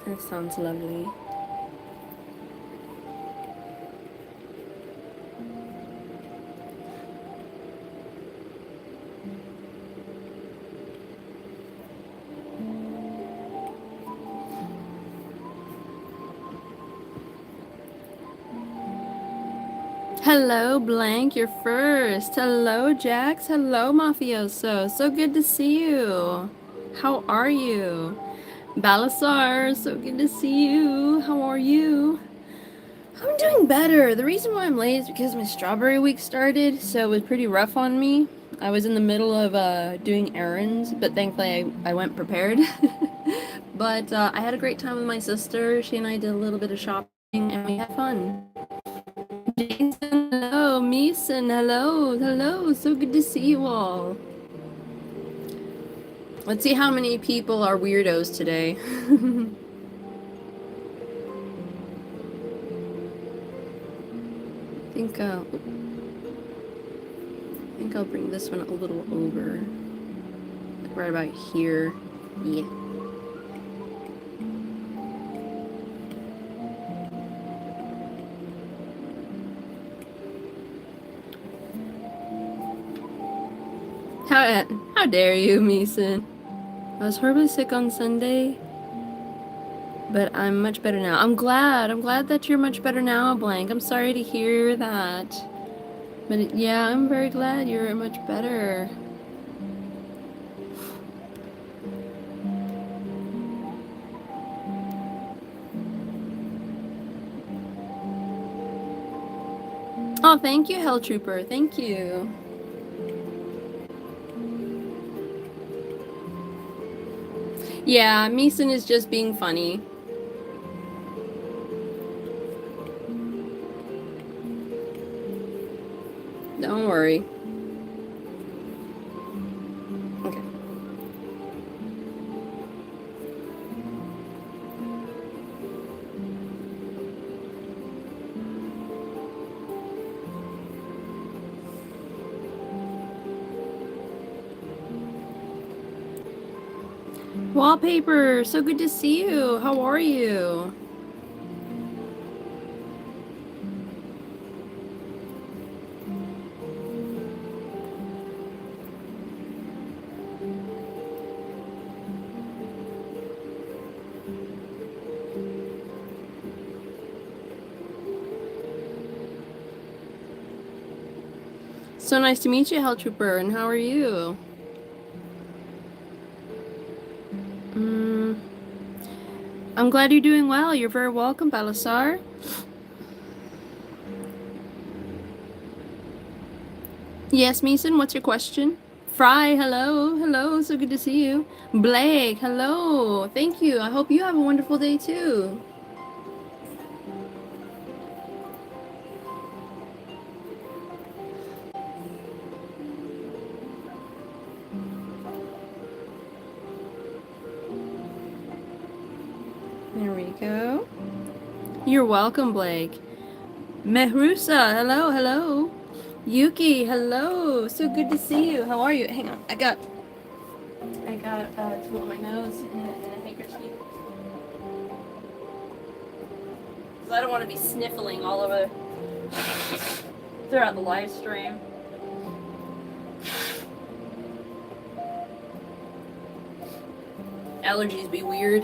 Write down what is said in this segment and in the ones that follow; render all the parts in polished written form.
That sounds lovely. Hello, Blank, you're first. Hello, Jax. Hello, Mafioso. So good to see you. How are you? Balasar, so good to see you. How are you? I'm doing better. The reason why I'm late is because my strawberry week started, so it was pretty rough on me. I was in the middle of doing errands, but thankfully I went prepared. But I had a great time with my sister. She and I did a little bit of shopping, and we had fun. Jason, hello. Meeson, hello. Hello. So good to see you all. Let's see how many people are weirdos today. I think I'll bring this one a little over. Like right about here. Yeah. How dare you, Meeson? I was horribly sick on Sunday, but I'm much better now. I'm glad that you're much better now, Blank. I'm sorry to hear that. But yeah, I'm very glad you're much better. Oh, thank you, Hell Trooper. Thank you. Yeah, Meeson is just being funny. Don't worry. Okay. Wallpaper, so good to see you. How are you? So nice to meet you, Hell Trooper, and how are you? I'm glad you're doing well. You're very welcome, Balasar. Yes, Meeson, what's your question? Fry, hello. Hello, so good to see you. Blake, hello. Thank you. I hope you have a wonderful day too. There we go. You're welcome, Blake. Mehrusa, hello, hello. Yuki, hello. So good to see you. How are you? Hang on, I got two on my nose and a handkerchief. Because I don't want to be sniffling all over throughout the live stream. Allergies be weird.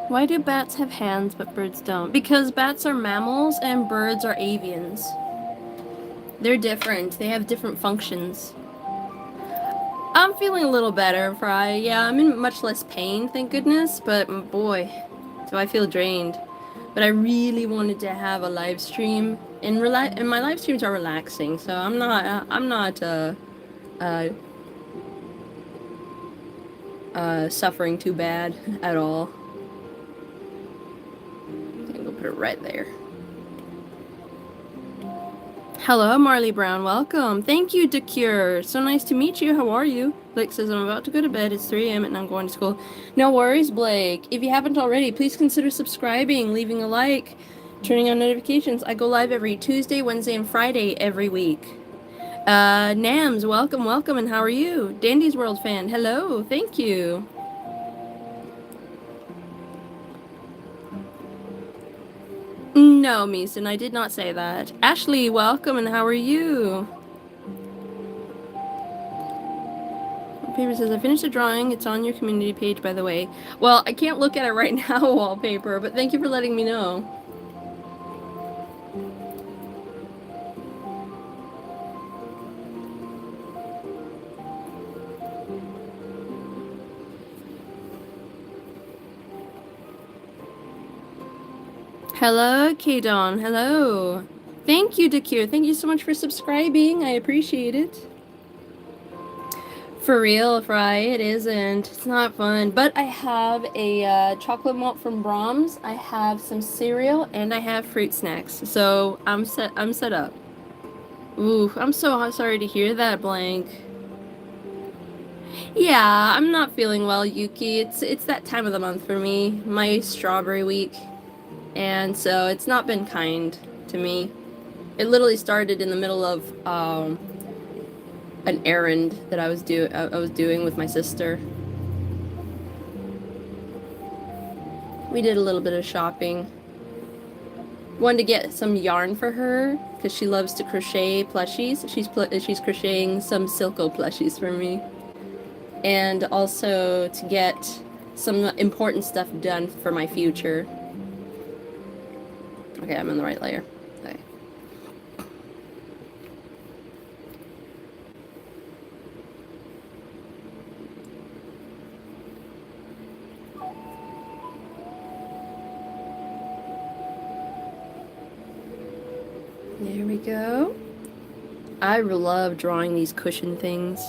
Why do bats have hands but birds don't? Because bats are mammals and birds are avians. They're different. They have different functions. I'm feeling a little better, Fry. Yeah, I'm in much less pain, thank goodness, but boy, do I feel drained. But I really wanted to have a live stream, and my live streams are relaxing, so I'm not suffering too bad at all. I'm gonna put it right there. Hello, Marley Brown. Welcome. Thank you, Decure. So nice to meet you. How are you? Blake says, I'm about to go to bed. It's 3 a.m. and I'm going to school. No worries, Blake. If you haven't already, please consider subscribing, leaving a like, Turning on notifications. I go live every Tuesday, Wednesday, and Friday every week. Nams, welcome, welcome, and how are you? Dandy's World fan, hello, thank you. No, Meeson, I did not say that. Ashley, welcome, and how are you? Wallpaper says, I finished the drawing. It's on your community page, by the way. Well, I can't look at it right now, Wallpaper, but thank you for letting me know. Hello, Kadon. Hello. Thank you, Dakir. Thank you so much for subscribing. I appreciate it. For real, Fry, it isn't. It's not fun. But I have a chocolate malt from Brahms. I have some cereal, and I have fruit snacks. So I'm set. I'm set up. Ooh, I'm so sorry to hear that, Blank. Yeah, I'm not feeling well, Yuki. It's that time of the month for me. My strawberry week. And so it's not been kind to me. It literally started in the middle of an errand that I was doing with my sister. We did a little bit of shopping. Wanted to get some yarn for her because she loves to crochet plushies. She's crocheting some Silco plushies for me, and also to get some important stuff done for my future. Okay, I'm in the right layer. Okay. There we go. I love drawing these cushion things.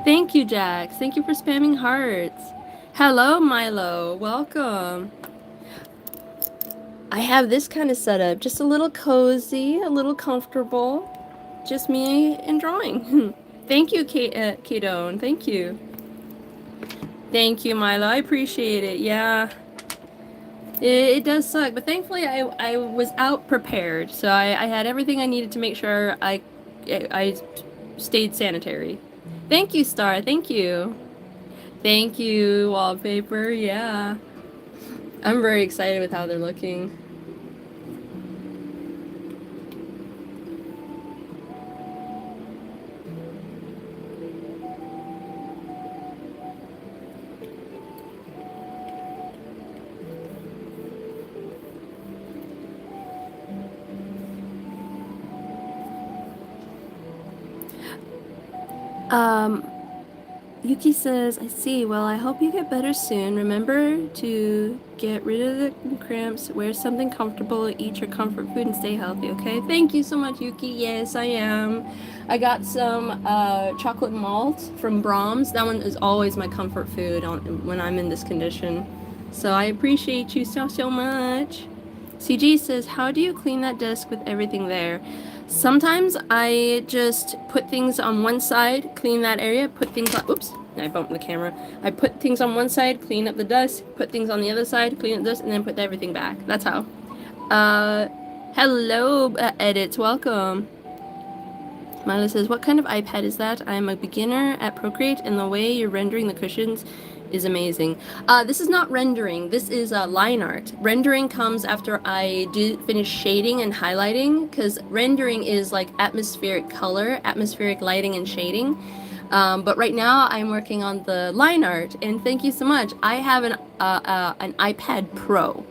Thank you, Jax. Thank you for spamming hearts. Hello, Milo. Welcome. I have this kind of setup, just a little cozy, a little comfortable, just me and drawing. Thank you, Kadone. Thank you. Thank you, Milo. I appreciate it. Yeah. It does suck, but thankfully I was out prepared, so I had everything I needed to make sure I stayed sanitary. Thank you, Star. Thank you. Thank you, Wallpaper. Yeah. I'm very excited with how they're looking. Yuki says, I see. Well, I hope you get better soon. Remember to get rid of the cramps, wear something comfortable, eat your comfort food, and stay healthy, okay? Thank you so much, Yuki. Yes, I am. I got some chocolate malt from Brahms. That one is always my comfort food when I'm in this condition. So I appreciate you so much. CG says, how do you clean that desk with everything there? Sometimes I just put things on one side, clean that area, put things on, oops, I bumped the camera. I put things on one side, clean up the dust, put things on the other side, clean up the dust, and then put everything back. That's how. Hello, edits, welcome. Mila says, what kind of iPad is that? I'm a beginner at Procreate, and the way you're rendering the cushions is amazing. This is not rendering, this is line art. Rendering comes after I finish shading and highlighting, because rendering is like atmospheric color, atmospheric lighting and shading. But right now I'm working on the line art, and thank you so much. I have an iPad Pro,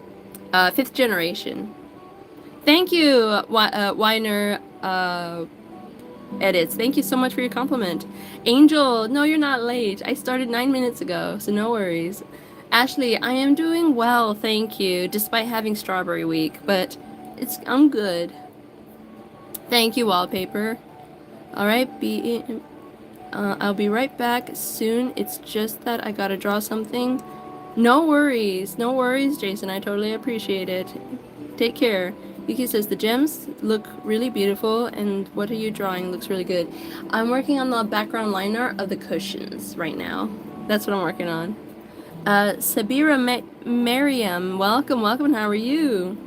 5th generation. Thank you, Weiner, edits. Thank you so much for your compliment. Angel, no, you're not late. I started 9 minutes ago, so no worries. Ashley, I am doing well, thank you, despite having strawberry week, but I'm good. Thank you, Wallpaper. Alright, I'll be right back soon. It's just that I gotta draw something. No worries, Jason. I totally appreciate it. Take care. Yuki says the gems look really beautiful, and what are you drawing? Looks really good. I'm working on the background line art of the cushions right now. That's what I'm working on. Sabira Mariam, welcome, and how are you?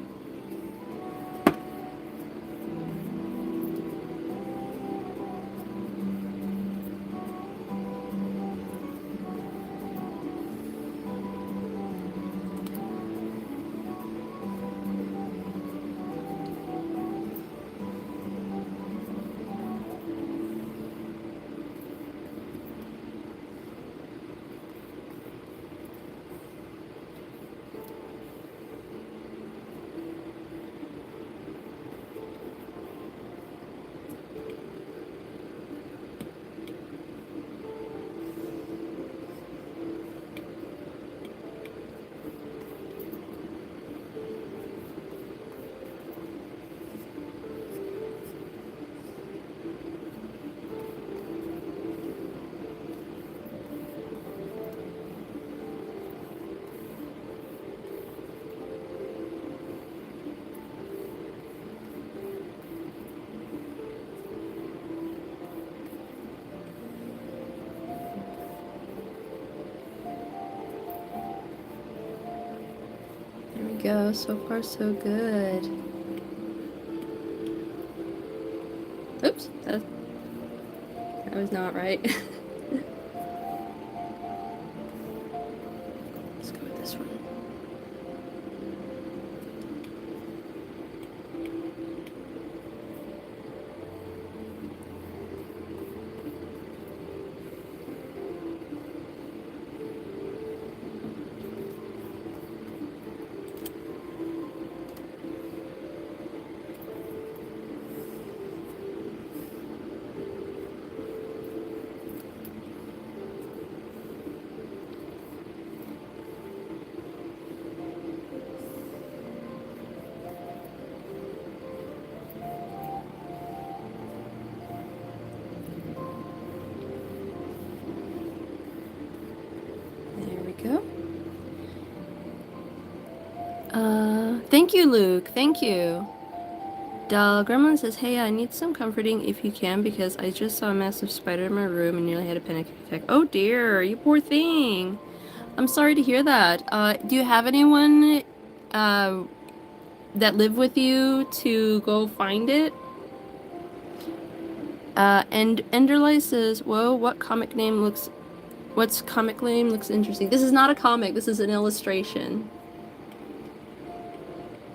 go. So far, so good. Oops, that was not right. Let's go with this one. Go. Thank you, Luke. Thank you. Gremlin says, hey, I need some comforting if you can because I just saw a massive spider in my room and nearly had a panic attack. Oh dear, you poor thing. I'm sorry to hear that. Do you have anyone that live with you to go find it? And Enderlight says, whoa, what's comic name looks interesting? This is not a comic, this is an illustration.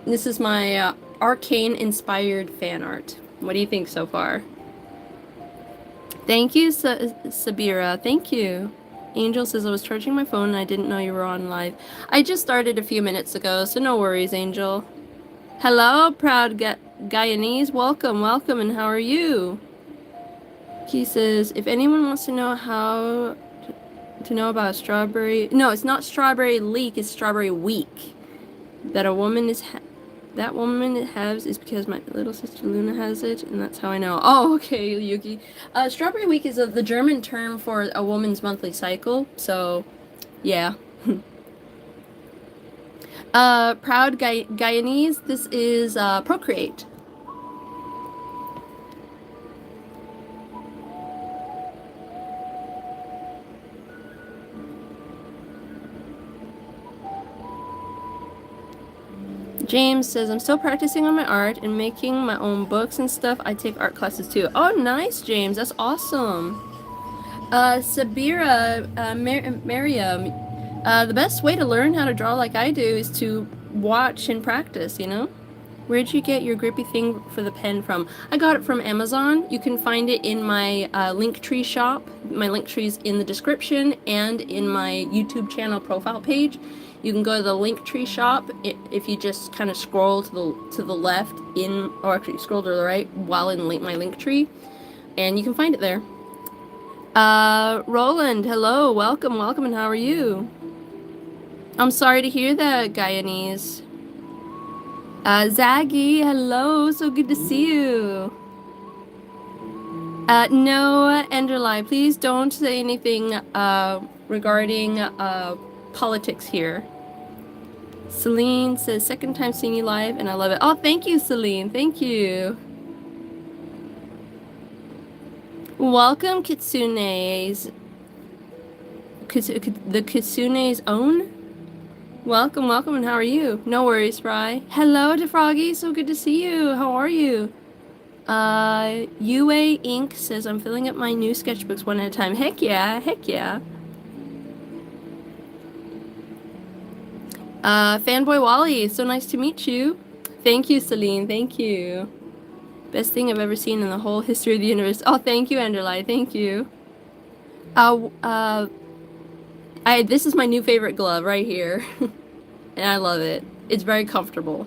This is my Arcane inspired fan art. What do you think so far? Thank you, Sabira. Thank you. Angel says, I was charging my phone and I didn't know you were on live. I just started a few minutes ago, so no worries, Angel. Hello, proud Guyanese. Welcome, welcome, and how are you? He says, if anyone wants to know how to know about strawberry... No, it's not strawberry leak, it's strawberry week. That a woman is... That woman it has is because my little sister Luna has it, and that's how I know. Oh, okay, Yuki. Strawberry week is the German term for a woman's monthly cycle, so, yeah. Proud Guyanese, this is, Procreate. James says, I'm still practicing on my art and making my own books and stuff. I take art classes too. Oh, nice, James. That's awesome. Sabira, Miriam, the best way to learn how to draw like I do is to watch and practice, you know? Where'd you get your grippy thing for the pen from? I got it from Amazon. You can find it in my linktree shop. My linktree's in the description and in my YouTube channel profile page. You can go to the linktree shop if you just kind of scroll to the left or actually scroll to the right while in my linktree, and you can find it there. Roland, hello, welcome, welcome, and how are you? I'm sorry to hear that, Guyanese. Zaggy, hello, so good to see you. No, Enderly, please don't say anything, regarding, politics here. Celine says, second time seeing you live, and I love it. Oh, thank you, Celine, thank you. Welcome, Kitsune's. The Kitsune's own? Welcome, welcome, and how are you? No worries, Fry. Hello, DeFroggy, so good to see you. How are you? UA Inc. says, I'm filling up my new sketchbooks one at a time. Heck yeah, heck yeah. Fanboy Wally, so nice to meet you. Thank you, Celine, thank you. Best thing I've ever seen in the whole history of the universe. Oh, thank you, Enderly, thank you. This is my new favorite glove right here. And I love it. It's very comfortable.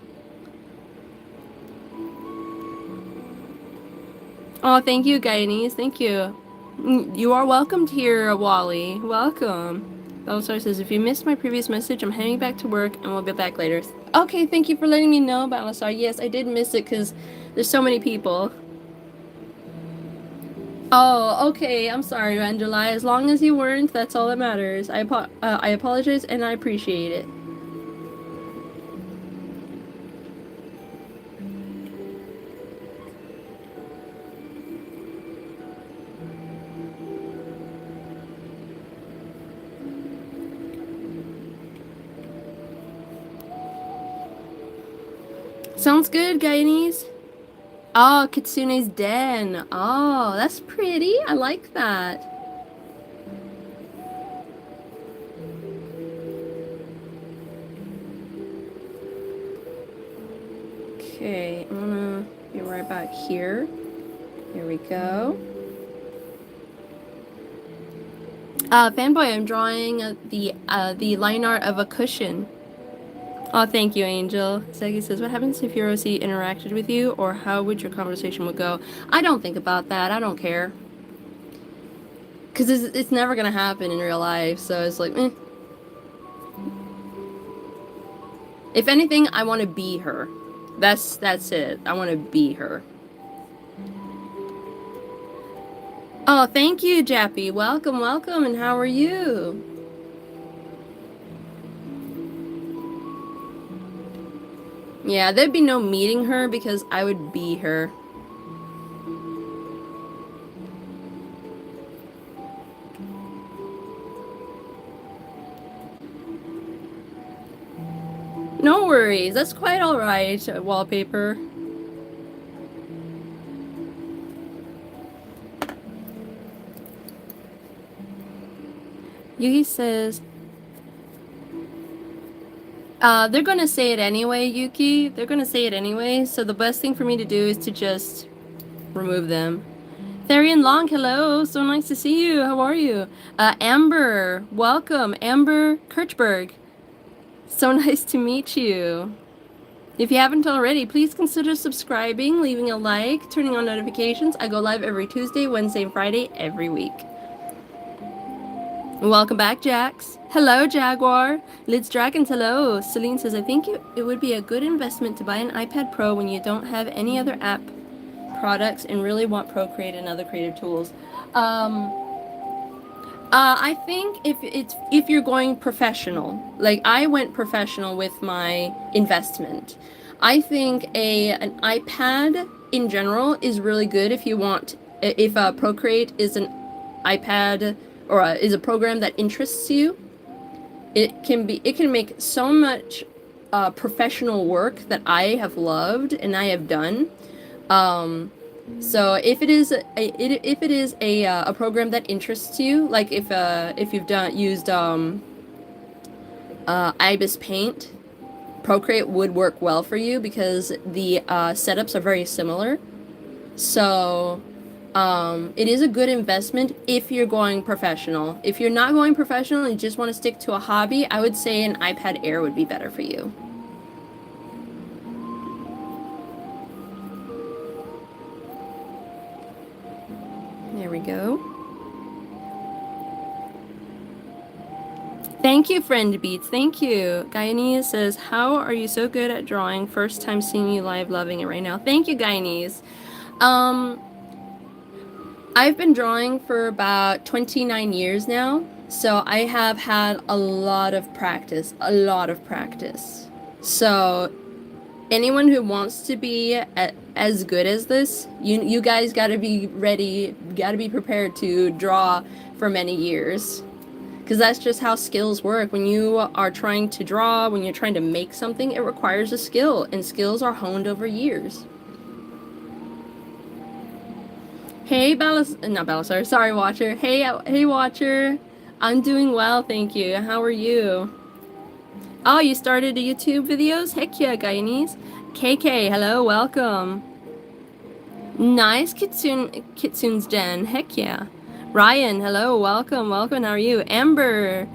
Oh, thank you, Guyanese. Thank you. You are welcomed here, Wally. Welcome. Balasar says, if you missed my previous message, I'm heading back to work and we'll be back later. Okay, thank you for letting me know, Balasar. Yes, I did miss it because there's so many people. Oh, okay. I'm sorry, Angela. As long as you weren't, that's all that matters. I apologize and I appreciate it. Sounds good, Guyanese. Oh, Kitsune's den. Oh, that's pretty. I like that. Okay, I'm gonna be right back here. Here we go. Fanboy, I'm drawing the line art of a cushion. Oh, thank you, Angel. Segi says, what happens if your OC interacted with you, or how would your conversation would go? I don't think about that. I don't care. Because it's never going to happen in real life, so it's like, eh. If anything, I want to be her. That's it. I want to be her. Oh, thank you, Jappy. Welcome, welcome, and how are you? Yeah, there'd be no meeting her because I would be her. No worries, that's quite alright, wallpaper. Yuki says, they're gonna say it anyway, Yuki. They're gonna say it anyway, so the best thing for me to do is to just remove them. Therian Long, hello. So nice to see you. How are you? Amber, welcome. Amber Kirchberg. So nice to meet you. If you haven't already, please consider subscribing, leaving a like, turning on notifications. I go live every Tuesday, Wednesday, and Friday every week. Welcome back, Jax. Hello, Jaguar. Lids Dragons, hello. Celine says, I think it would be a good investment to buy an iPad Pro when you don't have any other app products and really want Procreate and other creative tools. I think if you're going professional, like I went professional with my investment. I think an iPad in general is really good if you want, if Procreate is an iPad or is a program that interests you. It can make so much professional work that I have loved and I have done. So if it is a program that interests you, like if you've used Ibis Paint, Procreate would work well for you because the setups are very similar. So it is a good investment if you're going professional. If you're not going professional and you just want to stick to a hobby, I would say an iPad Air would be better for you. There we go. Thank you, Friend Beats. Thank you. Guyanese says, how are you so good at drawing? First time seeing you live, loving it right now. Thank you, Guyanese. I've been drawing for about 29 years now, so I have had a lot of practice, So anyone who wants to be as good as this, you guys gotta be ready, gotta be prepared to draw for many years. Because that's just how skills work. When you are trying to draw, when you're trying to make something, it requires a skill, and skills are honed over years. Hey, not Balasar, sorry, Watcher. Hey, Watcher. I'm doing well, thank you. How are you? Oh, you started YouTube videos? Heck yeah, Guyanese. KK, hello, welcome. Nice, Kitsune's Den. Heck yeah. Ryan, hello, welcome, welcome. How are you? Amber,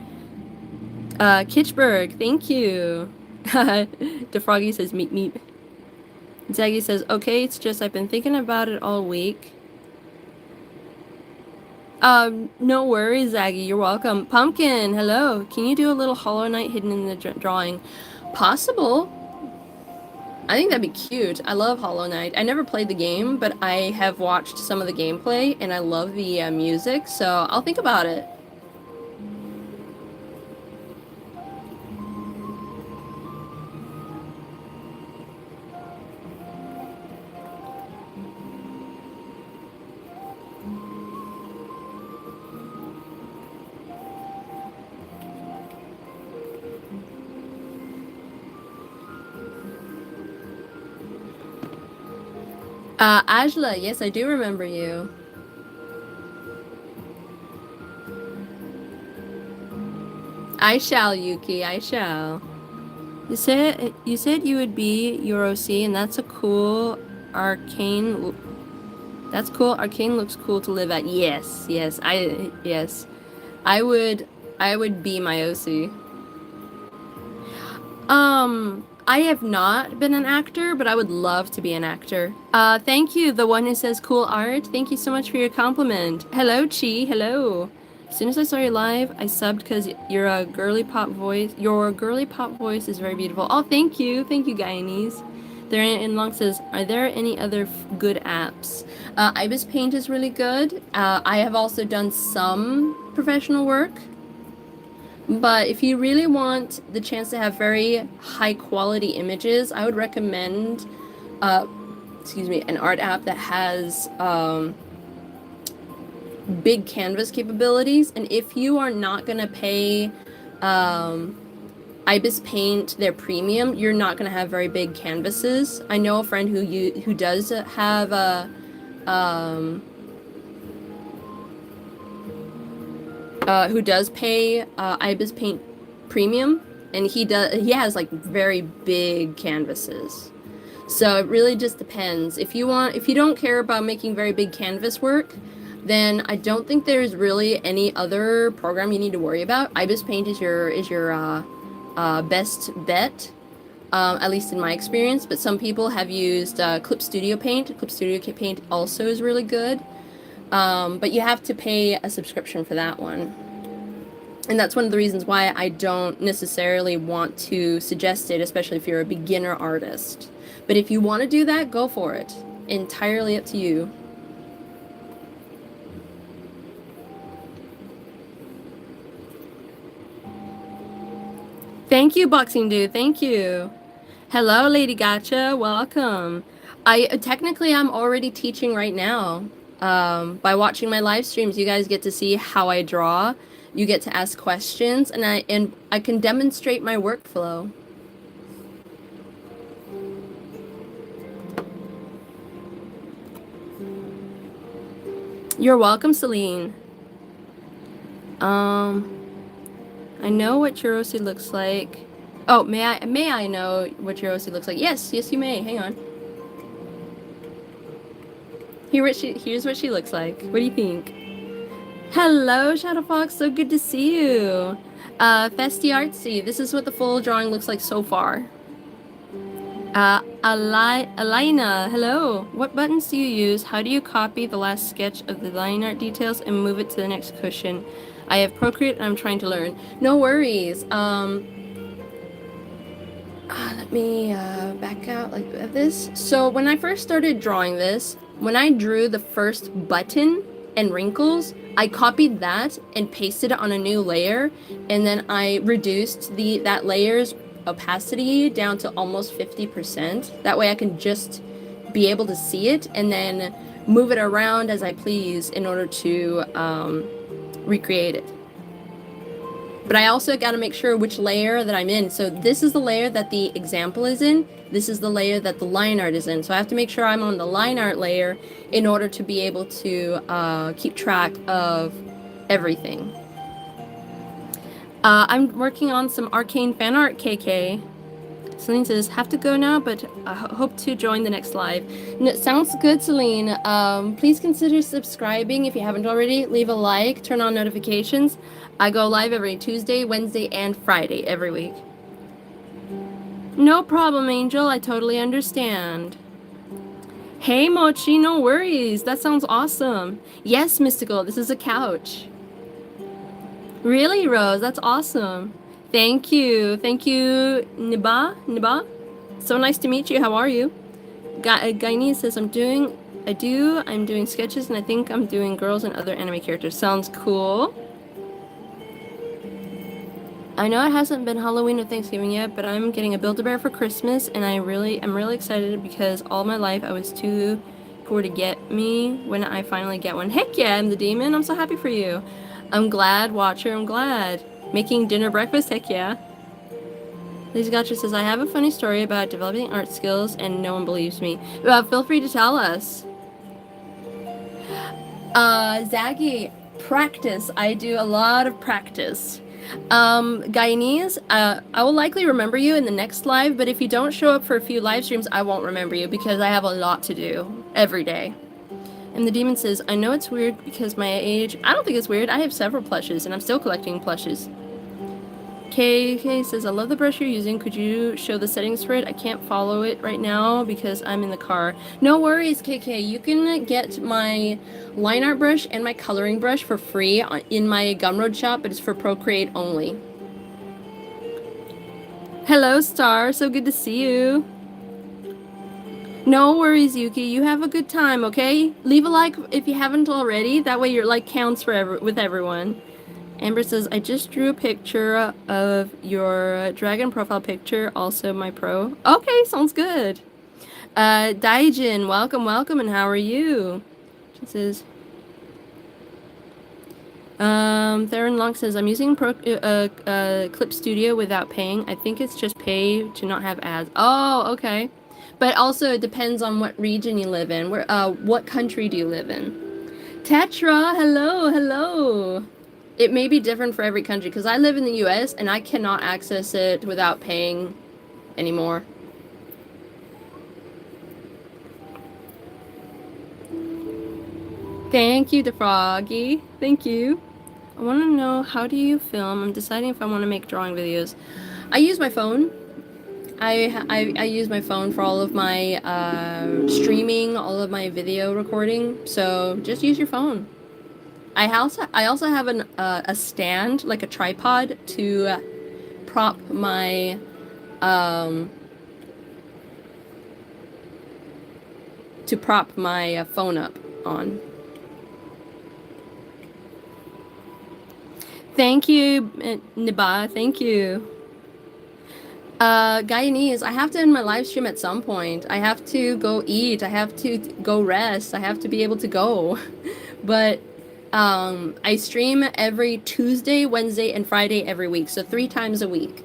Kitchberg, thank you. DeFroggy says meep meep. Zaggy says, okay, it's just I've been thinking about it all week. No worries, Zaggy, you're welcome. Pumpkin, hello. Can you do a little Hollow Knight hidden in the drawing? Possible. I think that'd be cute. I love Hollow Knight. I never played the game, but I have watched some of the gameplay, and I love the music, so I'll think about it. Ajla, yes, I do remember you. I shall, Yuki, I shall. You said you would be EuroC, and that's a cool arcane. That's cool. Arcane looks cool to live at. Yes. I would I would be my OC. I have not been an actor, but I would love to be an actor. Thank you, the one who says cool art. Thank you so much for your compliment. Hello, Chi. Hello. As soon as I saw you live, I subbed because you're a girly pop voice. Your girly pop voice is very beautiful. Oh, thank you. Thank you, Guyanese. There in Long says, are there any other good apps? Ibis Paint is really good. I have also done some professional work. But if you really want the chance to have very high quality images, I would recommend, an art app that has big canvas capabilities. And if you are not gonna pay Ibis Paint their premium, you're not gonna have very big canvases. I know a friend who does have a who does pay Ibis Paint Premium, and he has like very big canvases. So it really just depends. If you don't care about making very big canvas work, then I don't think there's really any other program you need to worry about. Ibis Paint is your best bet, at least in my experience. But some people have used Clip Studio Paint. Clip Studio Paint also is really good. But you have to pay a subscription for that one. And that's one of the reasons why I don't necessarily want to suggest it, especially if you're a beginner artist. But if you want to do that, go for it. Entirely up to you. Thank you, Boxing Dude. Thank you. Hello, Lady Gotcha. Welcome. Technically I'm already teaching right now. By watching my live streams, you guys get to see how I draw. You get to ask questions, and I can demonstrate my workflow. You're welcome, Celine. I know what Churosi looks like. Oh, may I know what Churosi looks like? Yes, you may. Hang on. Here's what she looks like. What do you think? Hello, Shadowfox. So good to see you. Festy Artsy. This is what the full drawing looks like so far. Alina, hello. What buttons do you use? How do you copy the last sketch of the line art details and move it to the next cushion? I have Procreate and I'm trying to learn. No worries. Let me back out like this. So when I first started drawing this, when I drew the first button and wrinkles, I copied that and pasted it on a new layer, and then I reduced that layer's opacity down to almost 50%. That way I can just be able to see it and then move it around as I please in order to recreate it. But I also got to make sure which layer that I'm in. So this is the layer that the example is in. This is the layer that the line art is in. So I have to make sure I'm on the line art layer in order to be able to keep track of everything. I'm working on some Arcane fan art, KK. Celine says, have to go now, but I hope to join the next live. No, sounds good, Celine. Please consider subscribing if you haven't already. Leave a like, turn on notifications. I go live every Tuesday, Wednesday, and Friday every week. No problem, Angel. I totally understand. Hey, Mochi, no worries. That sounds awesome. Yes, Mystical, this is a couch. Really, Rose? That's awesome. Thank you. Thank you, Niba. So nice to meet you. How are you? Guyanese says, I'm doing sketches, and I think I'm doing girls and other anime characters. Sounds cool. I know it hasn't been Halloween or Thanksgiving yet, but I'm getting a Build-A-Bear for Christmas, and I'm really excited because all my life I was too poor to get me when I finally get one. Heck yeah, I'm the demon. I'm so happy for you. I'm glad, Watcher. I'm glad. Making dinner breakfast? Heck yeah. Lisa Gotcha says, I have a funny story about developing art skills and no one believes me. Feel free to tell us. Zaggy, practice. I do a lot of practice. Guyanese, I will likely remember you in the next live, but if you don't show up for a few live streams, I won't remember you because I have a lot to do every day. And the demon says, I know it's weird because my age. I don't think it's weird. I have several plushes and I'm still collecting plushes. KK says, I love the brush you're using. Could you show the settings for it? I can't follow it right now because I'm in the car. No worries, KK. You can get my line art brush and my coloring brush for free in my Gumroad shop, but it's for Procreate only. Hello, Star. So good to see you. No worries, Yuki. You have a good time, okay? Leave a like if you haven't already. That way your like counts for with everyone. Amber says, I just drew a picture of your dragon profile picture, also my pro. Okay, sounds good. Daijin, welcome, and how are you? She says, Theron Long says, I'm using Clip Studio without paying. I think it's just pay to not have ads. Oh, okay. But also it depends on what region you live in. What country do you live in? Tetra, hello. It may be different for every country, because I live in the US and I cannot access it without paying anymore. Thank you, DeFroggy. Thank you. I want to know, how do you film? I'm deciding if I want to make drawing videos. I use my phone. I use my phone for all of my streaming, all of my video recording. So just use your phone. I also have a stand, like a tripod, to prop my phone up on. Thank you, Niba. Thank you. Guyanese, I have to end my live stream at some point. I have to go eat. I have to go rest. I have to be able to go. But I stream every Tuesday, Wednesday, and Friday every week. So 3 times a week.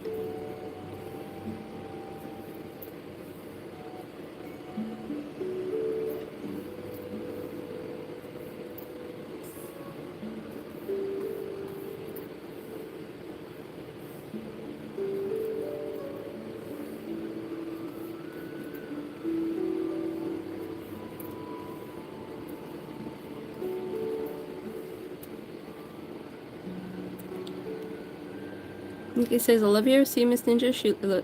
Yuki says, I love your see Miss Ninja.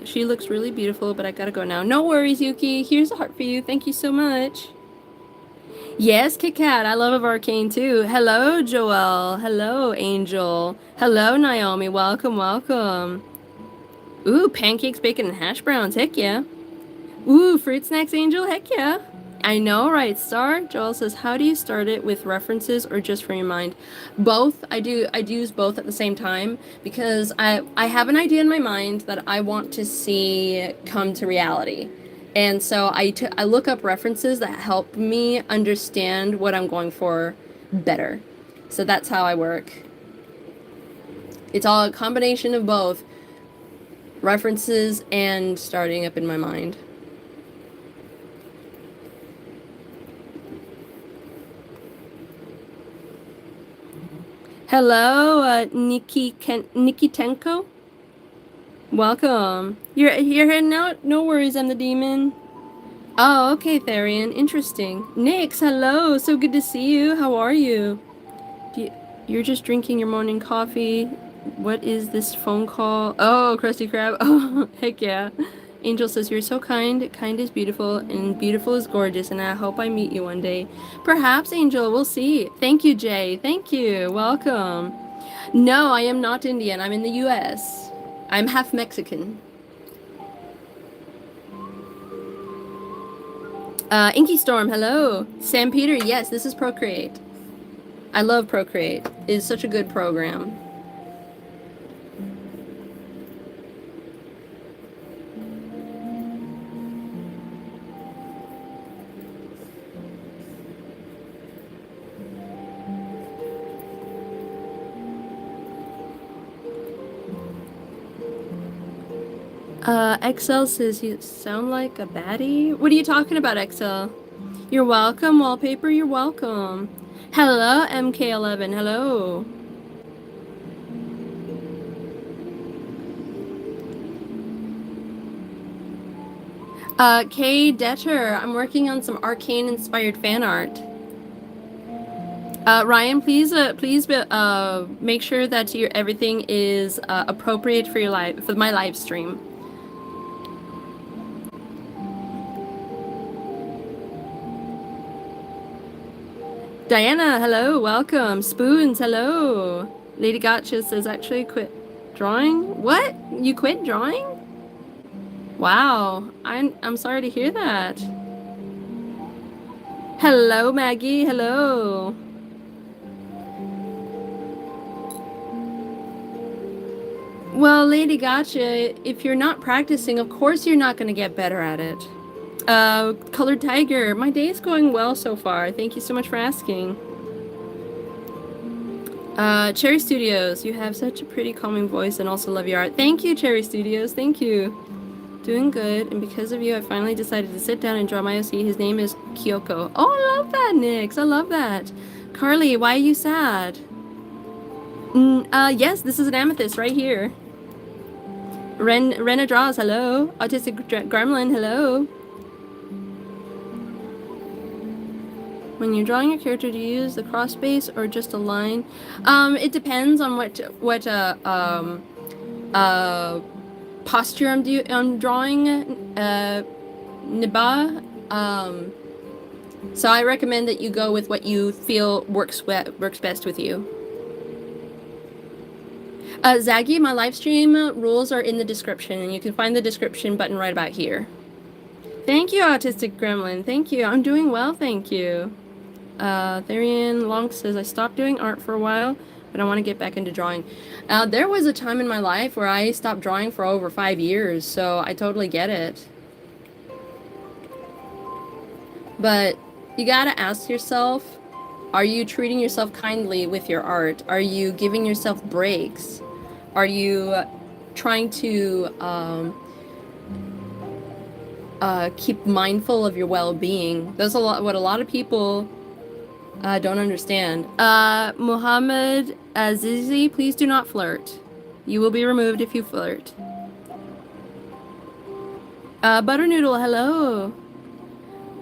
She looks really beautiful, but I gotta go now. No worries, Yuki. Here's a heart for you. Thank you so much. Yes, Kit Kat. I love Arcane too. Hello, Joelle. Hello, Angel. Hello, Naomi. Welcome. Ooh, pancakes, bacon, and hash browns. Heck yeah. Ooh, fruit snacks, Angel. Heck yeah. I know, right, Star? Joel says, how do you start it, with references or just from your mind? Both. I do use both at the same time, because I have an idea in my mind that I want to see come to reality. And so I look up references that help me understand what I'm going for better. So that's how I work. It's all a combination of both references and starting up in my mind. Hello, Nikitenko. Welcome. You're heading out? No worries, I'm the demon. Oh, okay, Therian. Interesting. Nix, hello. So good to see you. How are you? You're just drinking your morning coffee. What is this phone call? Oh, Krusty Krab. Oh, heck yeah. Angel says, you're so kind. Kind is beautiful, and beautiful is gorgeous, and I hope I meet you one day. Perhaps, Angel. We'll see. Thank you, Jay. Thank you. Welcome. No, I am not Indian. I'm in the US. I'm half Mexican. Inky Storm, hello. Sam Peter, yes, this is Procreate. I love Procreate. It is such a good program. XL says you sound like a baddie. What are you talking about, XL? You're welcome, wallpaper, you're welcome. Hello, MK11, hello. Kay Detter, I'm working on some Arcane inspired fan art. Ryan, please make sure that everything is appropriate for my live stream. Diana, hello, welcome. Spoons, hello. Lady Gotcha says actually quit drawing. What? You quit drawing? Wow, I'm sorry to hear that. Hello, Maggie. Hello. Well, Lady Gotcha, if you're not practicing, of course you're not going to get better at it. Colored Tiger, my day is going well so far. Thank you so much for asking. Cherry Studios, you have such a pretty calming voice and also love your art. Thank you, Cherry Studios. Thank you. Doing good, and because of you, I finally decided to sit down and draw my OC. His name is Kyoko. Oh, I love that, Nix. I love that. Carly, why are you sad? Yes, this is an amethyst right here. Rena draws, hello. Autistic Gremlin, hello. When you're drawing your character, do you use the cross space or just a line? It depends on what posture I'm drawing. Niba. So I recommend that you go with what you feel works best with you. Zaggy, my live stream rules are in the description, and you can find the description button right about here. Thank you, Autistic Gremlin. Thank you. I'm doing well, thank you. Therian Long says, I stopped doing art for a while, but I want to get back into drawing. There was a time in my life where I stopped drawing for over 5 years, so I totally get it. But you gotta ask yourself, are you treating yourself kindly with your art? Are you giving yourself breaks? Are you trying to keep mindful of your well-being? That's what a lot of people don't understand. Muhammad Azizi, please do not flirt. You will be removed if you flirt. Butternoodle, hello.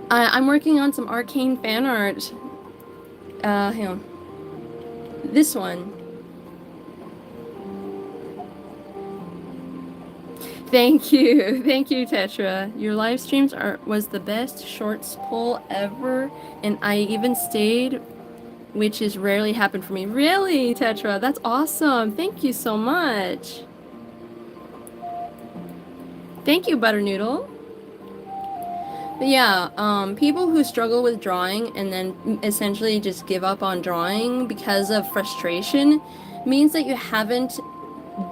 I'm working on some Arcane fan art. Hang on. This one. Thank you. Thank you, Tetra. Your live streams was the best shorts pull ever, and I even stayed, which has rarely happened for me. Really, Tetra? That's awesome. Thank you so much. Thank you, Butternoodle. But yeah, people who struggle with drawing and then essentially just give up on drawing because of frustration means that you haven't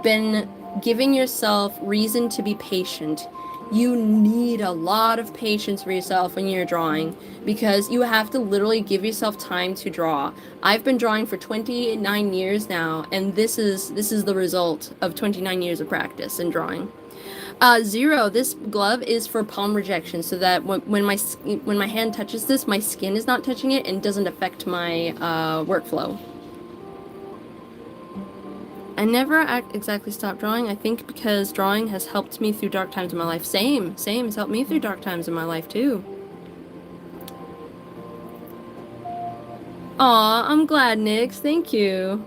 been giving yourself reason to be patient. You need a lot of patience for yourself when you're drawing because you have to literally give yourself time to draw. I've been drawing for 29 years now, and this is the result of 29 years of practice in drawing. Zero, this glove is for palm rejection so that when my hand touches this, my skin is not touching it and doesn't affect my workflow. I never exactly stopped drawing, I think because drawing has helped me through dark times in my life. Same, it's helped me through dark times in my life too. Aw, I'm glad, Nix, thank you.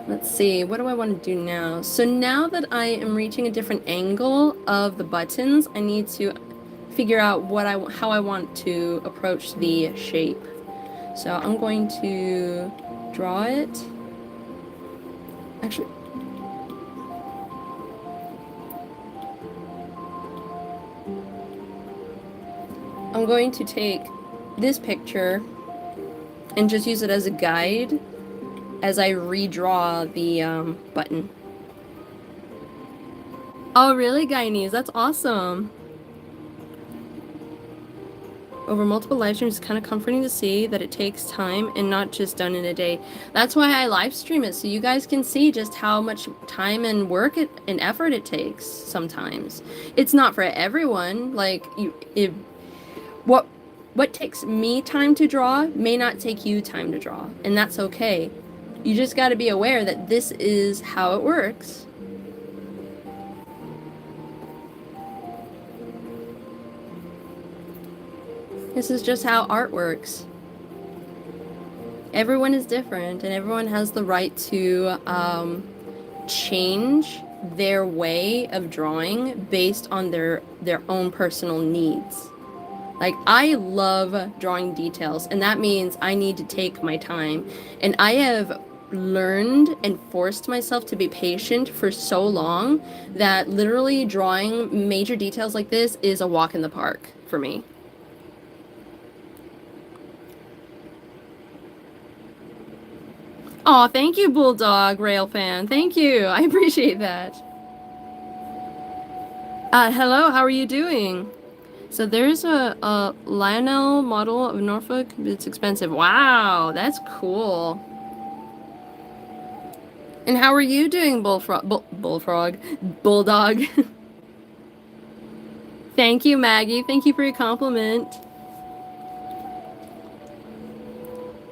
Let's see, what do I want to do now? So now that I am reaching a different angle of the buttons, I need to figure out how I want to approach the shape. So I'm going to draw it. Actually, I'm going to take this picture and just use it as a guide as I redraw the button. Oh really, Guyanese? That's awesome. over multiple live streams, it's kind of comforting to see that it takes time and not just done in a day. That's why I live stream it, so you guys can see just how much time and work and effort it takes sometimes. It's not for everyone. Like, what takes me time to draw may not take you time to draw, and that's okay. You just got to be aware that this is how it works. This is just how art works. Everyone is different, and everyone has the right to change their way of drawing based on their own personal needs. Like, I love drawing details, and that means I need to take my time. And I have learned and forced myself to be patient for so long that literally drawing major details like this is a walk in the park for me. Aw, thank you, Bulldog Railfan. Thank you. I appreciate that. Hello, how are you doing? So there's a Lionel model of Norfolk. It's expensive. Wow, that's cool. And how are you doing, Bulldog? Thank you, Maggie. Thank you for your compliment.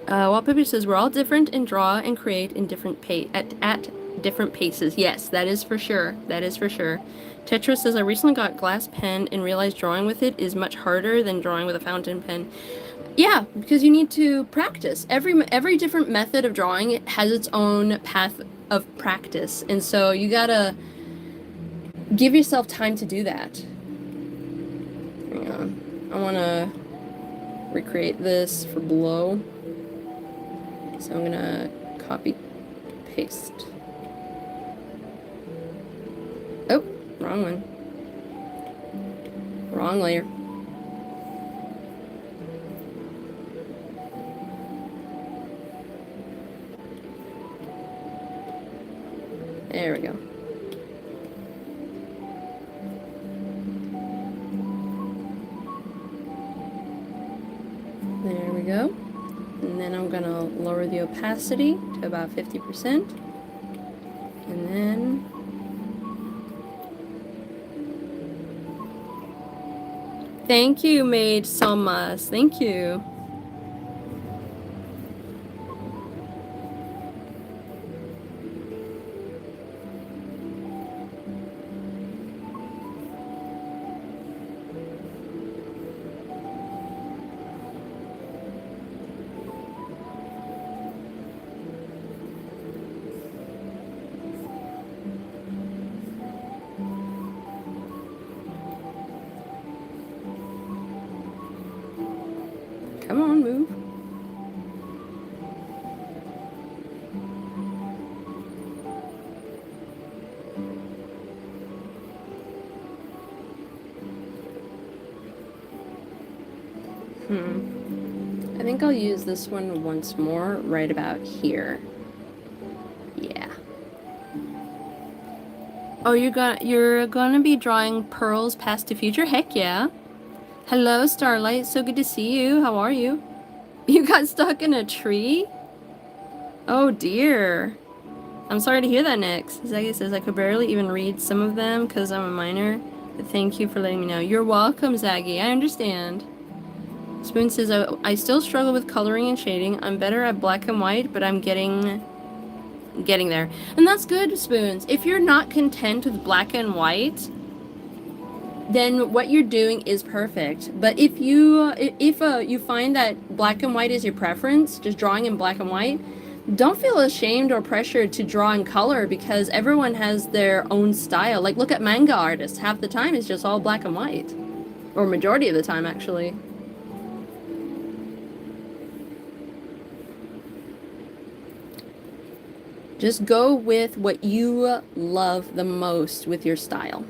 Wallpaper says we're all different and draw and create in different at different paces. Yes, that is for sure. That is for sure. Tetra says I recently got glass pen and realized drawing with it is much harder than drawing with a fountain pen. Yeah, because you need to practice. Every different method of drawing has its own path of practice, and so you gotta give yourself time to do that. Hang on, I wanna recreate this for below. So I'm gonna copy, paste. Oh, wrong one. Wrong layer. There we go. There we go. And then I'm gonna lower the opacity to about 50%. And then thank you, Maid Somas. Thank you. Come on, move. I think I'll use this one once more right about here. Yeah. Oh, you're gonna be drawing pearls past the future? Heck yeah. Hello, Starlight. So good to see you. How are you? You got stuck in a tree? Oh dear. I'm sorry to hear that, Nix. Zaggy says I could barely even read some of them because I'm a minor. But thank you for letting me know. You're welcome, Zaggy. I understand. Spoon says I still struggle with coloring and shading. I'm better at black and white, but I'm getting there. And that's good, Spoons. If you're not content with black and white, then what you're doing is perfect. But if you find that black and white is your preference, just drawing in black and white, don't feel ashamed or pressured to draw in color because everyone has their own style. Like, look at manga artists. Half the time it's just all black and white. Or majority of the time, actually. Just go with what you love the most with your style.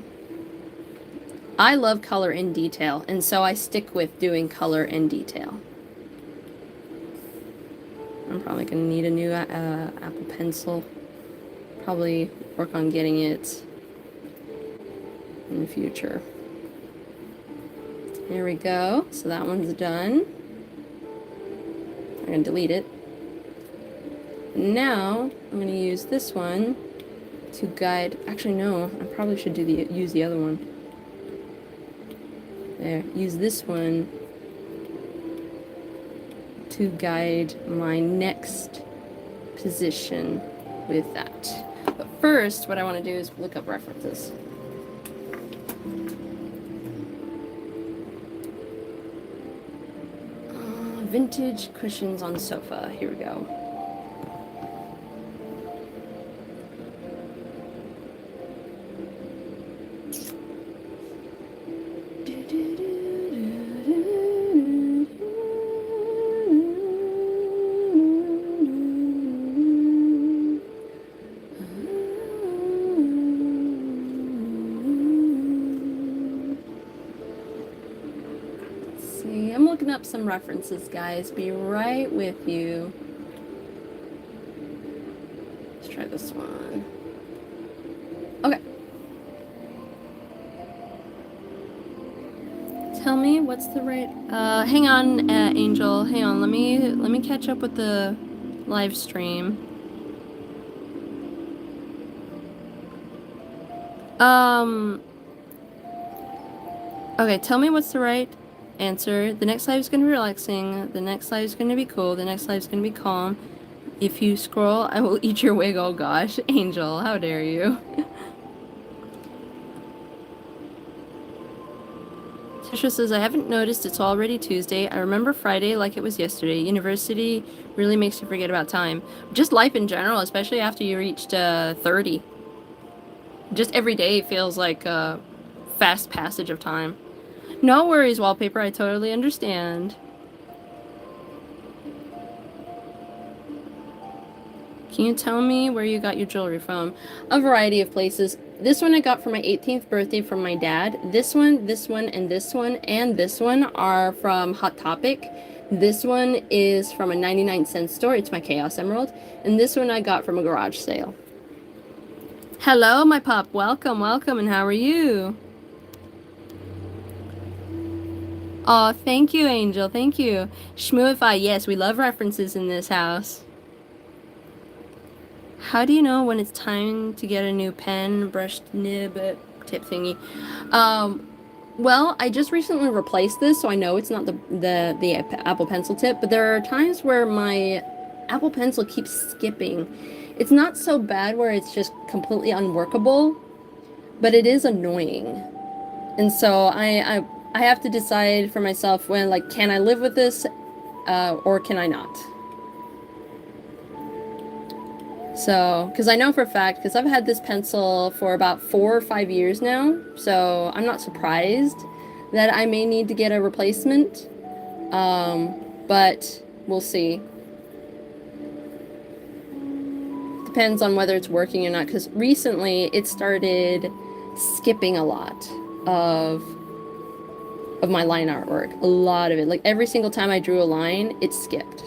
I love color and detail, and so I stick with doing color and detail. I'm probably going to need a new Apple Pencil. Probably work on getting it in the future. There we go. So that one's done. I'm going to delete it. Now, I'm going to use this one to guide... Actually, no. I probably should use the other one. There. Use this one to guide my next position with that. But first, what I want to do is look up references. Vintage cushions on sofa. Here we go. Up some references, guys. Be right with you. Let's try this one. Okay. Tell me what's the right... hang on, Angel. Hang on. Let me catch up with the live stream. Okay, tell me what's the right answer. The next live is going to be relaxing. The next live is going to be cool. The next live is going to be calm. If you scroll, I will eat your wig. Oh gosh. Angel, how dare you? Tisha says, I haven't noticed it's already Tuesday. I remember Friday like it was yesterday. University really makes you forget about time. Just life in general, especially after you reached 30. Just every day feels like a fast passage of time. No worries, wallpaper. I totally understand. Can you tell me where you got your jewelry from? A variety of places. This one I got for my 18th birthday from my dad. This one, and this one, and this one are from Hot Topic. This one is from a 99-cent store. It's my Chaos Emerald. And this one I got from a garage sale. Hello, my pup. Welcome, welcome, and how are you? Oh, thank you, Angel. Thank you. Shmoofy, yes, we love references in this house. How do you know when it's time to get a new pen, brushed nib, tip thingy? Well, I just recently replaced this, so I know it's not the Apple Pencil tip, but there are times where my Apple Pencil keeps skipping. It's not so bad where it's just completely unworkable, but it is annoying. And so I have to decide for myself when, like, can I live with this, or can I not? So, because I know for a fact, because I've had this pencil for about 4 or 5 years now, so I'm not surprised that I may need to get a replacement, but we'll see. Depends on whether it's working or not, because recently it started skipping a lot of my line artwork. A lot of it. Like, every single time I drew a line, it skipped.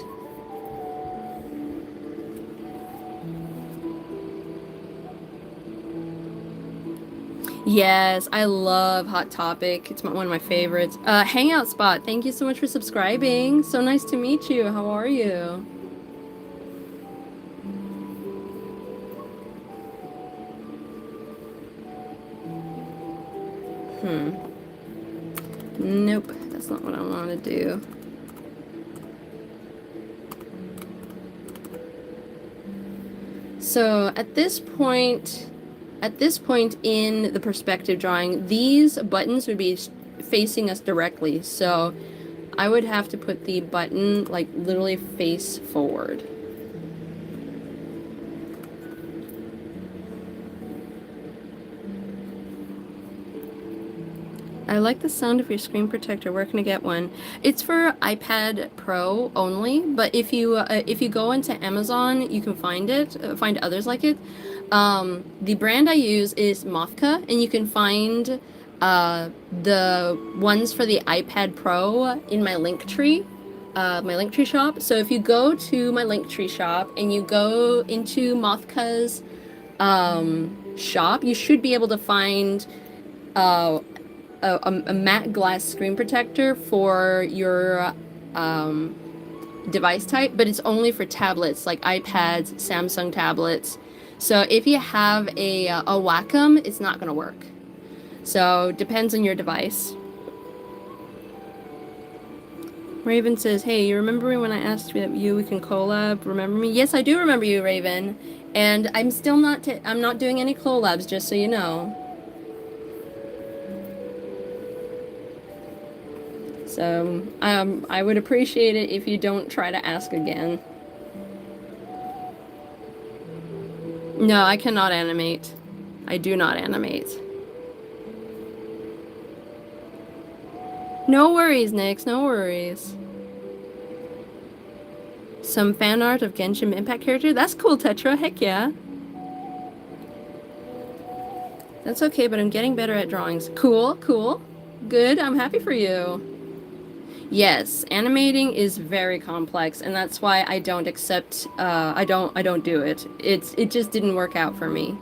Yes, I love Hot Topic. It's one of my favorites. Hangout Spot, thank you so much for subscribing. So nice to meet you. How are you? Nope, that's not what I want to do. So at this point in the perspective drawing, these buttons would be facing us directly. So I would have to put the button, like, literally face forward. I like the sound of your screen protector. Where can I get one? It's for iPad Pro only, but if you go into Amazon, you can find it. Find others like it. The brand I use is Mothka, and you can find the ones for the iPad Pro in my Linktree, my Linktree shop. So if you go to my Linktree shop and you go into Mothka's shop, you should be able to find a matte glass screen protector for your device type, but it's only for tablets like iPads, Samsung tablets. So if you have a Wacom, it's not going to work. So depends on your device. Raven says, "Hey, you remember me when I asked you we can collab? Remember me?" Yes, I do remember you, Raven. And I'm still not I'm not doing any collabs, just so you know. So, I would appreciate it if you don't try to ask again. No, I cannot animate. I do not animate. No worries, Nix, no worries. Some fan art of Genshin Impact character? That's cool, Tetra, heck yeah. That's okay, but I'm getting better at drawings. Cool, cool. Good, I'm happy for you. Yes, animating is very complex, and that's why I don't accept, I don't do it. It just didn't work out for me.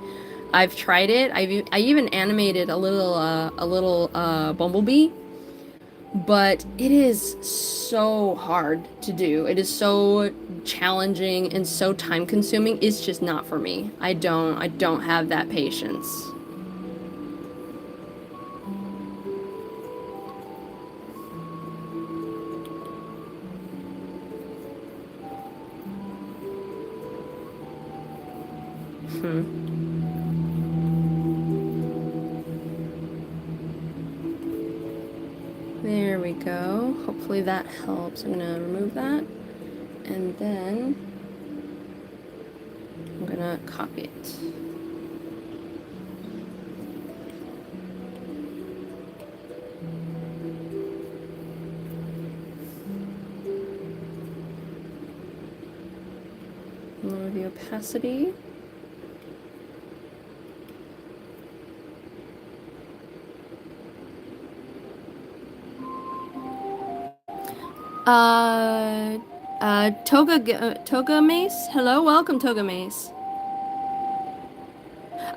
I've tried it. I even animated a little bumblebee, but it is so hard to do. It is so challenging and so time consuming. It's just not for me. I don't have that patience. There we go. Hopefully that helps. I'm gonna remove that, and then I'm gonna copy it. Lower the opacity. Toga Mace? Hello, welcome, Toga Mace.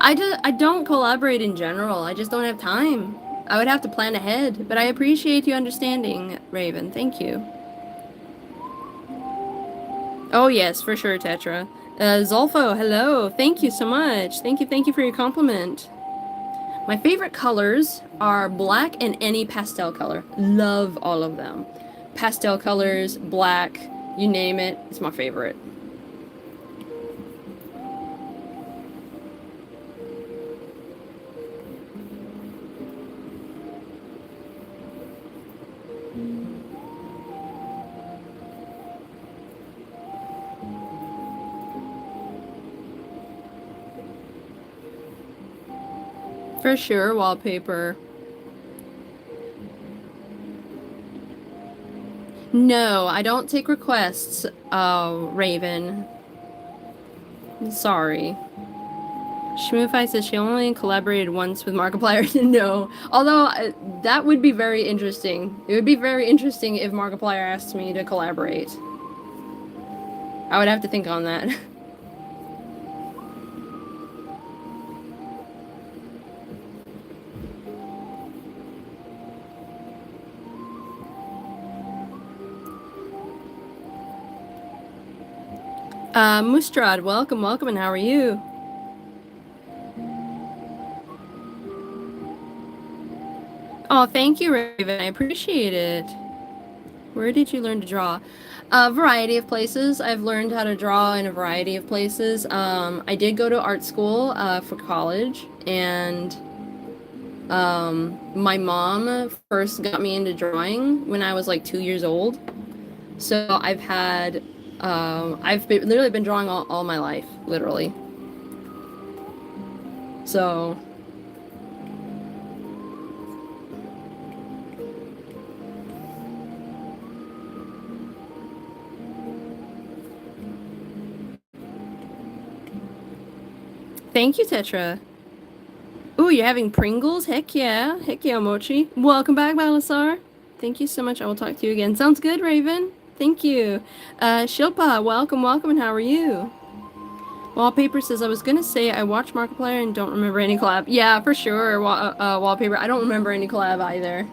I don't collaborate in general. I just don't have time. I would have to plan ahead, but I appreciate you understanding, Raven. Thank you. Oh yes, for sure, Tetra. Zolfo, hello. Thank you so much. Thank you for your compliment. My favorite colors are black and any pastel color. Love all of them. Pastel colors, black, you name it, it's my favorite. For sure, wallpaper. No, I don't take requests, Raven. Sorry. Shmoofy says she only collaborated once with Markiplier. No. Although, that would be very interesting. It would be very interesting if Markiplier asked me to collaborate. I would have to think on that. Mustrad, welcome, and how are you? Oh, thank you, Raven. I appreciate it. Where did you learn to draw? A variety of places. I've learned how to draw in a variety of places. I did go to art school for college, and my mom first got me into drawing when I was like 2 years old. So I've literally been drawing all my life, literally. So thank you, Tetra. Ooh, you're having Pringles? Heck yeah, Mochi. Welcome back, Balasar. Thank you so much. I will talk to you again. Sounds good, Raven. Thank you. Shilpa, welcome, and how are you? Wallpaper says, I was gonna say I watched Markiplier and don't remember any collab. Yeah, for sure. Wallpaper. I don't remember any collab either.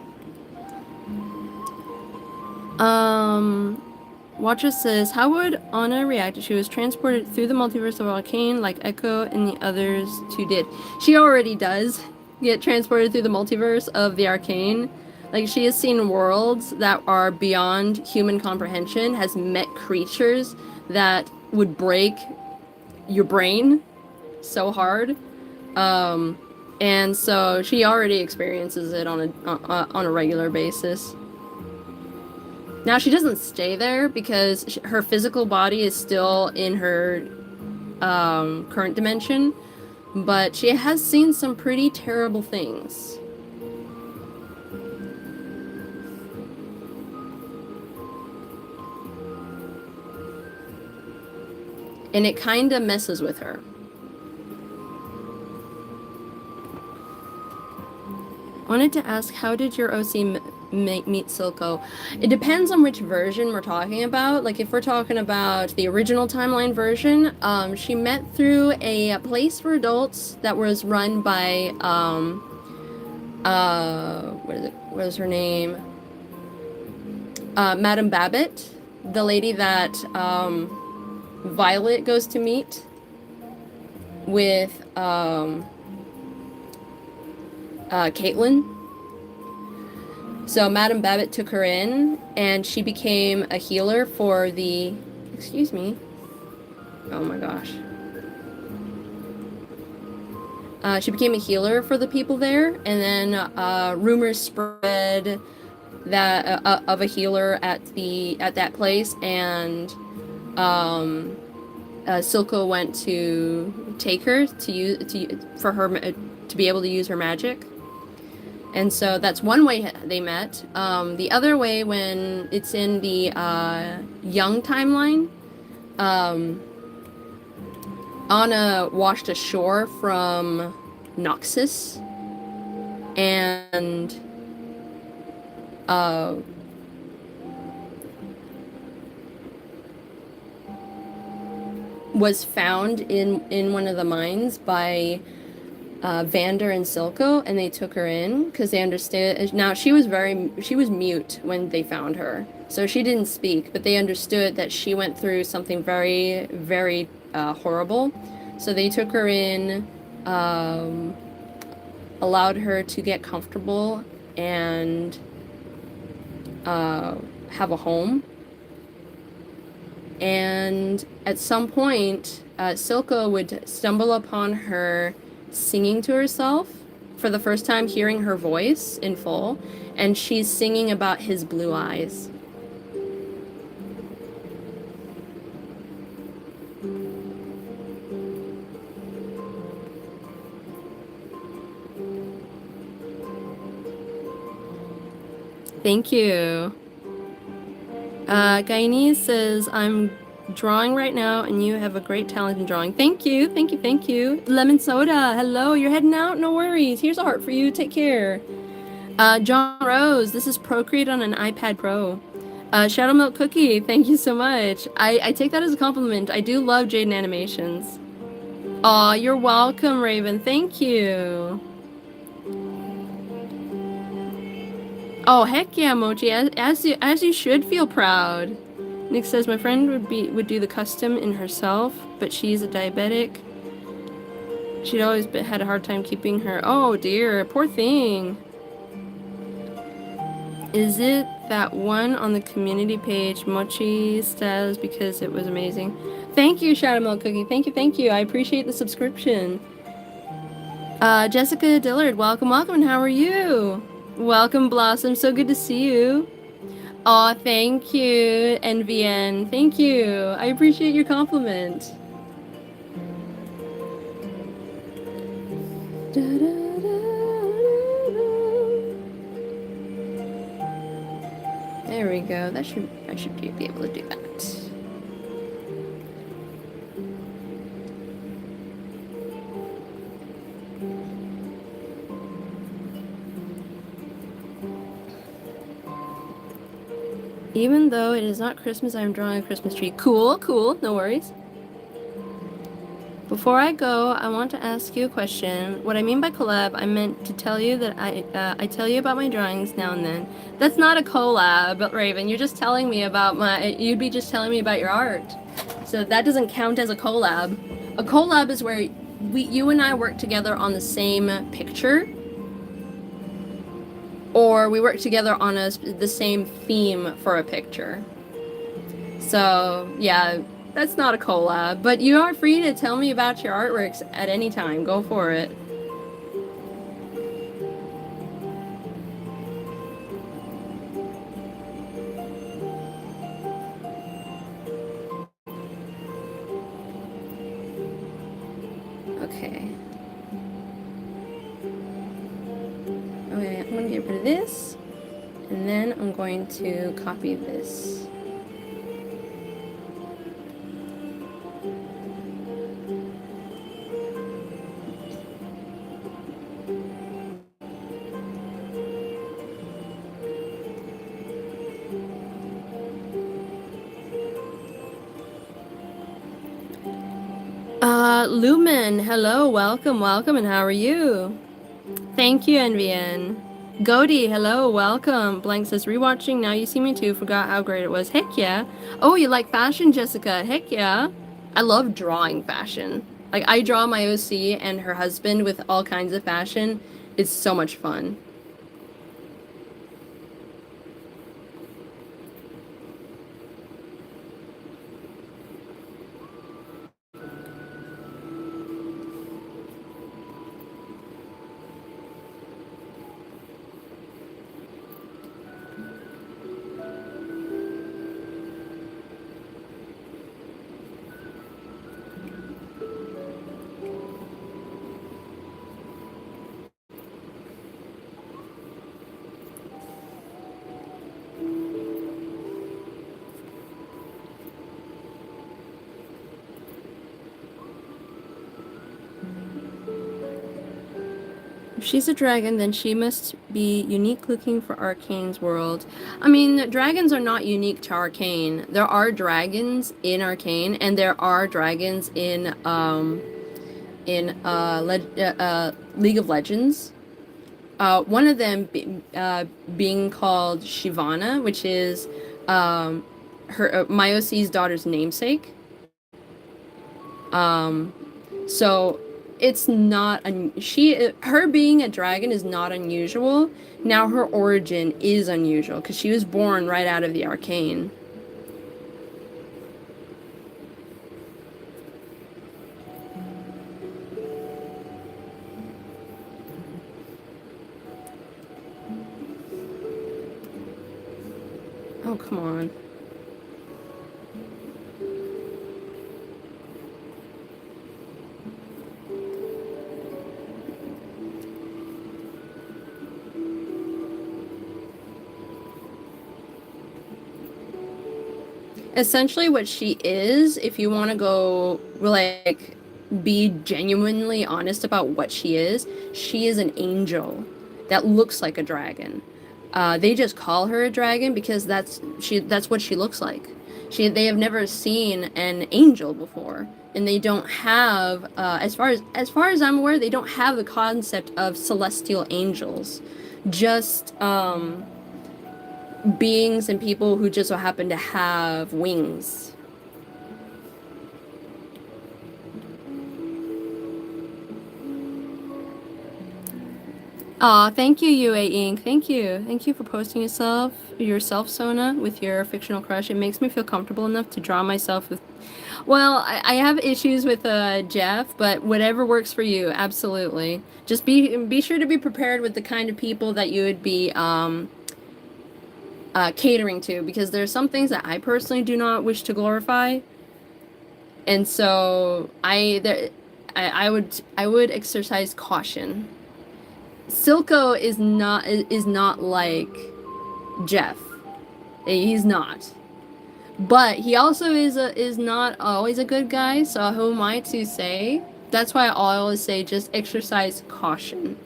Watcher says, how would Anna react if she was transported through the multiverse of Arcane like Echo and the others two did? She already does get transported through the multiverse of the Arcane. Like, she has seen worlds that are beyond human comprehension, has met creatures that would break your brain so hard. And so she already experiences it on a regular basis. Now, she doesn't stay there because her physical body is still in her current dimension, but she has seen some pretty terrible things. And it kind of messes with her. Wanted to ask, how did your OC meet Silco? It depends on which version we're talking about. Like, if we're talking about the original timeline version, she met through a place for adults that was run by, what is her name? Madame Babbitt, the lady that, Violet goes to meet with, Caitlin. So Madame Babbitt took her in, and she became a healer for the... Excuse me. Oh my gosh. She became a healer for the people there, and then rumors spread that of a healer at that place, and Silco went to take her to be able to use her magic. And so that's one way they met. The other way, when it's in the young timeline, Anna washed ashore from Noxus and was found in one of the mines by Vander and Silco, and they took her in because they understood. Now, she was mute when they found her, so she didn't speak, but they understood that she went through something very, very horrible. So they took her in, allowed her to get comfortable and have a home. And at some point, Silco would stumble upon her singing to herself for the first time, hearing her voice in full, and she's singing about his blue eyes. Thank you. Guyanese says, I'm drawing right now, and you have a great talent in drawing. Thank you, thank you, thank you. Lemon Soda, hello, you're heading out? No worries. Here's a heart for you. Take care. John Rose, this is Procreate on an iPad Pro. Shadow Milk Cookie, thank you so much. I take that as a compliment. I do love Jaden animations. Aw, you're welcome, Raven. Thank you. Oh, heck yeah, Mochi. As you should feel proud. Nick says, my friend would do the custom in herself, but she's a diabetic. She'd always had a hard time keeping her... Oh, dear. Poor thing. Is it that one on the community page, Mochi says, because it was amazing? Thank you, Shadow Milk Cookie. Thank you, thank you. I appreciate the subscription. Jessica Dillard, welcome, welcome, and how are you? Welcome, Blossom. So good to see you. Aw, thank you, NVN. Thank you. I appreciate your compliment. There we go. I should be able to do that. Even though it is not Christmas, I am drawing a Christmas tree. Cool, cool. No worries. Before I go, I want to ask you a question. What I mean by collab, I meant to tell you that I tell you about my drawings now and then. That's not a collab, Raven. You're just telling me about you'd be just telling me about your art. So that doesn't count as a collab. A collab is where you and I work together on the same picture, or we work together on the same theme for a picture. So, yeah, that's not a collab, but you are free to tell me about your artworks at any time. Go for it. Okay. Okay, I'm gonna get rid of this, and then I'm going to copy this. Lumen, hello, welcome, and how are you? Thank you, NVN. Goody, hello, welcome. Blank says, rewatching, now you see me too, forgot how great it was. Heck yeah. Oh, you like fashion, Jessica? Heck yeah. I love drawing fashion. Like, I draw my OC and her husband with all kinds of fashion. It's so much fun. If she's a dragon, then she must be unique looking for Arcane's world. I mean, dragons are not unique to Arcane. There are dragons in Arcane, and there are dragons in League of Legends. One of them being called Shivana, which is her Myosi's daughter's namesake. So it's not her being a dragon is not unusual. Now her origin is unusual because she was born right out of the Arcane. Oh, come on. Essentially what she is, if you want to go, like, be genuinely honest about what she is an angel that looks like a dragon. They just call her a dragon because that's what she looks like. They have never seen an angel before, and they don't have, as far as I'm aware, they don't have the concept of celestial angels. Just beings and people who just so happen to have wings. Aw, thank you, UA Inc. Thank you. Thank you for posting yourself, Sona, with your fictional crush. It makes me feel comfortable enough to draw myself with... Well, I have issues with Jeff, but whatever works for you, absolutely. Just be sure to be prepared with the kind of people that you would be catering to, because there are some things that I personally do not wish to glorify, and so I would exercise caution. Silco is not like Jeff. He's not. But he also is not always a good guy, so who am I to say? That's why I always say just exercise caution.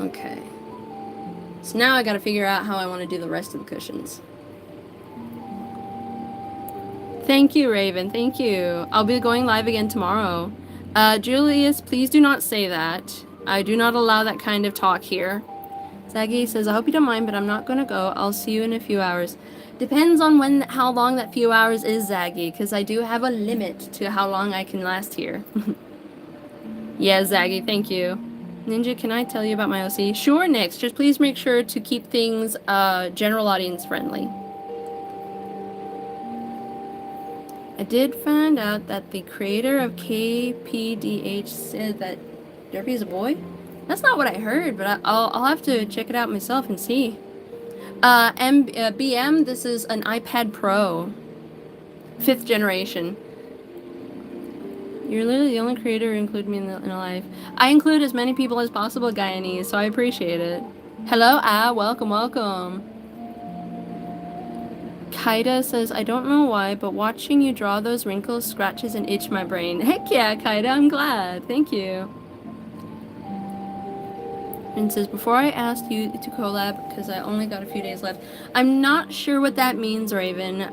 Okay. So now I gotta figure out how I want to do the rest of the cushions. Thank you, Raven. Thank you. I'll be going live again tomorrow. Julius, please do not say that. I do not allow that kind of talk here. Zaggy says, I hope you don't mind, but I'm not gonna go. I'll see you in a few hours. Depends on how long that few hours is, Zaggy, because I do have a limit to how long I can last here. Yeah, Zaggy, thank you. Ninja, can I tell you about my OC? Sure, Nix. Just please make sure to keep things general audience friendly. I did find out that the creator of KPDH said that Derpy is a boy. That's not what I heard, but I'll have to check it out myself and see. BM, this is an iPad Pro. 5th generation. You're literally the only creator who included me in a life. I include as many people as possible, Guyanese, so I appreciate it. Hello, welcome, welcome. Kaida says, I don't know why, but watching you draw those wrinkles scratches and itch my brain. Heck yeah, Kaida, I'm glad. Thank you. And says, before I asked you to collab, because I only got a few days left, I'm not sure what that means, Raven.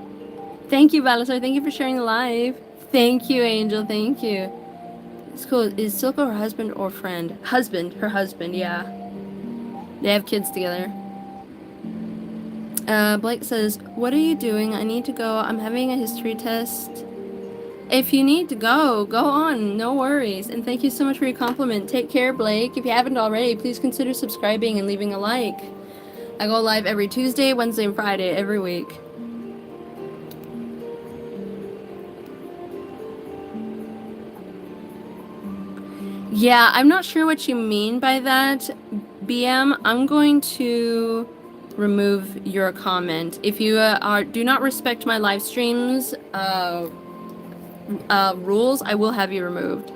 Thank you, Balasar. Thank you for sharing the live. Thank you, Angel. Thank you. It's cool. Is Silco her husband or friend? Husband. Her husband, yeah. They have kids together. Blake says, what are you doing? I need to go. I'm having a history test. If you need to go, go on. No worries. And thank you so much for your compliment. Take care, Blake. If you haven't already, please consider subscribing and leaving a like. I go live every Tuesday, Wednesday, and Friday every week. Yeah, I'm not sure what you mean by that. BM, I'm going to remove your comment. If you do not respect my live streams rules, I will have you removed.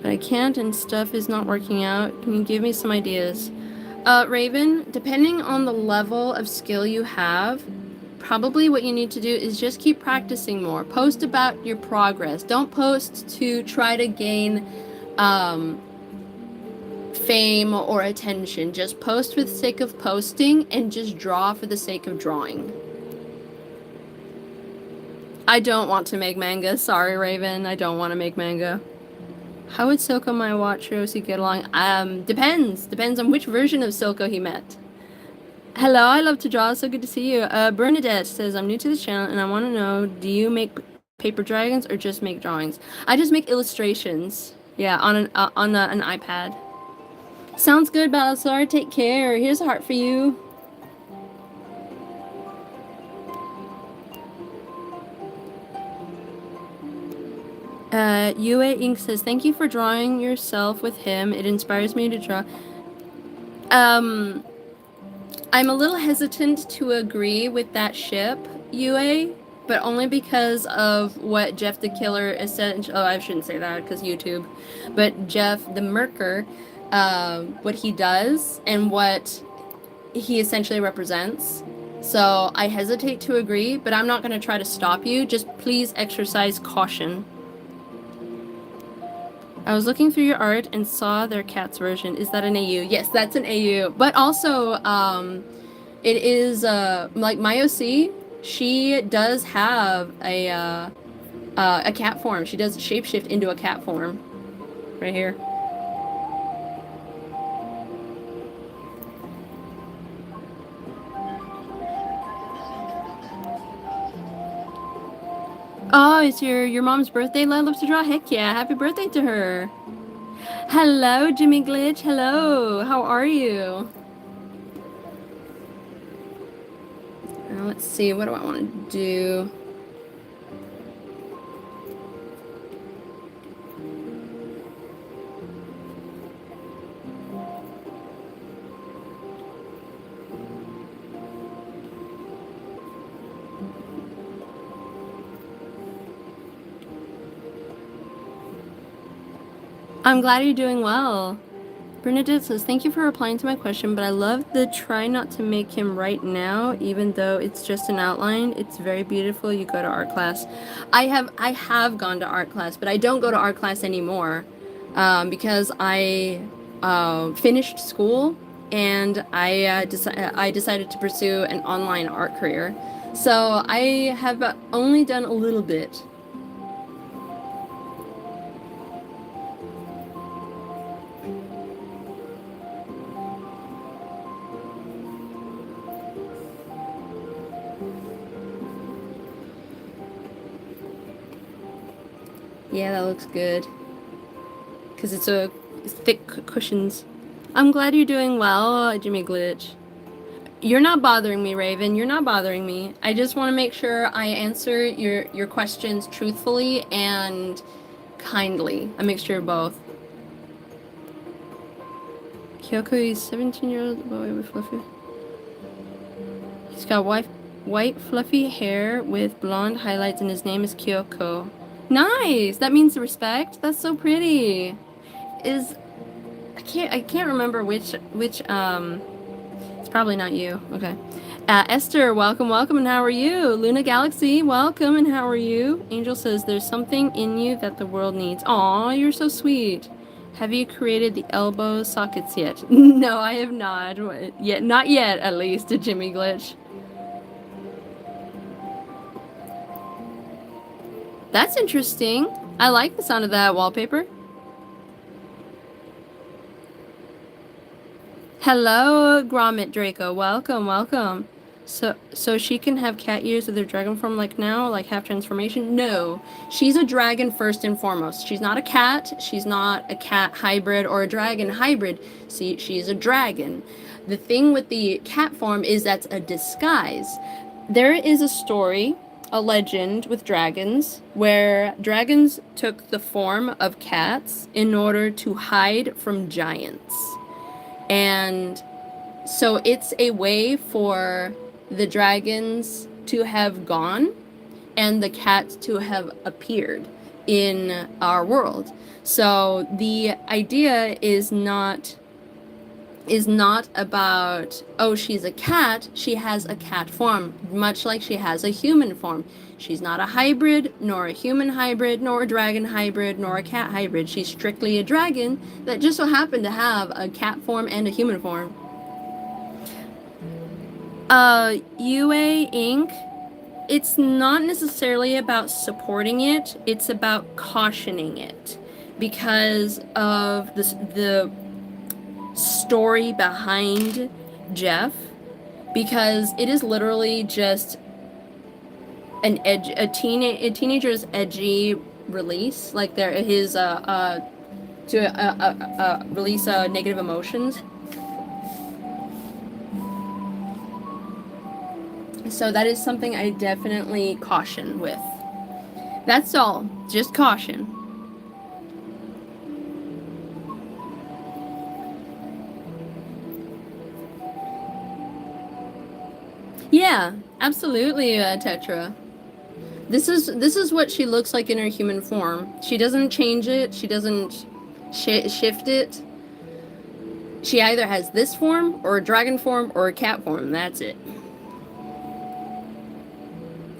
But I can't and stuff is not working out. Can you give me some ideas? Raven, depending on the level of skill you have, probably what you need to do is just keep practicing more. Post about your progress. Don't post to try to gain fame or attention. Just post for the sake of posting and just draw for the sake of drawing. I don't want to make manga. Sorry, Raven. I don't want to make manga. How would Silco and my watch Rosie get along? Depends. Depends on which version of Silco he met. Hello, I love to draw. So good to see you. Bernadette says, I'm new to this channel and I want to know, do you make paper dragons or just make drawings? I just make illustrations. Yeah, on an iPad. Sounds good, Balasar. Take care. Here's a heart for you. Yue Ink says, thank you for drawing yourself with him. It inspires me to draw. I'm a little hesitant to agree with that ship, Yue, but only because of what Jeff the Killer essentially, I shouldn't say that because YouTube, but Jeff the Merker, what he does and what he essentially represents. So I hesitate to agree, but I'm not going to try to stop you. Just please exercise caution. I was looking through your art and saw their cat's version. Is that an AU? Yes, that's an AU. But also, it is, like my OC, she does have a cat form. She does shapeshift into a cat form. Right here. Oh, it's your mom's birthday? I love to draw. Heck yeah, happy birthday to her. Hello, Jimmy Glitch. Hello, how are you? Now let's see, what do I want to do? I'm glad you're doing well. Bernadette says, thank you for replying to my question, but I love the try not to make him right now, even though it's just an outline. It's very beautiful. You go to art class. I have gone to art class, but I don't go to art class anymore because I finished school and I decided to pursue an online art career. So I have only done a little bit. Yeah, that looks good. Because it's a thick cushions. I'm glad you're doing well, Jimmy Glitch. You're not bothering me, Raven. You're not bothering me. I just want to make sure I answer your questions truthfully and kindly. A mixture of both. Kyoko is 17-year-old boy with fluffy. He's got white fluffy hair with blonde highlights, and his name is Kyoko. Nice. That means respect. That's so pretty. I can't remember which it's probably not you. Okay. Esther, welcome, and how are you? Luna Galaxy, welcome, and how are you? Angel says there's something in you that the world needs. Aw, you're so sweet. Have you created the elbow sockets yet? No, I have not. Yet, not yet, at least, Jimmy Glitch. That's interesting. I like the sound of that wallpaper. Hello, Gromit Draco. Welcome. So she can have cat ears with her dragon form like now, like half transformation? No. She's a dragon first and foremost. She's not a cat. She's not a cat hybrid or a dragon hybrid. See, she's a dragon. The thing with the cat form is that's a disguise. There is a story, a legend with dragons, where dragons took the form of cats in order to hide from giants. And so it's a way for the dragons to have gone and the cats to have appeared in our world. So the idea is not about, oh, she's a cat, she has a cat form, much like she has a human form. She's not a hybrid, nor a human hybrid, nor a dragon hybrid, nor a cat hybrid. She's strictly a dragon that just so happened to have a cat form and a human form. UA Inc., it's not necessarily about supporting it, it's about cautioning it because of the story behind Jeff, because it is literally just a teenager's edgy release, like his to release negative emotions. So that is something I definitely caution with. That's all, just caution. Yeah, absolutely, Tetra. This is what she looks like in her human form. She doesn't change it. She doesn't shift it. She either has this form, or a dragon form, or a cat form. That's it.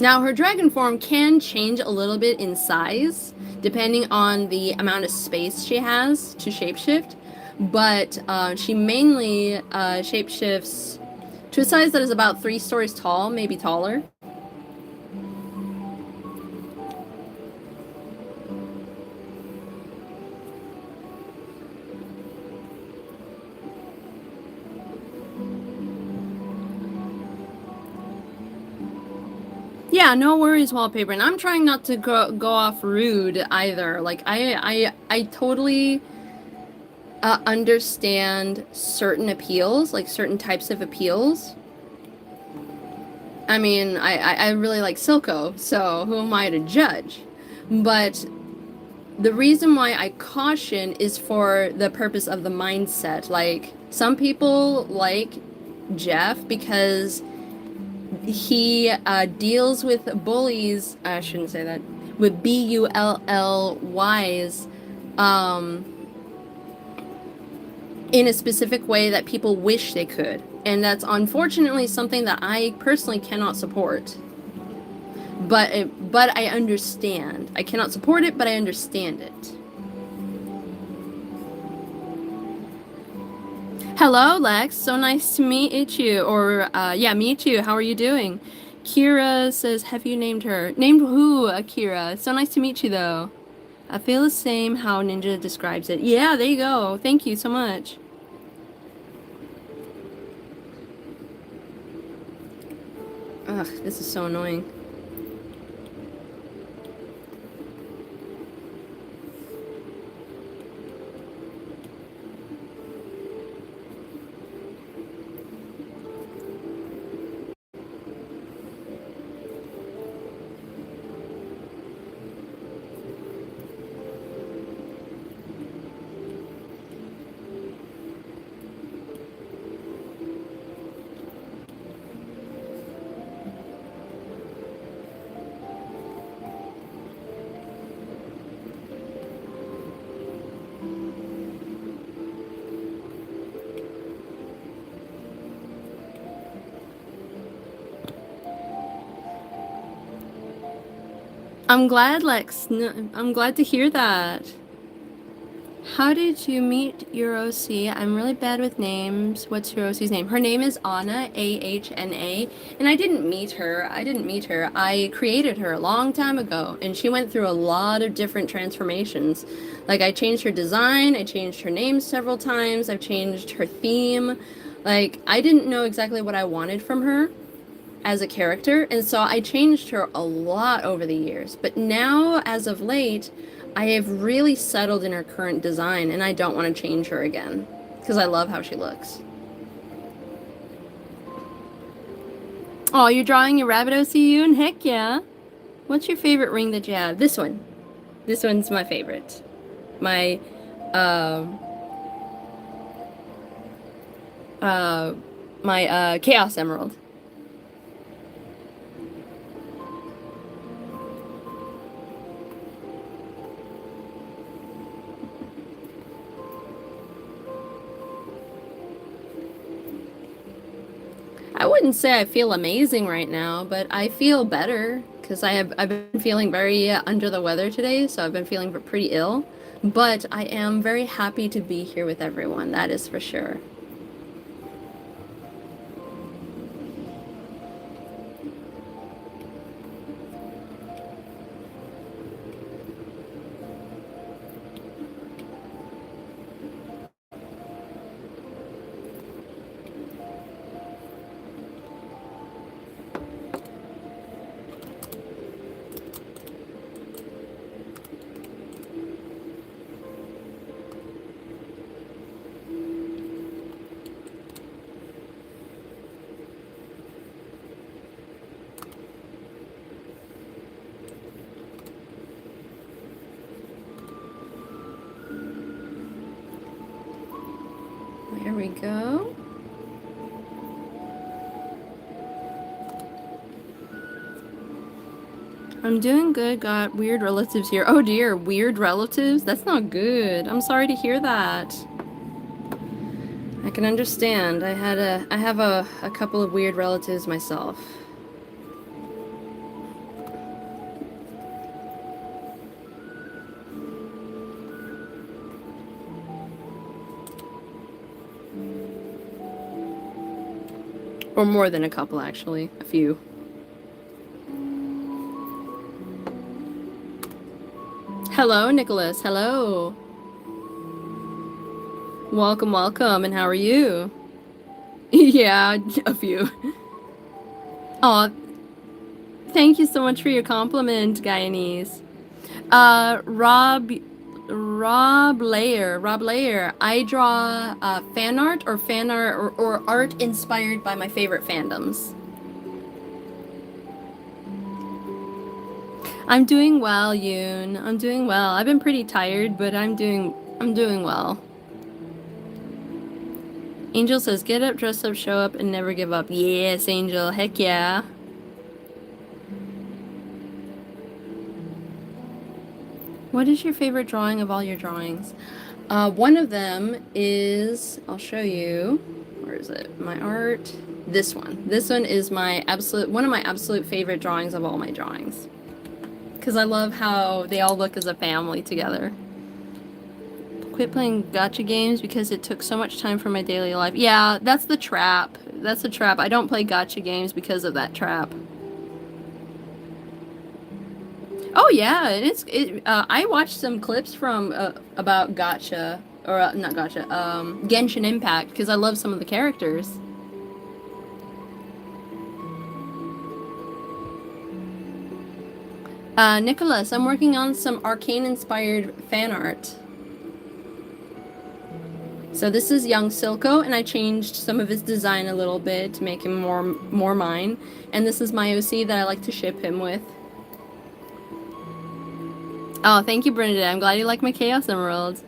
Now, her dragon form can change a little bit in size, depending on the amount of space she has to shapeshift. But she mainly shapeshifts to a size that is about 3 stories tall, maybe taller. Yeah, no worries, wallpaper. And I'm trying not to go off rude either. Like, I totally understand certain appeals, like certain types of appeals. I mean, I really like Silco, so who am I to judge? But the reason why I caution is for the purpose of the mindset. Like, some people like Jeff because he deals with bullies, I shouldn't say that, with BULLYs, in a specific way that people wish they could. And that's unfortunately something that I personally cannot support. But I understand. I cannot support it, but I understand it. Hello, Lex. So nice to meet you. Or, yeah, meet you. How are you doing? Akira says, have you named her? Named who, Akira? So nice to meet you, though. I feel the same how Ninja describes it. Yeah, there you go. Thank you so much. Ugh, this is so annoying. I'm glad, Lex. I'm glad to hear that. How did you meet your OC? I'm really bad with names. What's your OC's name? Her name is Anna, Ahna, and I didn't meet her. I created her a long time ago, and she went through a lot of different transformations. Like, I changed her design, I changed her name several times, I've changed her theme. Like, I didn't know exactly what I wanted from her as a character, and so I changed her a lot over the years. But now, as of late, I have really settled in her current design, and I don't want to change her again because I love how she looks. Oh, you're drawing your rabbit OCU? And heck yeah. What's your favorite ring that you have? This one. This one's my favorite. My, uh, Chaos Emerald. I wouldn't say I feel amazing right now, but I feel better because I've been feeling very under the weather today, so I've been feeling pretty ill. But I am very happy to be here with everyone, that is for sure. There we go. I'm doing good. Got weird relatives here. Oh dear, weird relatives? That's not good. I'm sorry to hear that. I can understand. I have a couple of weird relatives myself. Or more than a couple, actually. A few. Hello, Nicholas. Hello. Welcome, welcome. And how are you? Yeah, a few. Aw, thank you so much for your compliment, Guyanese. Rob Layer. I draw fan art or art inspired by my favorite fandoms. I'm doing well, Yoon. I'm doing well. I've been pretty tired, but I'm doing well. Angel says, get up, dress up, show up, and never give up. Yes, Angel. Heck yeah. What is your favorite drawing of all your drawings? One of them is, I'll show you. Where is it? My art. This one. This one is one of my absolute favorite drawings of all my drawings. Because I love how they all look as a family together. Quit playing gacha games because it took so much time from my daily life. Yeah, that's the trap. That's the trap. I don't play gacha games because of that trap. Oh yeah, I watched some clips from about Gotcha or not Gotcha, Genshin Impact because I love some of the characters. Nicholas, I'm working on some Arcane inspired fan art. So this is young Silco, and I changed some of his design a little bit to make him more mine. And this is my OC that I like to ship him with. Oh, thank you, Bernadette. I'm glad you like my Chaos Emeralds.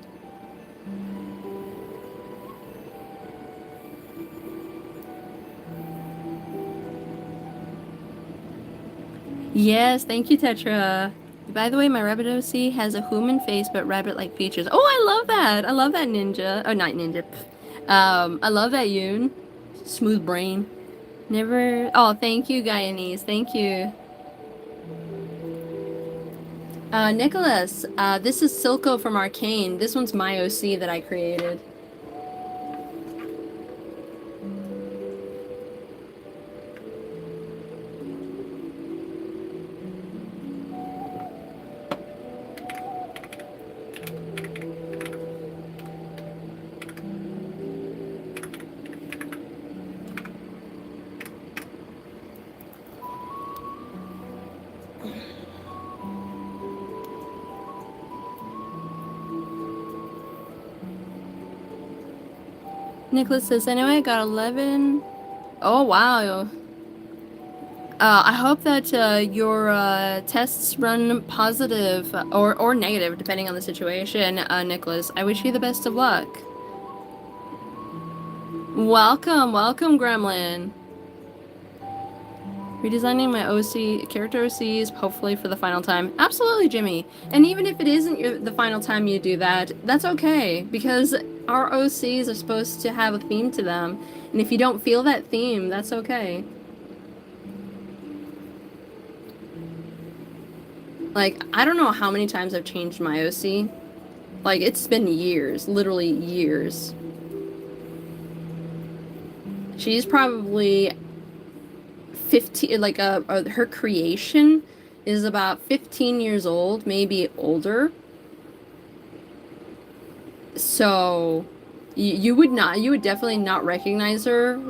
Yes, thank you, Tetra. By the way, my rabbit OC has a human face but rabbit-like features. Oh, I love that. I love that ninja. Oh, not ninja. I love that Yoon. Smooth brain. Never. Oh, thank you, Guyanese. Thank you. Nicholas, this is Silco from Arcane. This one's my OC that I created. Nicholas says, anyway, I got 11. Oh, wow. I hope that your tests run positive or negative, depending on the situation, Nicholas. I wish you the best of luck. Welcome, welcome, Gremlin. Redesigning my OC character OCs, hopefully for the final time. Absolutely, Jimmy. And even if it isn't the final time you do that, that's okay because our OCs are supposed to have a theme to them. And if you don't feel that theme, that's okay. Like, I don't know how many times I've changed my OC. Like, it's been years, literally years. She's probably 15, like, her creation is about 15 years old, maybe older. So, you would definitely not recognize her,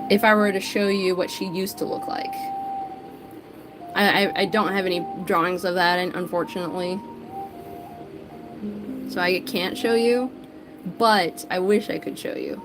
if I were to show you what she used to look like. I don't have any drawings of that, unfortunately. So I can't show you, but I wish I could show you.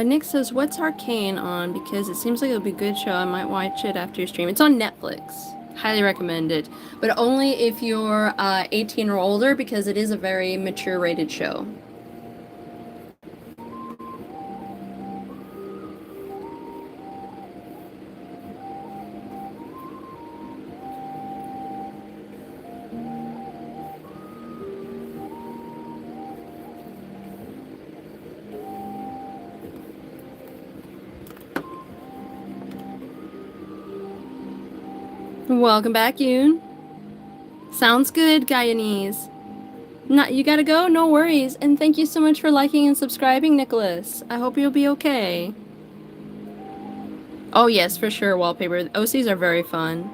Nick says, what's Arcane on? Because it seems like it'll be a good show. I might watch it after your stream. It's on Netflix. Highly recommend it. But only if you're 18 or older, because it is a very mature rated show. Welcome back, Yoon. Sounds good, Guyanese. You gotta go? No worries. And thank you so much for liking and subscribing, Nicholas. I hope you'll be okay. Oh yes, for sure, wallpaper. OCs are very fun.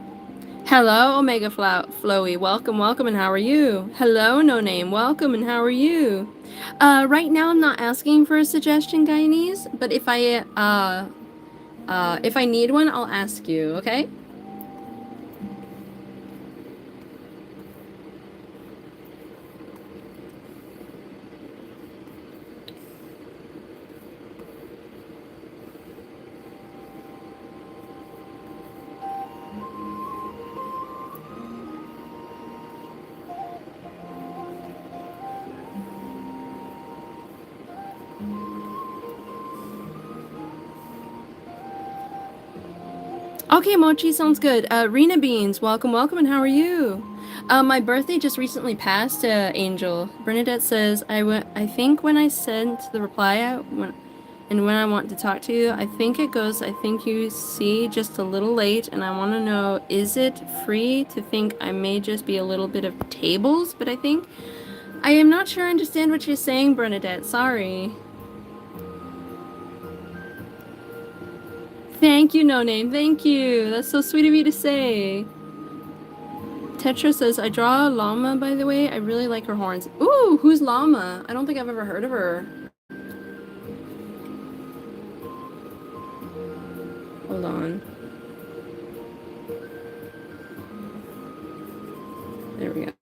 Hello, Omega Flowy. Welcome, welcome, and how are you? Hello, No Name. Welcome, and how are you? Right now I'm not asking for a suggestion, Guyanese, but if I need one, I'll ask you, okay? Okay, Mochi sounds good. Rena Beans, welcome, welcome, and how are you? My birthday just recently passed, Angel. Bernadette says, I think when I sent the reply out, when I want to talk to you, I think it goes, I think you see just a little late, and I want to know, is it free to think I may just be a little bit of tables? But I am not sure I understand what you're saying, Bernadette. Sorry. Thank you, No Name. Thank you. That's so sweet of you to say. Tetra says, I draw a llama, by the way. I really like her horns. Ooh, who's Llama? I don't think I've ever heard of her. Hold on. There we go.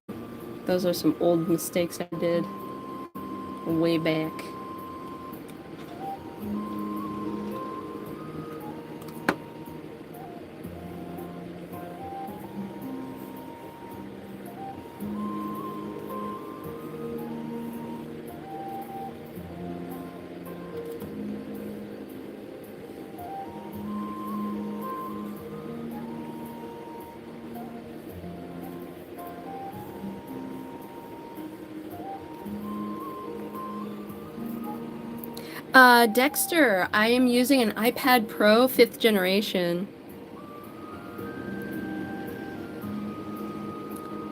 Those are some old mistakes I did way back. Dexter, I am using an iPad Pro 5th generation.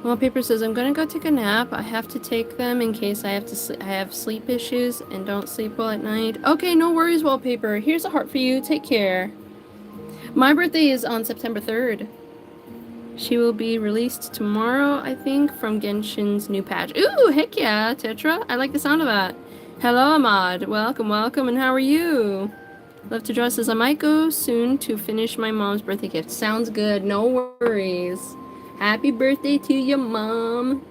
Wallpaper says, I'm gonna go take a nap. I have to take them in case I have sleep issues and don't sleep well at night. Okay, no worries, Wallpaper. Here's a heart for you. Take care. My birthday is on September 3rd. She will be released tomorrow, I think, from Genshin's new patch. Ooh, heck yeah, Tetra. I like the sound of that. Hello, Ahmad. Welcome, welcome, and how are you? Love to Draw says, I might go soon to finish my mom's birthday gift. Sounds good. No worries. Happy birthday to your mom.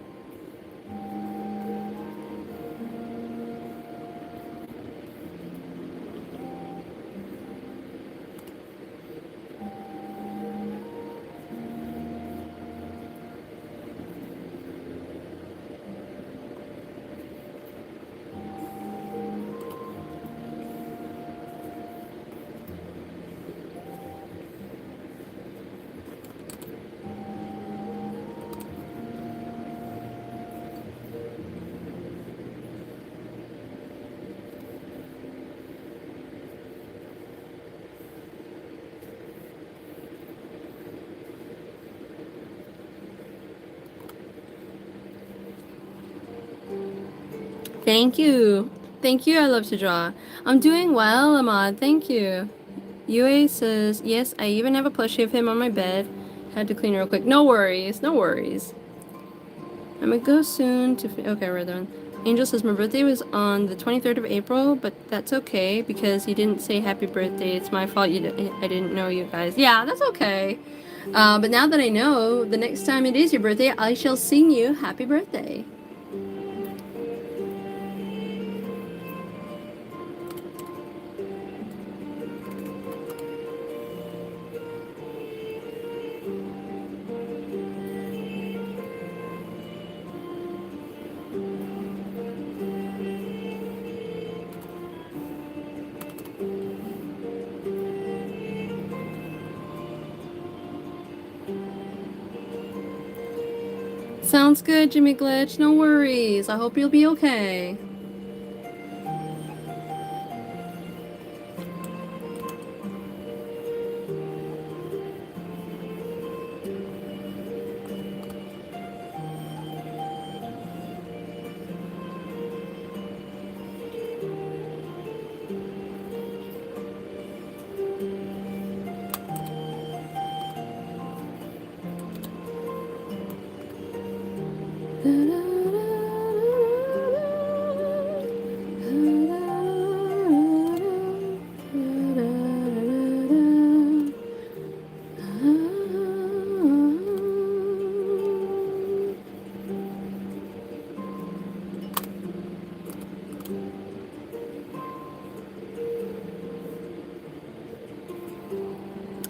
Thank you. Thank you, I love to draw. I'm doing well, Ahmad. Thank you. Yue says, yes, I even have a plushie of him on my bed. Had to clean real quick. No worries, no worries. I'm gonna go soon to... Okay, we're done. Angel says, my birthday was on the 23rd of April, but that's okay because you didn't say happy birthday. It's my fault I didn't know you guys. Yeah, that's okay. But now that I know, the next time it is your birthday, I shall sing you happy birthday. Sounds good, Jimmy Glitch. No worries. I hope you'll be okay.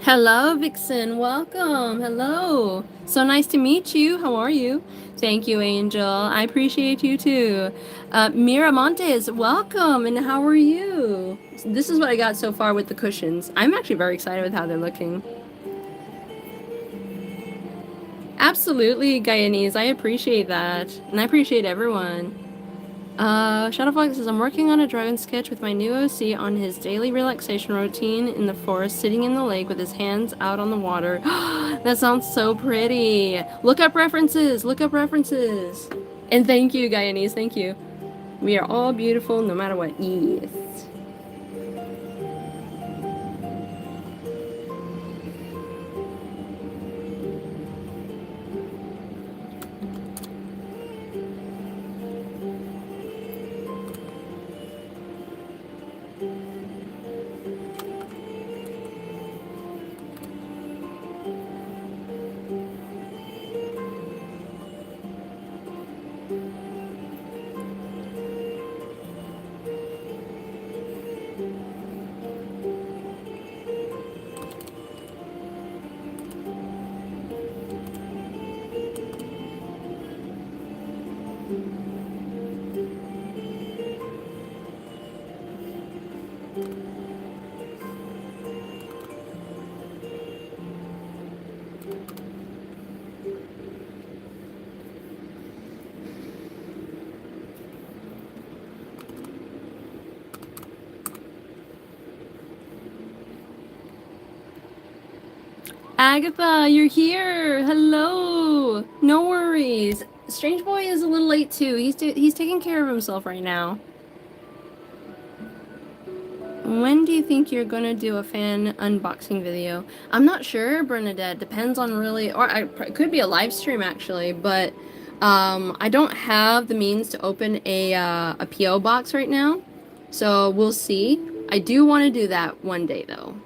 Hello, Vixen. Welcome. Hello. So nice to meet you. How are you? Thank you, Angel. I appreciate you too. Miramontes, welcome. And how are you? This is what I got so far with the cushions. I'm actually very excited with how they're looking. Absolutely, Guyanese. I appreciate that. And I appreciate everyone. Shadowfox says, I'm working on a dragon sketch with my new OC on his daily relaxation routine in the forest, sitting in the lake with his hands out on the water. That sounds so pretty. Look up references. Look up references. And thank you, Guyanese. Thank you. We are all beautiful no matter what. Yes. Agatha, you're here. Hello. No worries. Strange Boy is a little late too. He's taking care of himself right now. When do you think you're gonna do a fan unboxing video? I'm not sure, Bernadette. Depends on really, or it could be a live stream actually, but I don't have the means to open a PO box right now, so we'll see. I do want to do that one day though.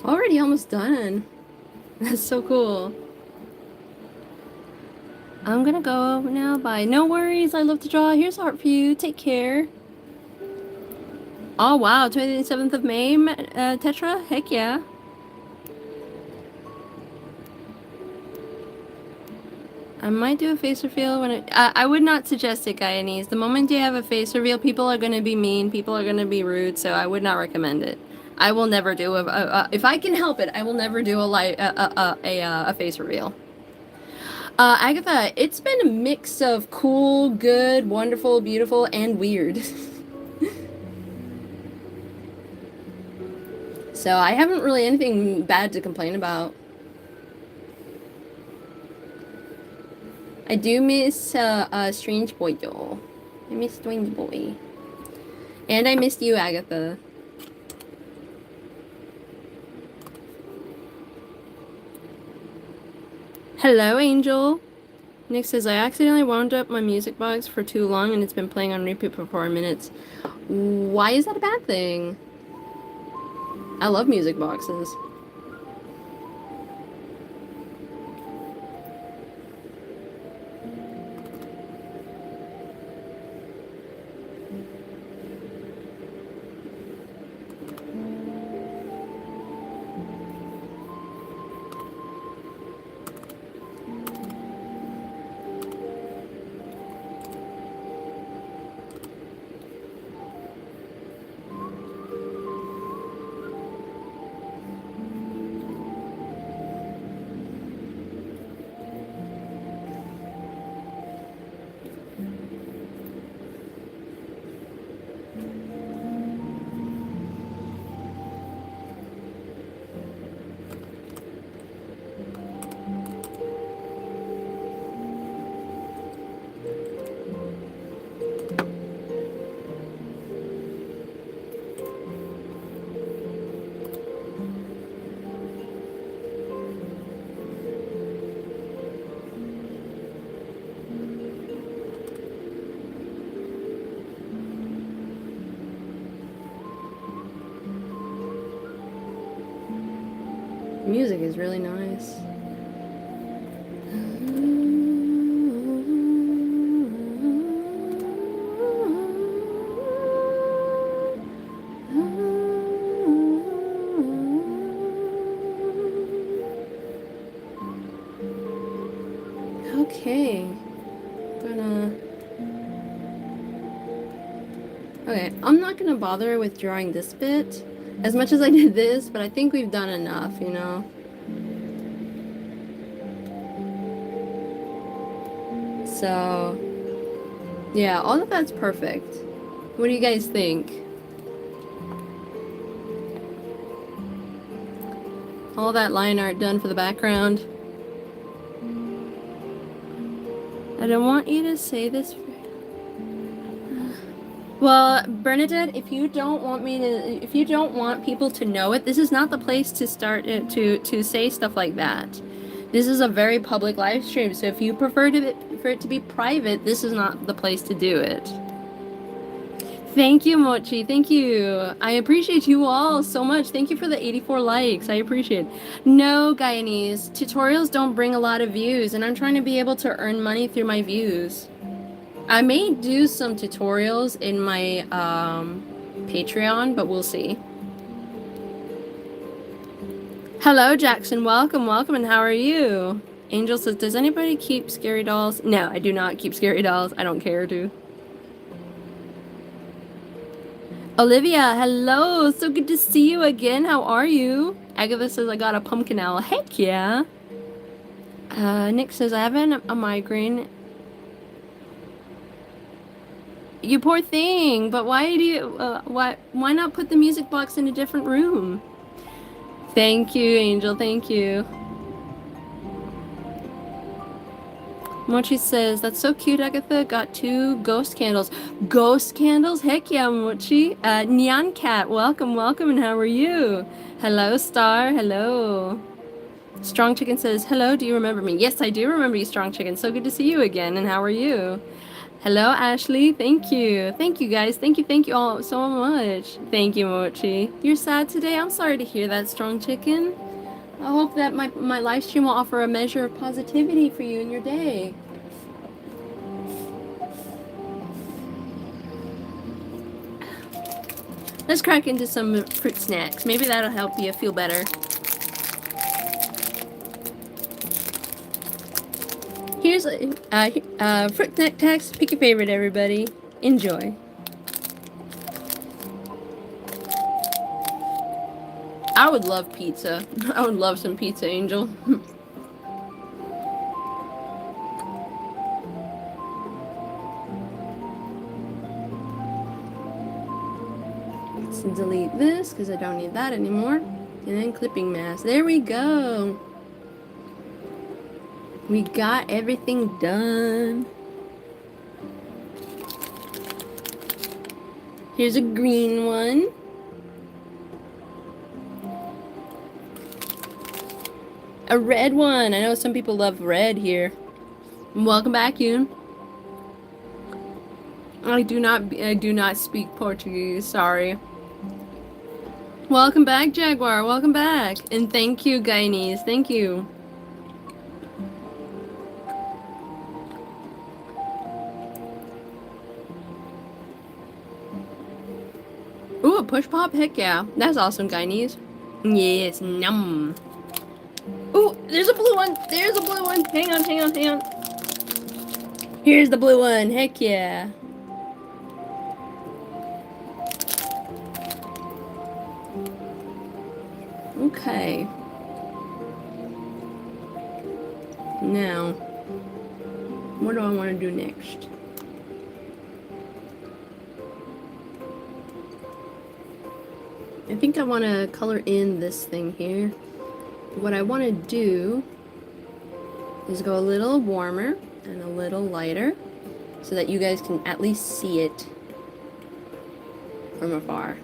Already almost done. That's so cool. I'm gonna go now. Bye. No worries. I love to draw. Here's art for you. Take care. Oh wow, 27th of May, Tetra? Heck yeah. I might do a face reveal when I would not suggest it, Guyanese. The moment you have a face reveal, people are gonna be mean, people are gonna be rude, so I would not recommend it. I will never do if I can help it, I will never do a face reveal. Agatha, it's been a mix of cool, good, wonderful, beautiful, and weird. So I haven't really anything bad to complain about. I do miss Strange Boy Joel. I miss Strange Boy. And I missed you, Agatha. Hello, Angel. Nick says, I accidentally wound up my music box for too long and it's been playing on repeat for 4 minutes. Why is that a bad thing? I love music boxes. The music is really nice. Okay. Okay, I'm not gonna bother with drawing this bit as much as I did this, but I think we've done enough, you know? So, yeah, all of that's perfect. What do you guys think? All that line art done for the background. I don't want you to say this. Well, Bernadette, if you don't want people to know it, this is not the place to start it, to say stuff like that. This is a very public live stream, so if you prefer for it to be private, this is not the place to do it. Thank you, Mochi. Thank you. I appreciate you all so much. Thank you for the 84 likes. I appreciate it. No, Guyanese, tutorials don't bring a lot of views, and I'm trying to be able to earn money through my views. I may do some tutorials in my Patreon, but we'll see. Hello, Jackson. Welcome, welcome, and how are you? Angel says, does anybody keep scary dolls? No, I do not keep scary dolls. I don't care to. Olivia, hello. So good to see you again. How are you? Agatha says, I got a pumpkin owl. Heck yeah. Nick says, I have a migraine. You poor thing, but why do you, why not put the music box in a different room? Thank you, Angel, thank you. Mochi says, that's so cute, Agatha, got 2 ghost candles. Ghost candles? Heck yeah, Mochi. Nyan Cat, welcome, welcome, and how are you? Hello, Star, hello. Strong Chicken says, hello, do you remember me? Yes, I do remember you, Strong Chicken. So good to see you again, and how are you? Hello, Ashley. Thank you. Thank you, guys. Thank you all so much. Thank you, Mochi. You're sad today? I'm sorry to hear that, Strong Chicken. I hope that my live stream will offer a measure of positivity for you in your day. Let's crack into some fruit snacks. Maybe that'll help you feel better. Here's a fruit snack tax. Pick your favorite, everybody. Enjoy. I would love pizza. I would love some pizza, Angel. Let's delete this because I don't need that anymore. And then clipping mask. There we go. We got everything done. Here's a green one. A red one. I know some people love red here. Welcome back, Yoon. I do not speak Portuguese, sorry. Welcome back, Jaguar. Welcome back. And thank you, Guyanese. Thank you. Ooh, a push pop? Heck yeah. That's awesome, Guyanese. Yes, num. Ooh, there's a blue one. There's a blue one. Hang on, hang on, hang on. Here's the blue one. Heck yeah. Okay. Now, what do I want to do next? I think I want to color in this thing here. What I want to do is go a little warmer and a little lighter so that you guys can at least see it from afar.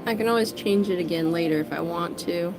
I can always change it again later if I want to.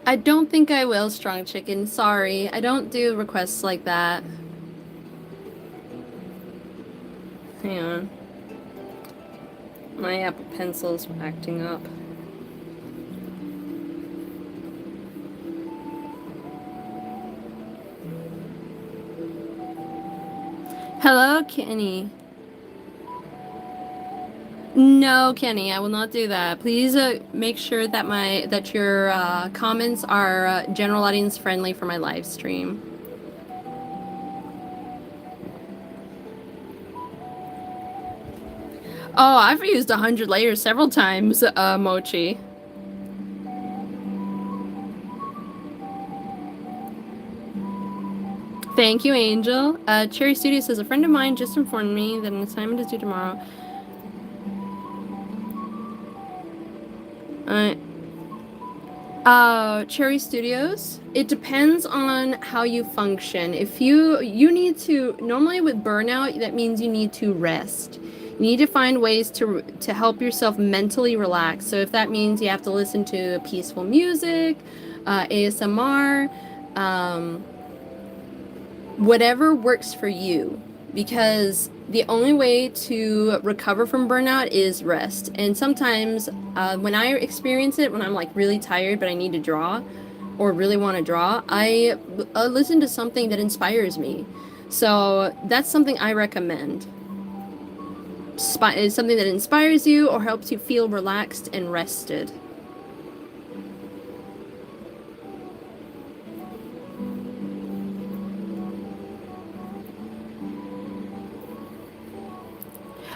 I don't think I will, Strong Chicken. Sorry. I don't do requests like that. Hang on. My Apple Pencil's acting up. Hello, Kenny. No, Kenny, I will not do that. Please make sure that your comments are general audience friendly for my live stream. Oh, I've used 100 layers several times, Mochi. Thank you, Angel. Cherry Studio says, a friend of mine just informed me that an assignment is due tomorrow. Cherry Studios, it depends on how you function. If you need to, normally with burnout, that means you need to rest. You need to find ways to help yourself mentally relax. So if that means you have to listen to peaceful music, ASMR, whatever works for you, because the only way to recover from burnout is rest. And sometimes when I experience it, when I'm like really tired but I need to draw or really want to draw, I listen to something that inspires me. So that's something I recommend. Is something that inspires you or helps you feel relaxed and rested.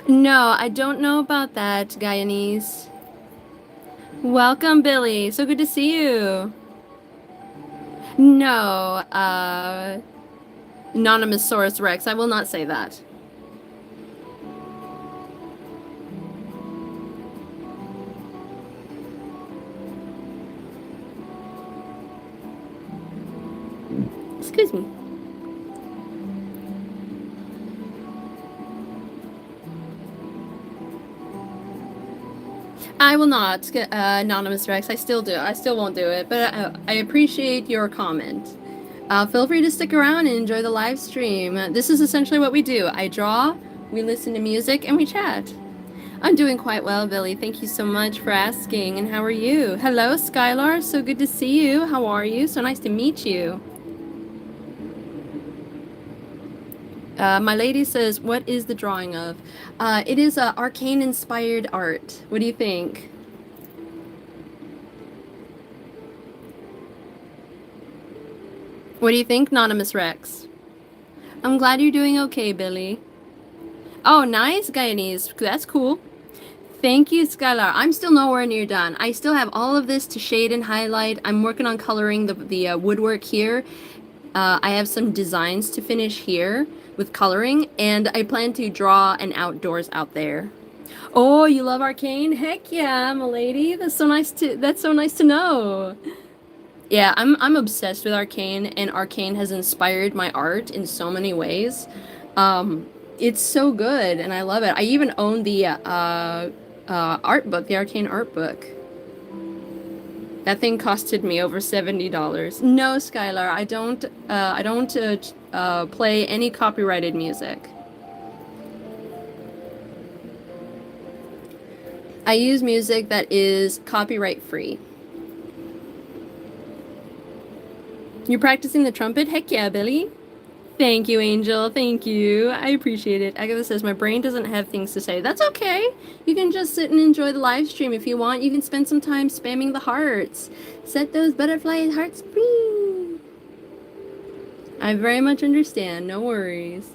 No, I don't know about that, Guyanese. Welcome, Billy. So good to see you. No, Anonymosaurus Rex. I will not say that. Excuse me. I will not, Anonymous Rex. I still won't do it, but I appreciate your comment. Feel free to stick around and enjoy the live stream. This is essentially what we do. I draw, we listen to music, and we chat. I'm doing quite well, Billy. Thank you so much for asking. And how are you? Hello, Skylar. So good to see you. How are you? So nice to meet you. My lady says, what is the drawing of? It is Arcane inspired art. What do you think? What do you think, Anonymous Rex? I'm glad you're doing okay, Billy. Oh, nice, Guyanese. That's cool. Thank you, Skylar. I'm still nowhere near done. I still have all of this to shade and highlight. I'm working on coloring the woodwork here. I have some designs to finish here with coloring, and I plan to draw an outdoors out there. Oh, you love Arcane? Heck yeah, my lady. That's so nice to know. Yeah, I'm obsessed with Arcane, and Arcane has inspired my art in so many ways. It's so good, and I love it. I even own the art book, the Arcane art book. That thing costed me over $70. No, Skylar, I don't play any copyrighted music. I use music that is copyright free. You're practicing the trumpet? Heck yeah, Billy. Thank you, Angel. Thank you. I appreciate it. Agatha says, my brain doesn't have things to say. That's okay. You can just sit and enjoy the live stream if you want. You can spend some time spamming the hearts. Set those butterfly hearts free. I very much understand. No worries.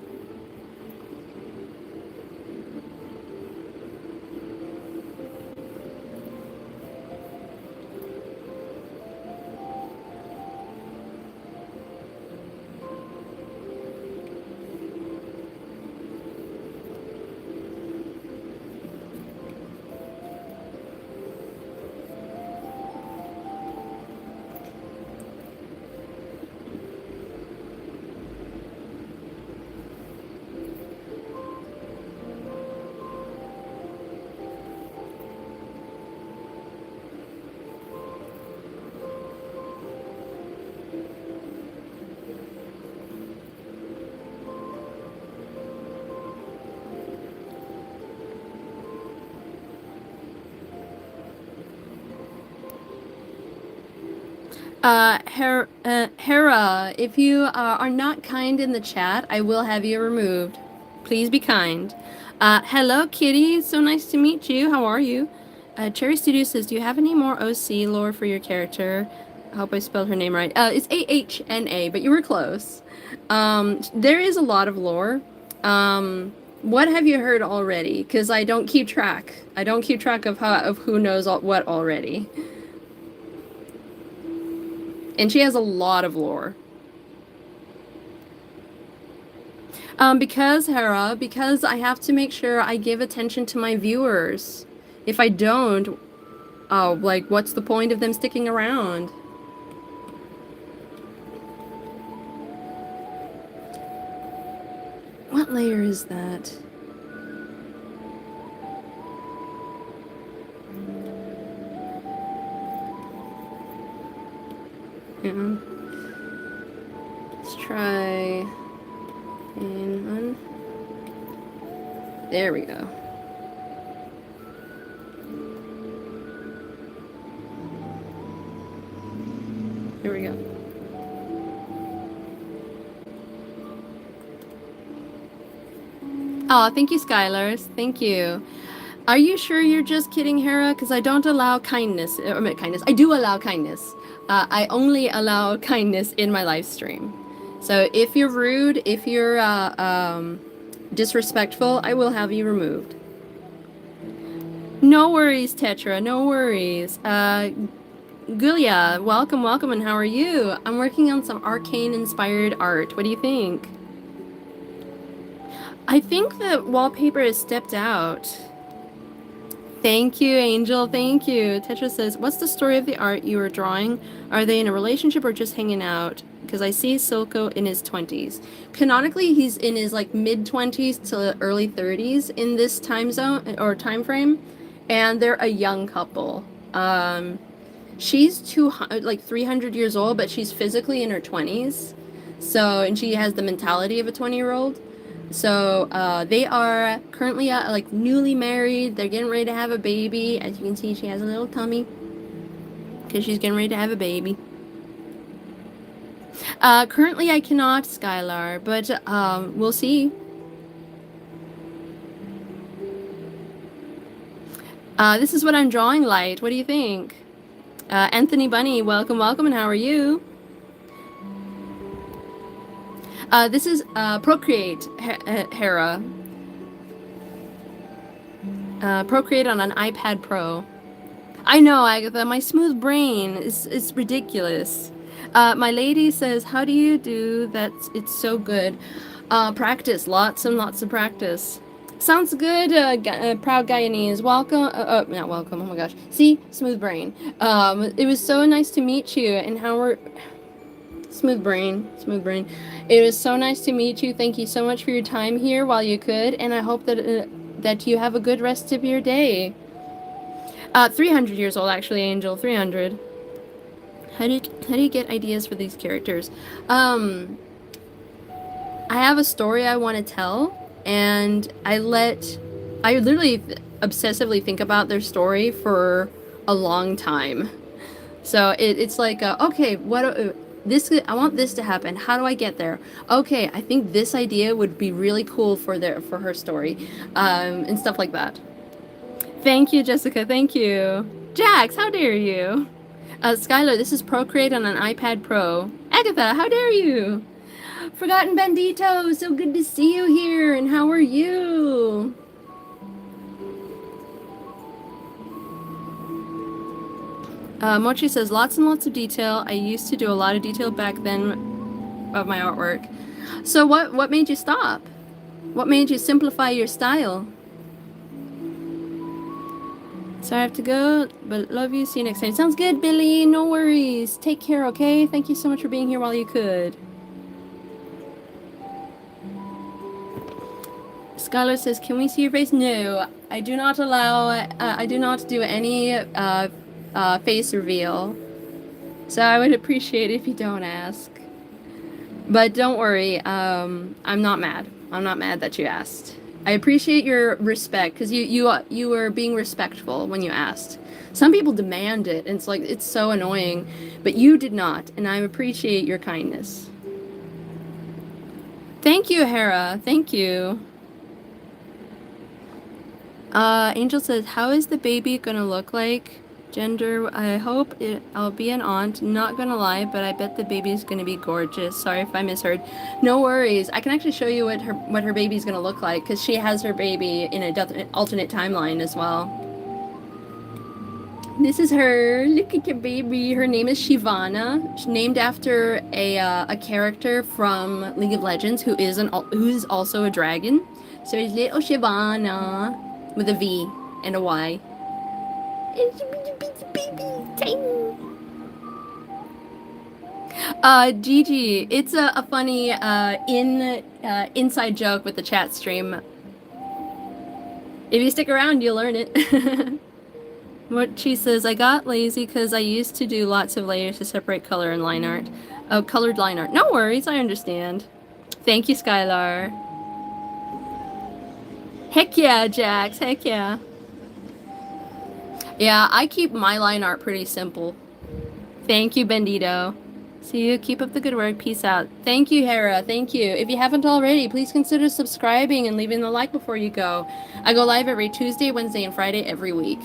Hera, if you are not kind in the chat, I will have you removed. Please be kind. Hello, Kitty. So nice to meet you. How are you? Cherry Studio says, do you have any more OC lore for your character? I hope I spelled her name right. It's AHNA, but you were close. There is a lot of lore. What have you heard already? Because I don't keep track. I don't keep track of who knows what already. And she has a lot of lore. Because I have to make sure I give attention to my viewers. If I don't, like, what's the point of them sticking around? What layer is that? Yeah. Let's try in one. There we go. Here we go. Oh, thank you, Skylars. Thank you. Are you sure you're just kidding, Hera? Because I don't allow kindness. Kindness. I do allow kindness. I only allow kindness in my live stream. So if you're rude, if you're disrespectful, I will have you removed. No worries, Tetra. No worries. Gulia, welcome, welcome, and how are you? I'm working on some Arcane-inspired art. What do you think? I think the wallpaper is stepped out. Thank you, Angel. Thank you. Tetra says, what's the story of the art you were drawing? Are they in a relationship or just hanging out? Because I see Silco in his 20s. Canonically, he's in his like mid-20s to early 30s in this time zone or time frame. And they're a young couple. She's 300 years old, but she's physically in her 20s. So, and she has the mentality of a 20-year-old. So they are currently like newly married. They're getting ready to have a baby. As you can see, she has a little tummy because she's getting ready to have a baby. Currently I cannot, Skylar, but we'll see. This is what I'm drawing, Light. What do you think? Anthony Bunny, welcome, welcome, and how are you? This is Procreate, Hera. Procreate on an iPad Pro. I know, Agatha, my smooth brain is ridiculous. My lady says, how do you do that? It's so good. Practice, lots and lots of practice. Sounds good, proud Guyanese. Welcome, not welcome, oh my gosh. See, smooth brain. It was so nice to meet you, and how we're... Smooth brain, smooth brain. It was so nice to meet you. Thank you so much for your time here while you could, and I hope that that you have a good rest of your day. 300 years old, actually, Angel. 300. How do you get ideas for these characters? I have a story I want to tell, and I literally obsessively think about their story for a long time. So it's like, okay, this? I want this to happen. How do I get there? Okay, I think this idea would be really cool for her story, and stuff like that. Thank you, Jessica. Thank you, Jax. How dare you? Skylar, this is Procreate on an iPad Pro. Agatha, how dare you? Forgotten Bandito, so good to see you here, and how are you? Mochi says, lots and lots of detail. I used to do a lot of detail back then of my artwork. So what made you stop? What made you simplify your style? So I have to go, but love you. See you next time. Sounds good, Billy. No worries. Take care, okay? Thank you so much for being here while you could. Skylar says, can we see your face? No, I do not allow, I do not do any face reveal. So I would appreciate it if you don't ask. But don't worry, I'm not mad. I'm not mad that you asked. I appreciate your respect, because you were being respectful when you asked. Some people demand it, and it's like, it's so annoying. But you did not, and I appreciate your kindness. Thank you, Hera. Thank you. Angel says, how is the baby gonna look like? Gender, I hope I'll be an aunt. Not gonna lie, but I bet the baby's gonna be gorgeous. Sorry if I misheard. No worries. I can actually show you what her baby's gonna look like, because she has her baby in an alternate timeline as well. This is her. Look at your baby. Her name is Shivana. She's named after a character from League of Legends who is also a dragon. So it's little Shivana with a V and a Y. It's a baby, tiny. Gigi, it's a funny inside joke with the chat stream. If you stick around, you'll learn it. What she says, I got lazy because I used to do lots of layers to separate color and line art. Oh, colored line art. No worries, I understand. Thank you, Skylar. Heck yeah, Jax, heck yeah. Yeah, I keep my line art pretty simple. Thank you, Bendito. See you. Keep up the good work. Peace out. Thank you, Hera. Thank you. If you haven't already, please consider subscribing and leaving the like before you go. I go live every Tuesday, Wednesday, and Friday every week.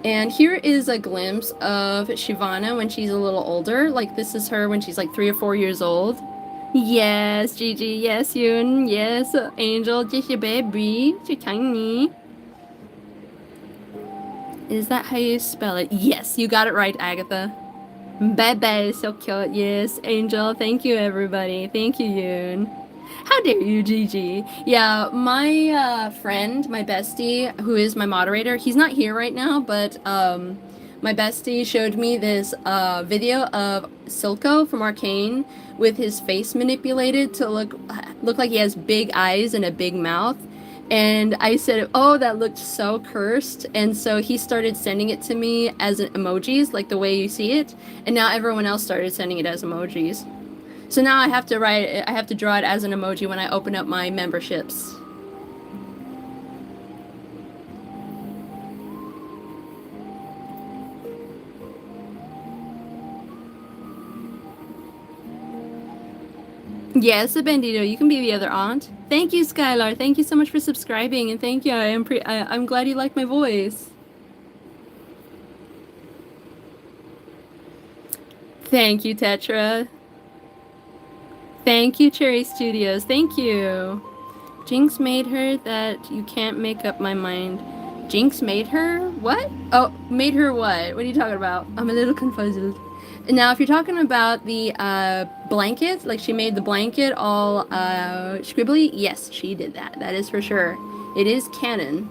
And here is a glimpse of Shivana when she's a little older. Like, this is her when she's like 3 or 4 years old. Yes, Gigi. Yes, Yoon. Yes, Angel. Just your baby. So tiny. Is that how you spell it? Yes, you got it right, Agatha. Bebe, so cute. Yes, Angel. Thank you, everybody. Thank you, Yoon. How dare you, Gigi? Yeah, my friend, my bestie, who is my moderator, he's not here right now, but my bestie showed me this video of Silco from Arcane with his face manipulated to look like he has big eyes and a big mouth. And I said, oh, that looked so cursed. And so he started sending it to me as emojis, like the way you see it. And now everyone else started sending it as emojis. So now I have to draw it as an emoji when I open up my memberships. Yes, a Bandito, you can be the other aunt. Thank you, Skylar. Thank you so much for subscribing, and thank you. I'm glad you like my voice. Thank you, Tetra. Thank you, Cherry Studios. Thank you. Jinx made her that you can't make up my mind. Jinx made her? What? Oh, made her what? What are you talking about? I'm a little confused. Now, if you're talking about the blanket, like she made the blanket all scribbly, yes, she did that. That is for sure. It is canon.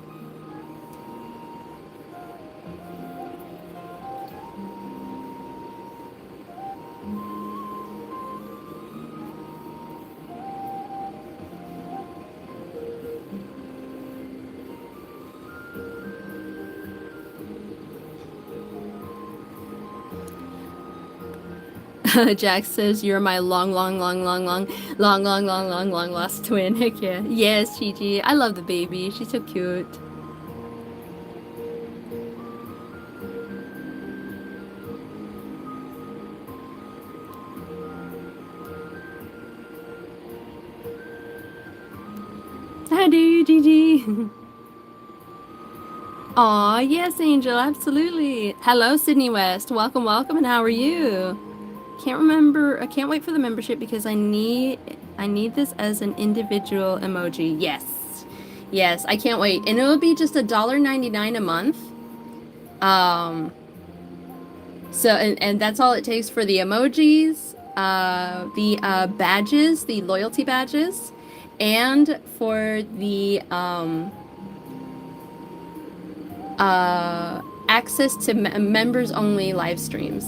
Jack says, "You're my long lost twin." Heck yeah. Yes, Gigi. I love the baby. She's so cute. Hi, dude, Gigi. Aw, yes, Angel, absolutely. Hello, Sydney West. Welcome, welcome, and how are you? Can't remember. I can't wait for the membership because I need this as an individual emoji. Yes. Yes, I can't wait. And it'll be just $1.99 a month. So and that's all it takes for the emojis, the badges, the loyalty badges, and for the access to members only live streams.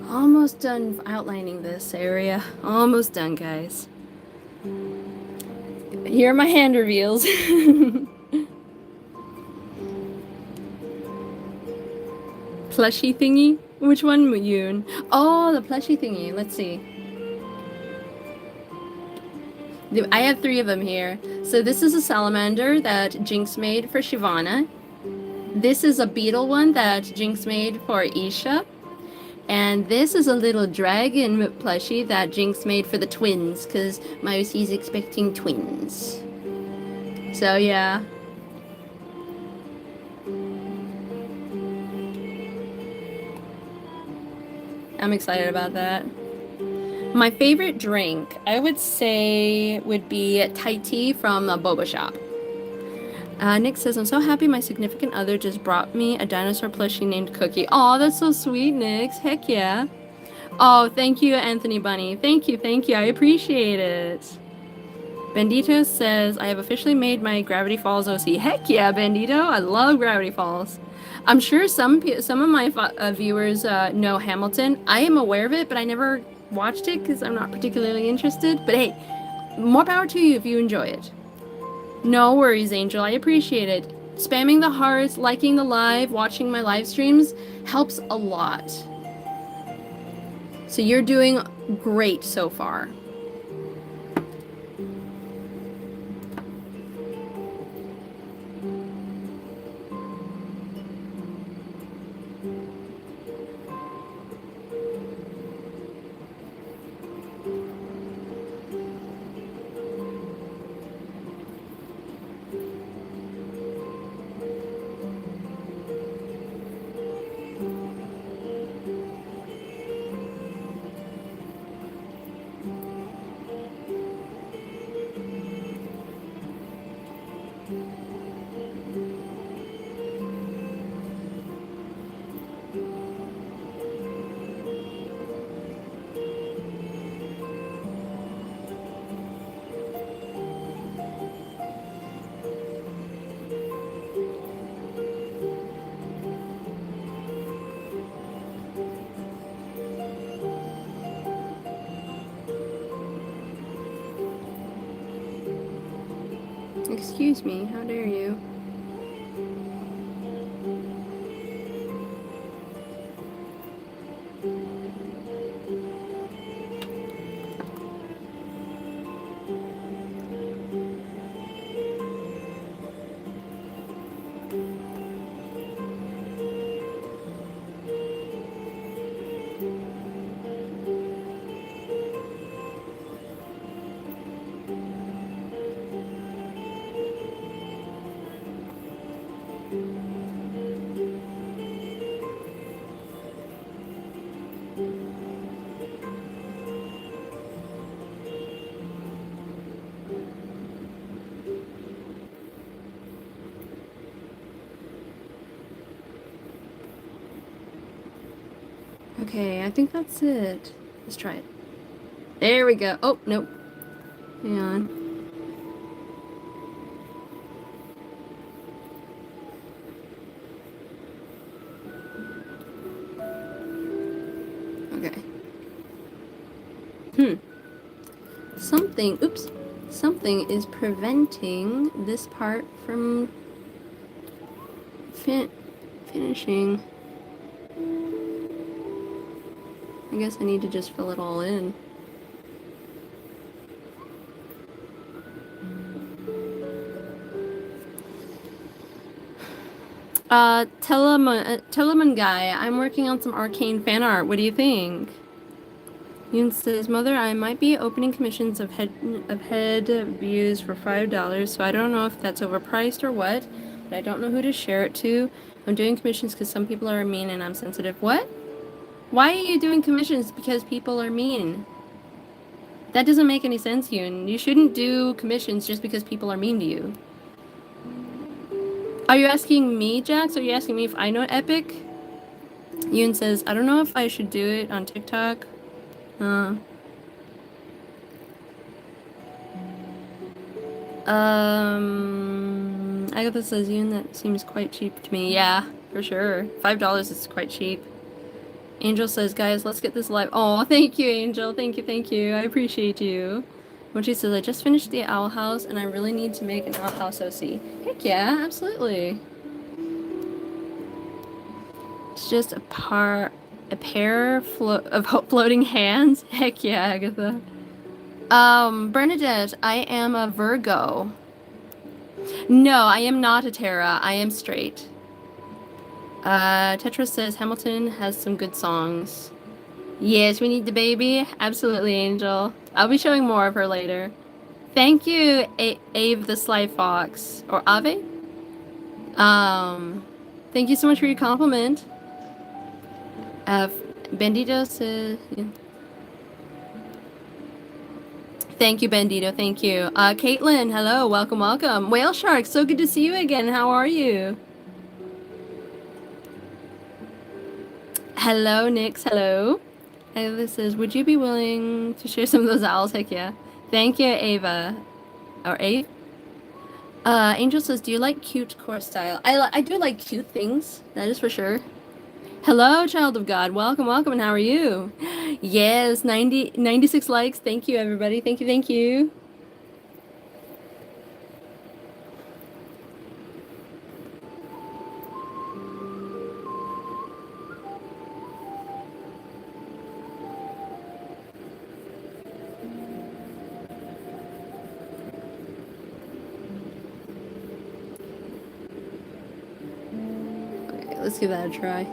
Almost done outlining this area. Almost done, guys. Here are my hand reveals. Plushie thingy? Which one, Yoon? Oh, the plushie thingy. Let's see. I have 3 of them here. So this is a salamander that Jinx made for Shivana. This is a beetle one that Jinx made for Isha. And this is a little dragon plushie that Jinx made for the twins, because Mausy's expecting twins. So yeah. I'm excited about that. My favorite drink, I would say, would be Thai tea from the boba shop. Nick says, I'm so happy my significant other just brought me a dinosaur plushie named Cookie. Oh, that's so sweet, Nick. Heck yeah. Oh, thank you, Anthony Bunny. Thank you, thank you. I appreciate it. Bandito says, I have officially made my Gravity Falls OC. Heck yeah, Bandito. I love Gravity Falls. I'm sure some of my viewers know Hamilton. I am aware of it, but I never watched it because I'm not particularly interested. But hey, more power to you if you enjoy it. No worries, Angel. I appreciate it. Spamming the hearts, liking the live, watching my live streams helps a lot. So you're doing great so far. Excuse me, how dare you? Okay, I think that's it. Let's try it. There we go. Oh, nope. Hang on. Okay. Something is preventing this part from finishing. I guess I need to just fill it all in. Telemann guy, I'm working on some Arcane fan art. What do you think? Yoon says, Mother, I might be opening commissions of head views for $5, so I don't know if that's overpriced or what, but I don't know who to share it to. I'm doing commissions because some people are mean and I'm sensitive. What? Why are you doing commissions because people are mean? That doesn't make any sense, Yoon. You shouldn't do commissions just because people are mean to you. Are you asking me, Jax? Or are you asking me if I know Epic? Yoon says, I don't know if I should do it on TikTok. Agatha says, Yoon, that seems quite cheap to me. Yeah, for sure. $5 is quite cheap. Angel says, guys, let's get this live. Oh, thank you, Angel. Thank you, thank you. I appreciate you. When she says, I just finished the owl house and I really need to make an owl house OC. Heck yeah, absolutely. It's just a pair of floating hands. Heck yeah, Agatha. Bernadette, I am a Virgo. No, I am not a Terra. I am straight. Tetra says Hamilton has some good songs. Yes, we need the baby. Absolutely, Angel. I'll be showing more of her later. Thank you, Ave the Sly Fox. Or Ave? Thank you so much for your compliment. Bendito says... Yeah. Thank you, Bendito. Thank you. Caitlin, hello. Welcome, welcome. Whale Shark, so good to see you again. How are you? Hello, Nix. Hello. Ava says, would you be willing to share some of those owls? Heck yeah. Thank you, Ava. Or Ave? Angel says, do you like cute core style? I do like cute things. That is for sure. Hello, child of God. Welcome, welcome, and how are you? Yes, 96 likes. Thank you, everybody. Thank you, thank you. Okay, let's give that a try.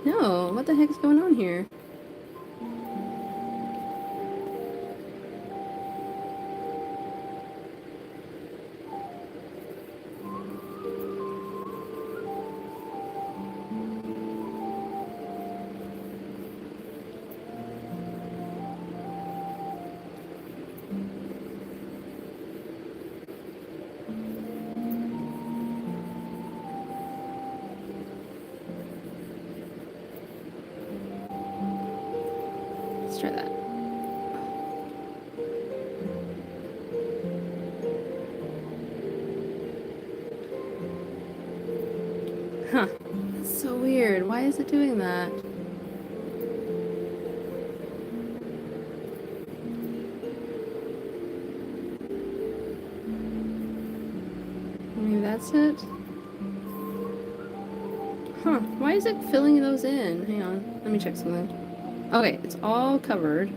No, what the heck is going on here? Let's try that. Huh. That's so weird. Why is it doing that? that's it? Huh, why is it filling those in? Hang on, let me check something. Okay, it's all covered.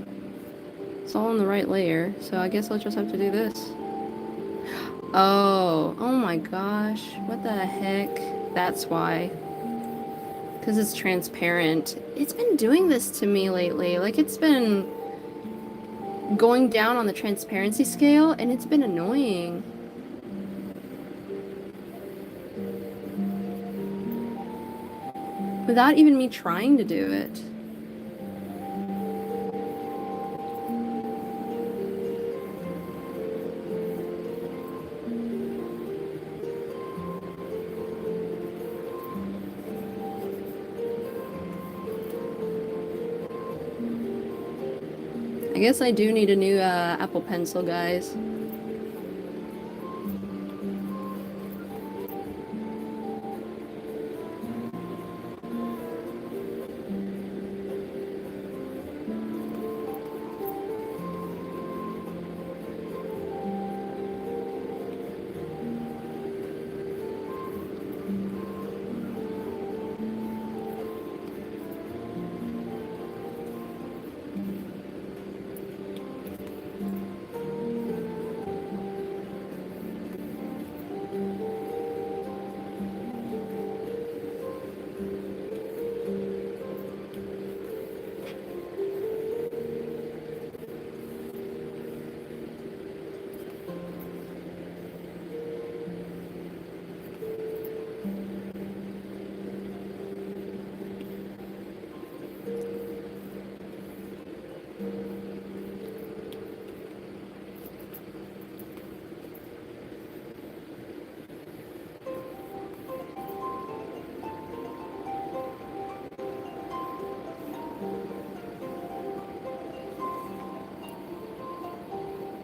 It's all in the right layer, so I guess I'll just have to do this. Oh my gosh, what the heck? That's why. Because it's transparent. It's been doing this to me lately. Like, it's been going down on the transparency scale, and it's been annoying. Without even me trying to do it. I guess I do need a new Apple Pencil, guys.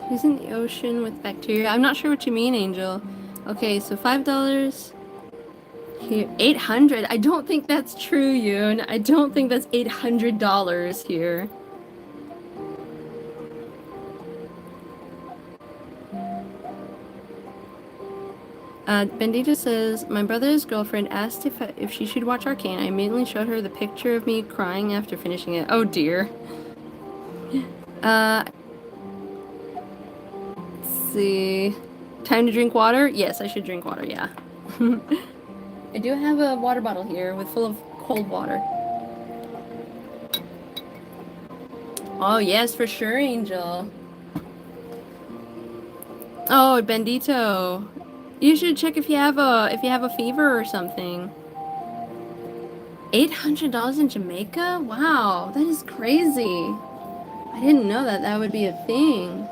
He's in the ocean with bacteria. I'm not sure what you mean, Angel. Okay, so $5 here. 800. I don't think that's true, Yoon. I don't think that's $800 here. Bendita says, my brother's girlfriend asked if she should watch Arcane. I immediately showed her the picture of me crying after finishing it. Oh dear. Let's see. Time to drink water? Yes, I should drink water, yeah. I do have a water bottle here with full of cold water. Oh yes, for sure, Angel. Oh, Bendito. You should check if you have a fever or something. $800 in Jamaica? Wow, that is crazy. I didn't know that would be a thing.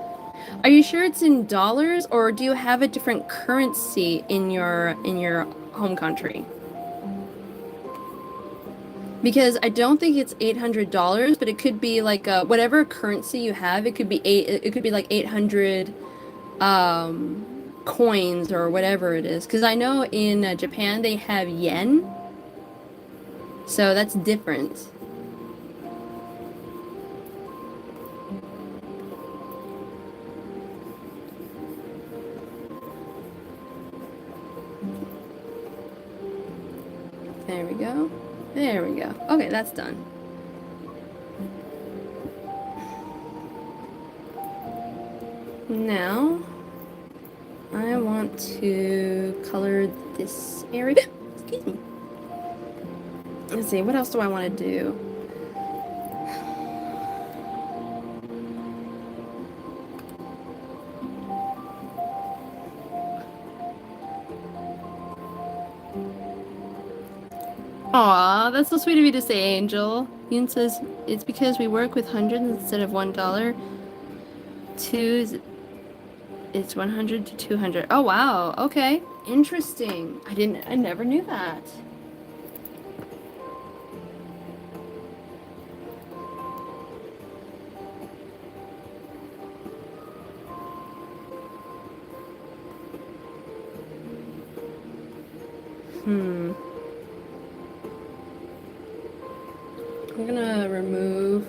Are you sure it's in dollars, or do you have a different currency in your home country? Because I don't think it's $800, but it could be like whatever currency you have. It could be like 800 coins or whatever it is. Because I know in Japan they have yen, so that's different. There we go. There we go. Okay, that's done. Now, I want to color this area. Excuse me. Let's see, what else do I want to do? Aw, that's so sweet of you to say, Angel. Yoon says, it's because we work with hundreds instead of $1. It's 100 to 200. Oh, wow. Okay. Interesting. I never knew that. I'm gonna remove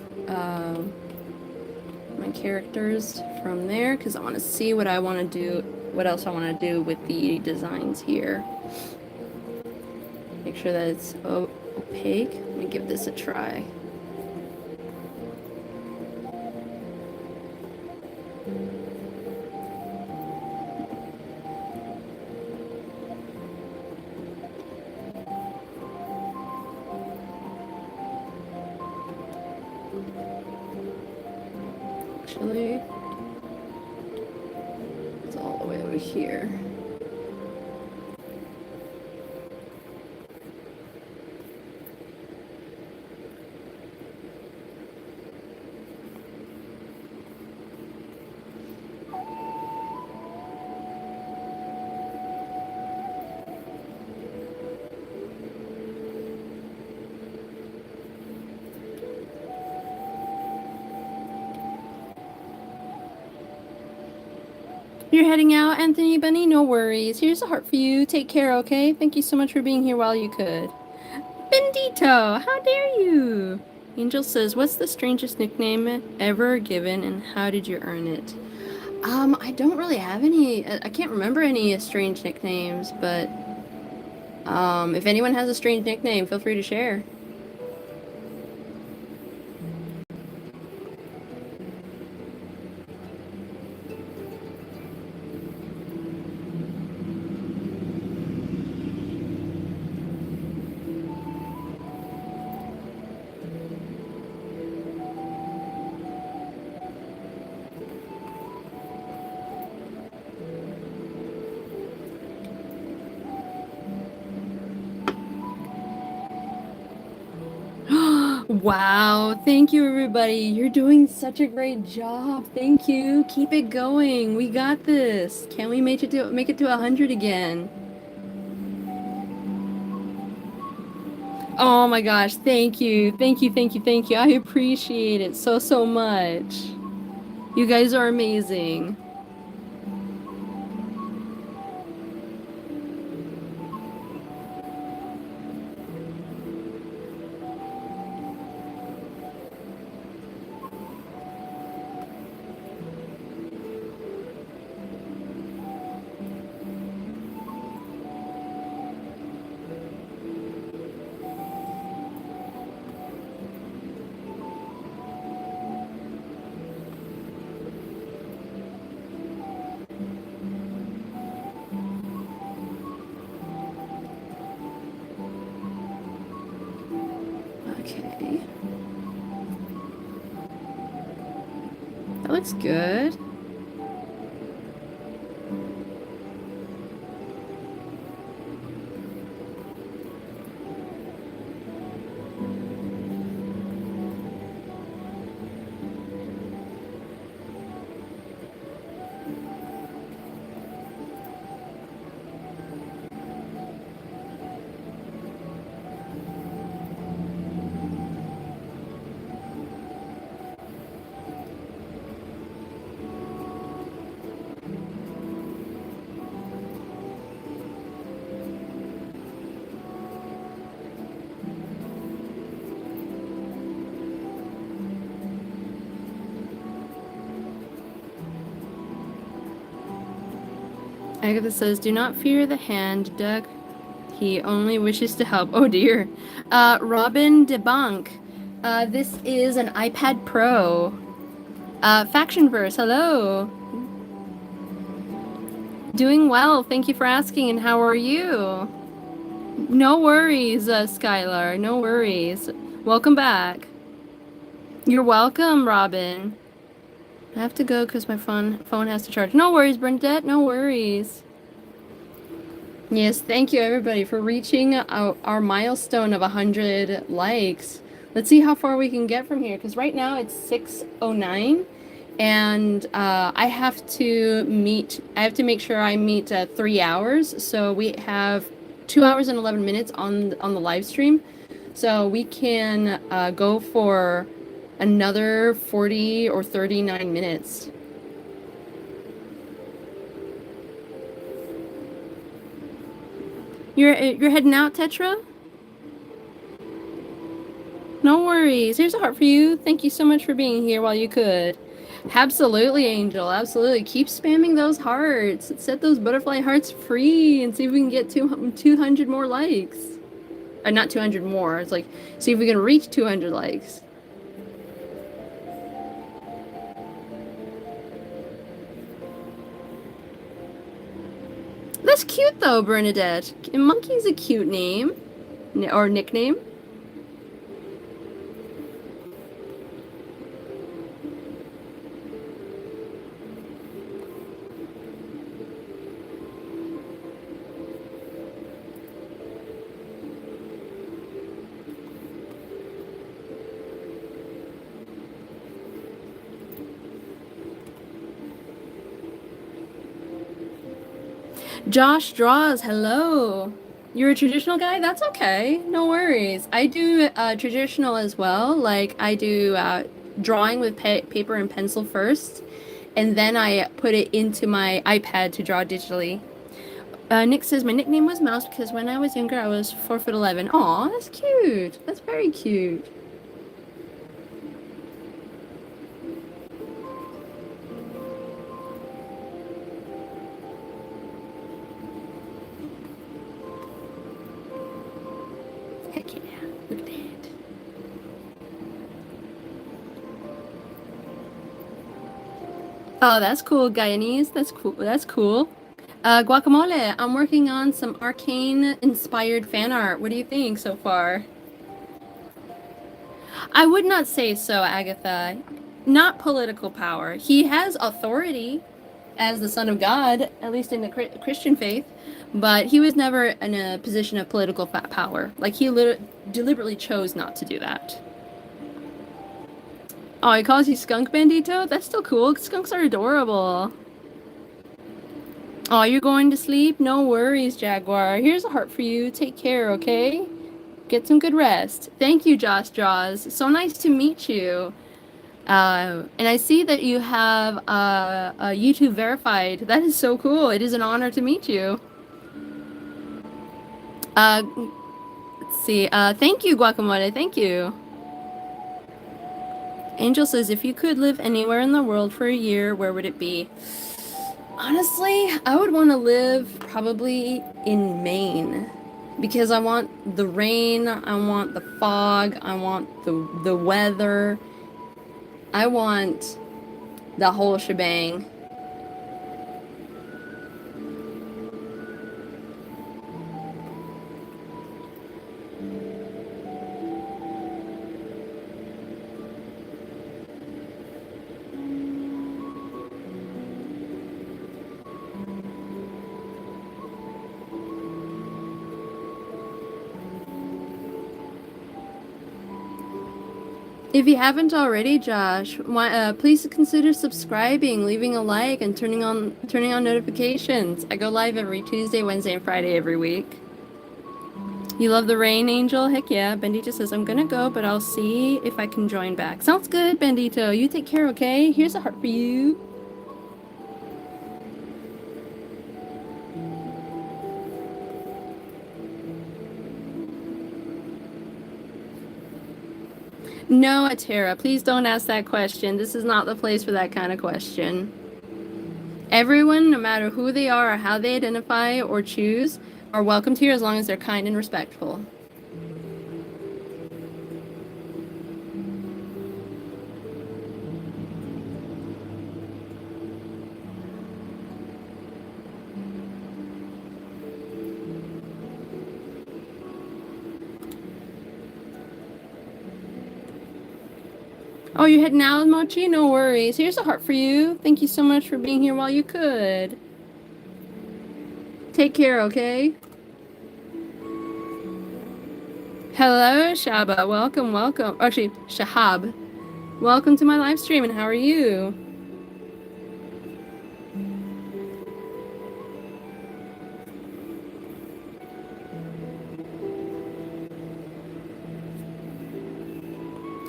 my characters from there because I want to see what I want to do what else I want to do with the designs here. Make sure that it's opaque. Let me give this a try. Actually, it's all the way over here. You're heading out, Anthony Bunny? No worries. Here's a heart for you. Take care, okay? Thank you so much for being here while you could. Bendito, how dare you? Angel says, what's the strangest nickname ever given and how did you earn it? I don't really have any. I can't remember any strange nicknames, but if anyone has a strange nickname, feel free to share. Wow, thank you everybody. You're doing such a great job. Thank you. Keep it going. We got this. Can we make it to 100 again? Oh my gosh, thank you. Thank you, thank you, thank you. I appreciate it so much. You guys are amazing. Okay. That looks good. Agatha says, do not fear the hand, Doug. He only wishes to help. Oh dear. Robin DeBunk. This is an iPad Pro. Factionverse, hello. Doing well, thank you for asking, and how are you? No worries, Skylar, no worries. Welcome back. You're welcome, Robin. I have to go because my phone has to charge. No worries, Bernadette, no worries. Yes, thank you everybody for reaching our milestone of 100 likes. Let's see how far we can get from here, because right now it's 6:09, and I have to make sure I meet 3 hours. So we have 2 hours and 11 minutes on the live stream, so we can go for another 40 or 39 minutes. You're heading out, Tetra? No worries. Here's a heart for you. Thank you so much for being here while you could. Absolutely, Angel. Absolutely. Keep spamming those hearts. Set those butterfly hearts free and see if we can get 200 more likes. Not 200 more. It's like, see if we can reach 200 likes. That's cute though, Bernadette. Monkey's a cute name. Or nickname. Josh Draws, hello. You're a traditional guy? That's okay. No worries. I do traditional as well. Like I do drawing with paper and pencil first, and then I put it into my iPad to draw digitally. Nick says my nickname was Mouse because when I was younger I was 4'11". Aw, that's cute. That's very cute. Heck yeah. Look at that. Oh, that's cool, Guyanese. That's cool. That's cool. Guacamole, I'm working on some Arcane inspired fan art. What do you think so far? I would not say so, Agatha. Not political power. He has authority as the son of God, at least in the Christian faith, but he was never in a position of political power. Like he deliberately chose not to do that. Oh, he calls you Skunk Bandito? That's still cool. Skunks are adorable. Oh, you're going to sleep? No worries, Jaguar. Here's a heart for you. Take care, okay? Get some good rest. Thank you, Josh Jaws. So nice to meet you. And I see that you have a YouTube verified. That is so cool. It is an honor to meet you. Uh, let's see. Thank you, Guacamole. Thank you. Angel says, if you could live anywhere in the world for a year, where would it be? Honestly, I would want to live probably in Maine because I want the rain, I want the fog, I want the weather. I want the whole shebang. If you haven't already, Josh, please consider subscribing, leaving a like, and turning on notifications. I go live every Tuesday, Wednesday, and Friday every week. You love the rain, Angel? Heck yeah. Bendito says, I'm gonna go, but I'll see if I can join back. Sounds good, Bendito. You take care, okay? Here's a heart for you. No, Atera, please don't ask that question. This is not the place for that kind of question. Everyone, no matter who they are or how they identify or choose, are welcomed here as long as they're kind and respectful. Oh, you're heading out, Mochi? No worries. Here's a heart for you. Thank you so much for being here while you could. Take care, okay? Hello, Shaba. Welcome, welcome. Actually, Shahab. Welcome to my live stream, and how are you?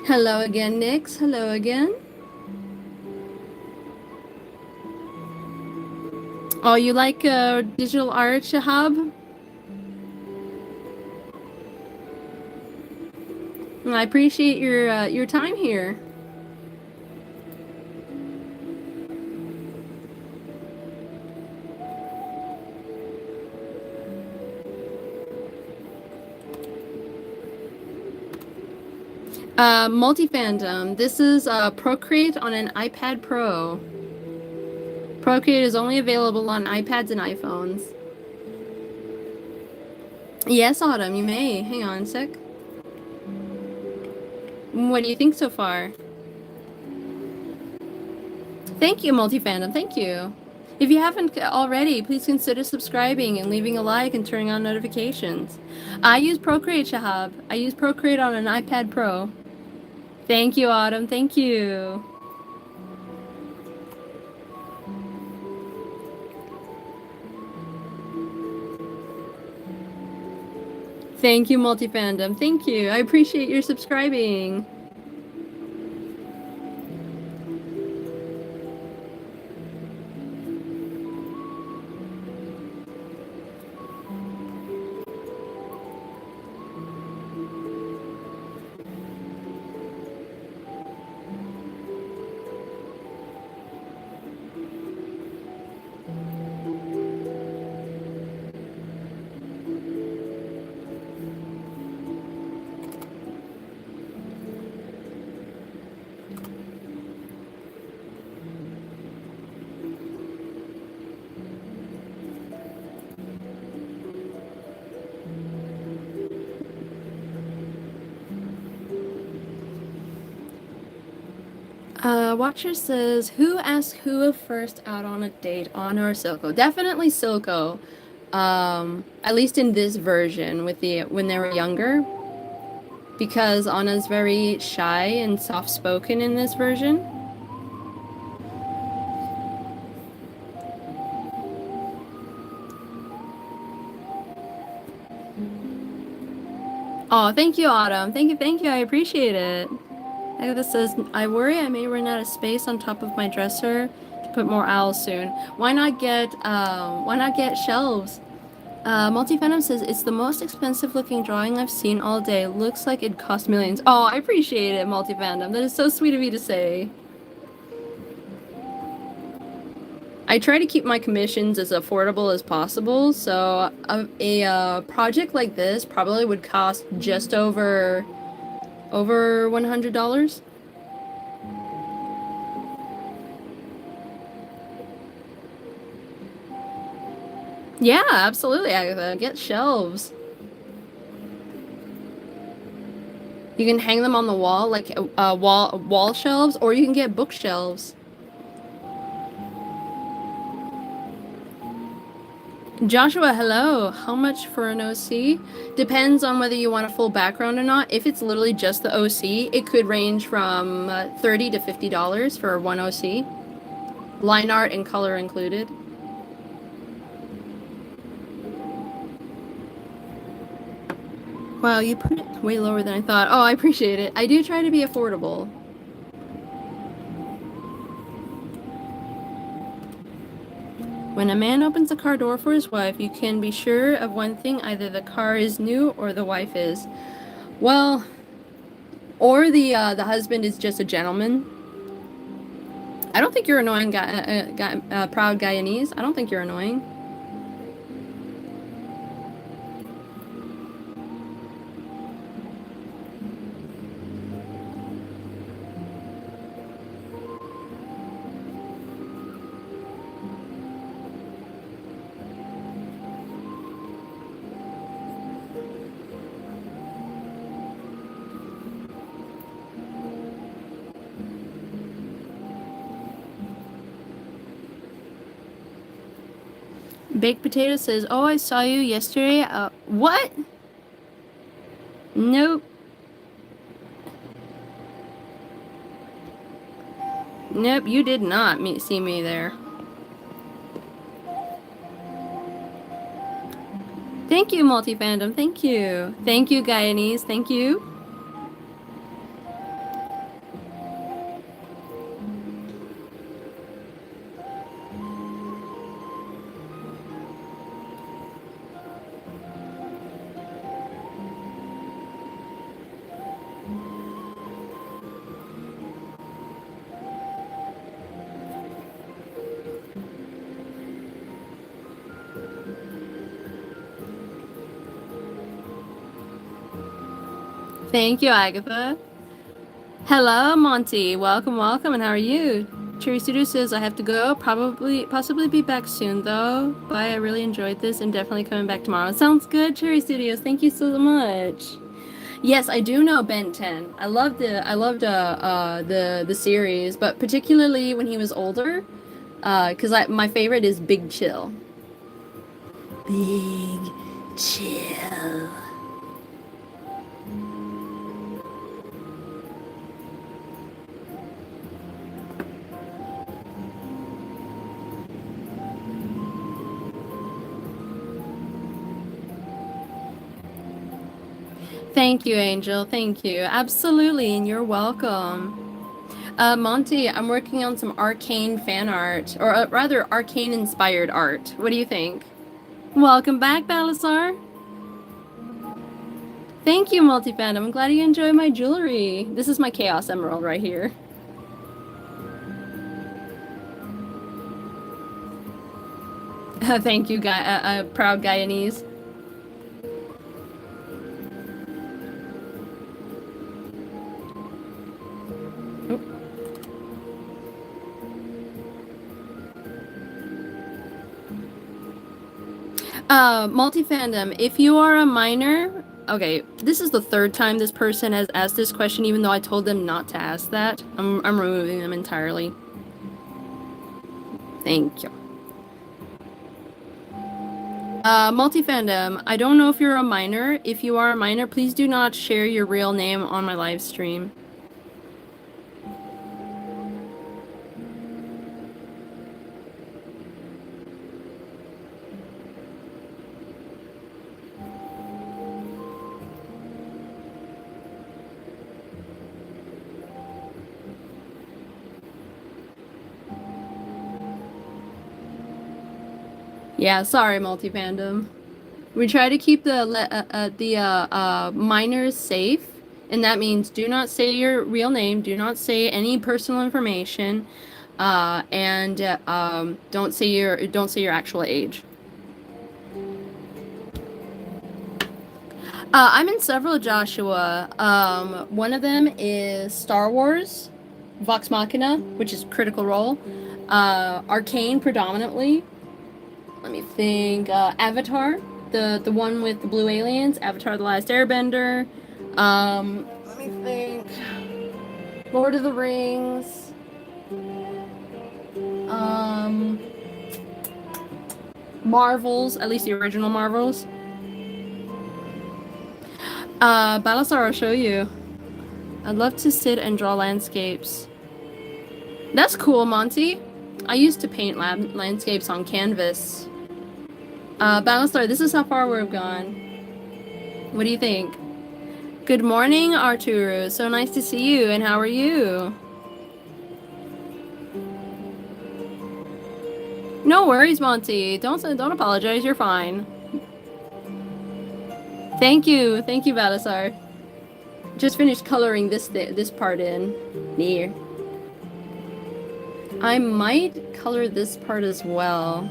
Hello again, Nix. Hello again. Oh, you like digital art, Shahab? I appreciate your time here. Multi-fandom. This is Procreate on an iPad Pro. Procreate is only available on iPads and iPhones. Yes, Autumn, you may. Hang on a sec. What do you think so far? Thank you, Multi-fandom. Thank you. If you haven't already, please consider subscribing and leaving a like and turning on notifications. I use Procreate, Shahab. I use Procreate on an iPad Pro. Thank you, Autumn. Thank you. Thank you, Multi-fandom. Thank you. I appreciate your subscribing. Watcher says, who asked who first out on a date, Anna or Silco? Definitely Silco. At least in this version with when they were younger. Because Anna's very shy and soft-spoken in this version. Oh, thank you, Autumn. Thank you. I appreciate it. Agatha says, I worry I may run out of space on top of my dresser to put more owls soon. Why not get shelves? Multi-Venom says, it's the most expensive looking drawing I've seen all day. Looks like it cost millions. Oh, I appreciate it, Multi-Venom. That is so sweet of you to say. I try to keep my commissions as affordable as possible, so a project like this probably would cost just over $100. Yeah, absolutely, Agatha. Get shelves. You can hang them on the wall, like wall shelves, or you can get bookshelves. Joshua, hello. How much for an OC? Depends on whether you want a full background or not. If it's literally just the OC, it could range from $30 to $50 for one OC. Line art and color included. Wow, you put it way lower than I thought. Oh, I appreciate it. I do try to be affordable. When a man opens a car door for his wife, you can be sure of one thing, either the car is new or the wife is. Well, or the husband is just a gentleman. I don't think you're annoying, proud Guyanese. I don't think you're annoying. Baked Potato says, oh, I saw you yesterday. What? Nope. Nope, you did not see me there. Thank you, Multi-fandom. Thank you. Thank you, Guyanese. Thank you. Thank you, Agatha. Hello, Monty. Welcome, welcome, and how are you? Cherry Studio says I have to go. Possibly be back soon though. Bye. I really enjoyed this and definitely coming back tomorrow. Sounds good, Cherry Studios. Thank you so much. Yes, I do know Ben 10. I loved the series, but particularly when he was older. Cause my favorite is Big Chill. Big Chill. Thank you, Angel. Thank you. Absolutely, and you're welcome. Monty, I'm working on some Arcane fan art, or rather, Arcane inspired art. What do you think? Welcome back, Balasar. Thank you, Multifan. I'm glad you enjoy my jewelry. This is my Chaos Emerald right here. Thank you, proud Guyanese. Multi-fandom, if you are a minor, okay, this is the third time this person has asked this question, even though I told them not to ask that. I'm removing them entirely. Thank you. Multi-fandom, I don't know if you're a minor. If you are a minor, please do not share your real name on my live stream. Yeah, sorry, multi-fandom. We try to keep the minors safe, and that means do not say your real name, do not say any personal information, and don't say your actual age. I'm in several, Joshua. One of them is Star Wars, Vox Machina, which is Critical Role, Arcane predominantly. Let me think. Avatar, the one with the blue aliens. Avatar: The Last Airbender. Let me think. Lord of the Rings. Marvels, at least the original Marvels. Balasar, I'll show you. I'd love to sit and draw landscapes. That's cool, Monty. I used to paint landscapes on canvas. Balasar, this is how far we've gone. What do you think? Good morning, Arturo. So nice to see you, and how are you? No worries, Monty. Don't apologize. You're fine. Thank you, Balasar. Just finished coloring this part in. Near. I might color this part as well.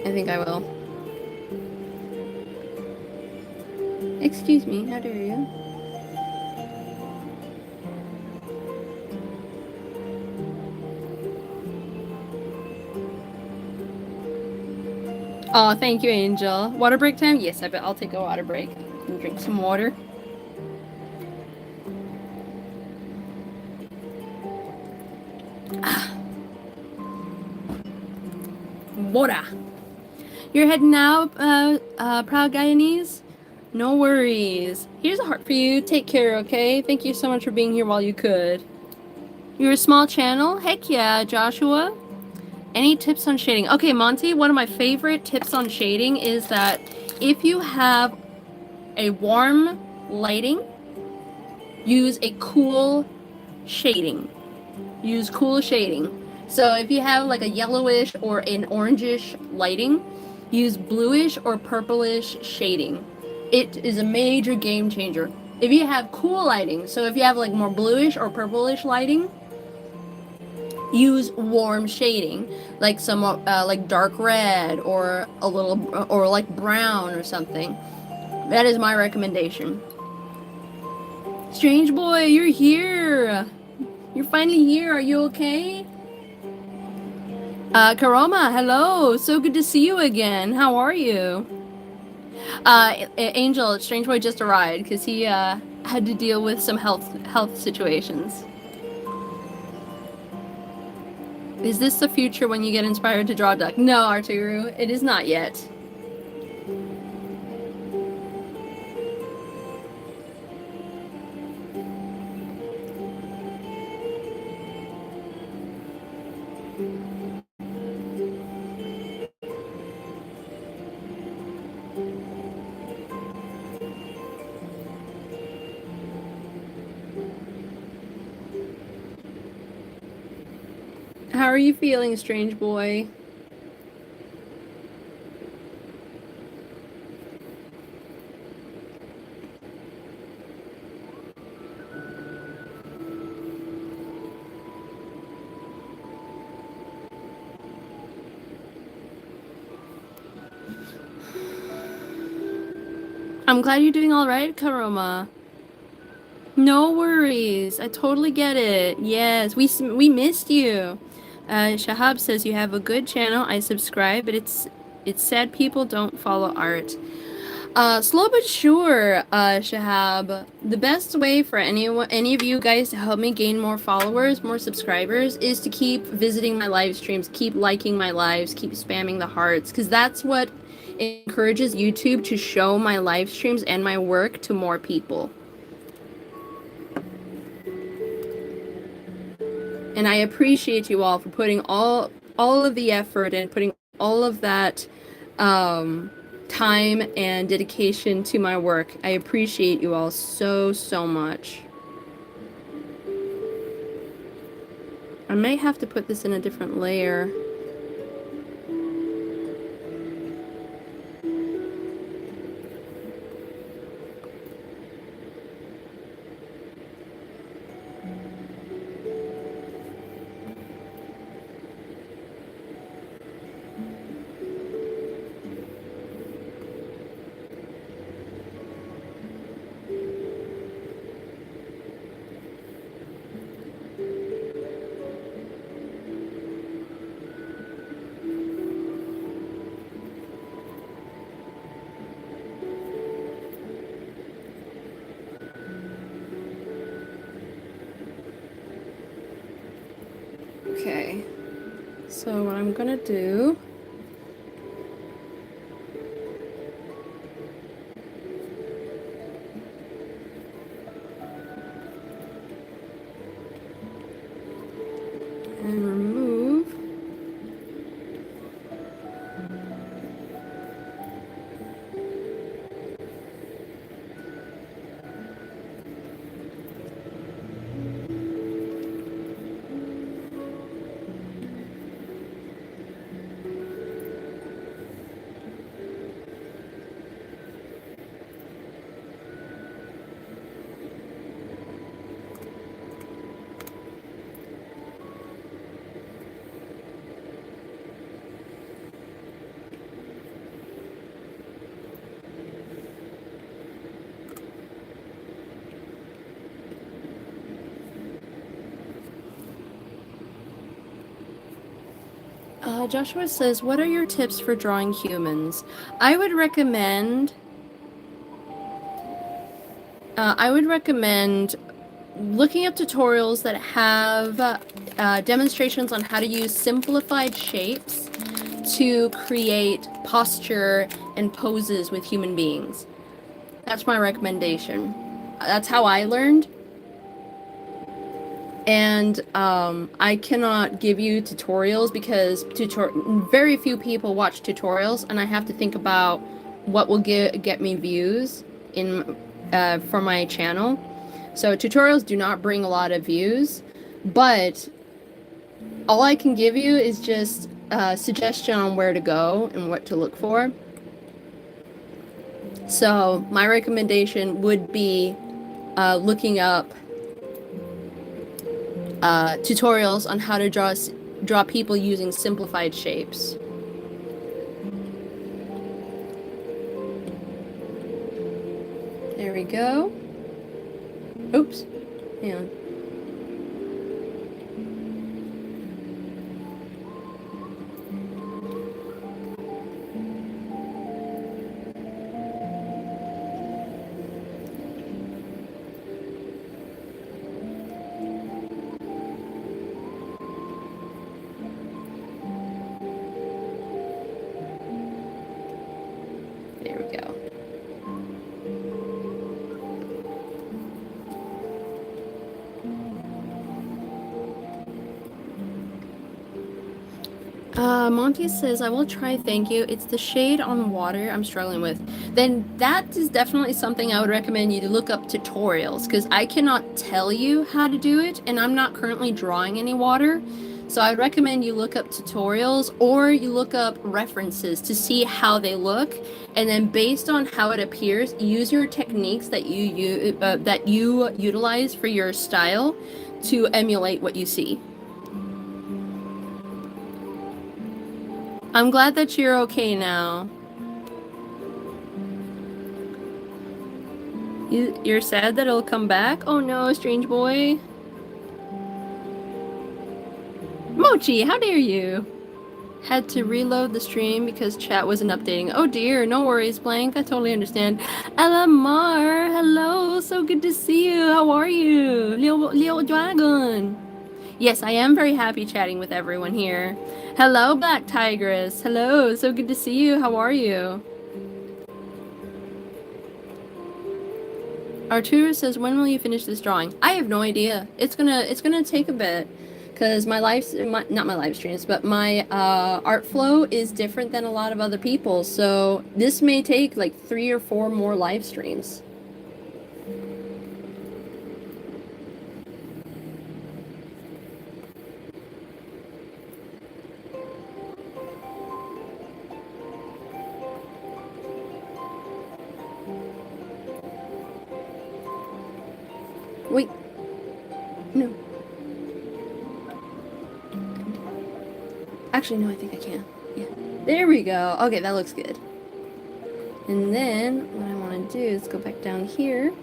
I think I will. Excuse me, how dare you? Oh, thank you, Angel. Water break time? Yes, I bet I'll take a water break and drink some water. Water. You're heading out, proud Guyanese? No worries. Here's a heart for you. Take care, okay? Thank you so much for being here while you could. You're a small channel? Heck yeah, Joshua. Any tips on shading? Okay, Monty, one of my favorite tips on shading is that if you have a warm lighting, use a cool shading. Use cool shading. So if you have like a yellowish or an orangish lighting, use bluish or purplish shading. It is a major game changer. If you have cool lighting, so if you have like more bluish or purplish lighting, use warm shading, like some like dark red or a little or like brown or something. That is my recommendation. Strange boy, you're here. You're finally here. Are you okay? Karoma, hello. So good to see you again. How are you? Angel, Strange boy just arrived because he had to deal with some health situations. Is this the future when you get inspired to draw a duck? No, Arturu, it is not yet. How are you feeling, Strange boy? I'm glad you're doing all right, Karoma. No worries. I totally get it. Yes, we missed you. Shahab says you have a good channel. I subscribe, but it's sad people don't follow art. Slow but sure, Shahab. The best way for any of you guys to help me gain more followers, more subscribers, is to keep visiting my live streams, keep liking my lives, keep spamming the hearts, because that's what encourages YouTube to show my live streams and my work to more people. And I appreciate you all for putting all of the effort and putting all of that time and dedication to my work. I appreciate you all so much. I may have to put this in a different layer. Okay, so what I'm gonna do and remove Joshua says, what are your tips for drawing humans? I would recommend looking up tutorials that have demonstrations on how to use simplified shapes to create posture and poses with human beings. That's my recommendation. That's how I learned. And I cannot give you tutorials because very few people watch tutorials, and I have to think about what will get me views in for my channel. So tutorials do not bring a lot of views, but all I can give you is just a suggestion on where to go and what to look for. So my recommendation would be looking up tutorials on how to draw people using simplified shapes. There we go. Oops. Hang on. There we go. Monty says, I will try, thank you. It's the shade on water I'm struggling with. Then that is definitely something I would recommend you to look up tutorials, because I cannot tell you how to do it, and I'm not currently drawing any water. So I would recommend you look up tutorials, or you look up references to see how they look, and then based on how it appears, use your techniques that you utilize for your style to emulate what you see. I'm glad that you're okay now. You're sad that it'll come back? Oh no, strange boy. Mochi, how dare you? Had to reload the stream because chat wasn't updating. Oh dear, no worries, Blank. I totally understand. Elamar, hello, so good to see you. How are you? Leo Dragon. Yes, I am very happy chatting with everyone here. Hello, Black Tigress. Hello, so good to see you. How are you? Arturo says, when will you finish this drawing? I have no idea. It's gonna take a bit, because not my live streams, but my art flow is different than a lot of other people. So this may take like 3 or 4 more live streams. Wait. No. Actually, no, I think I can. Yeah. There we go. Okay, that looks good. And then, what I want to do is go back down here.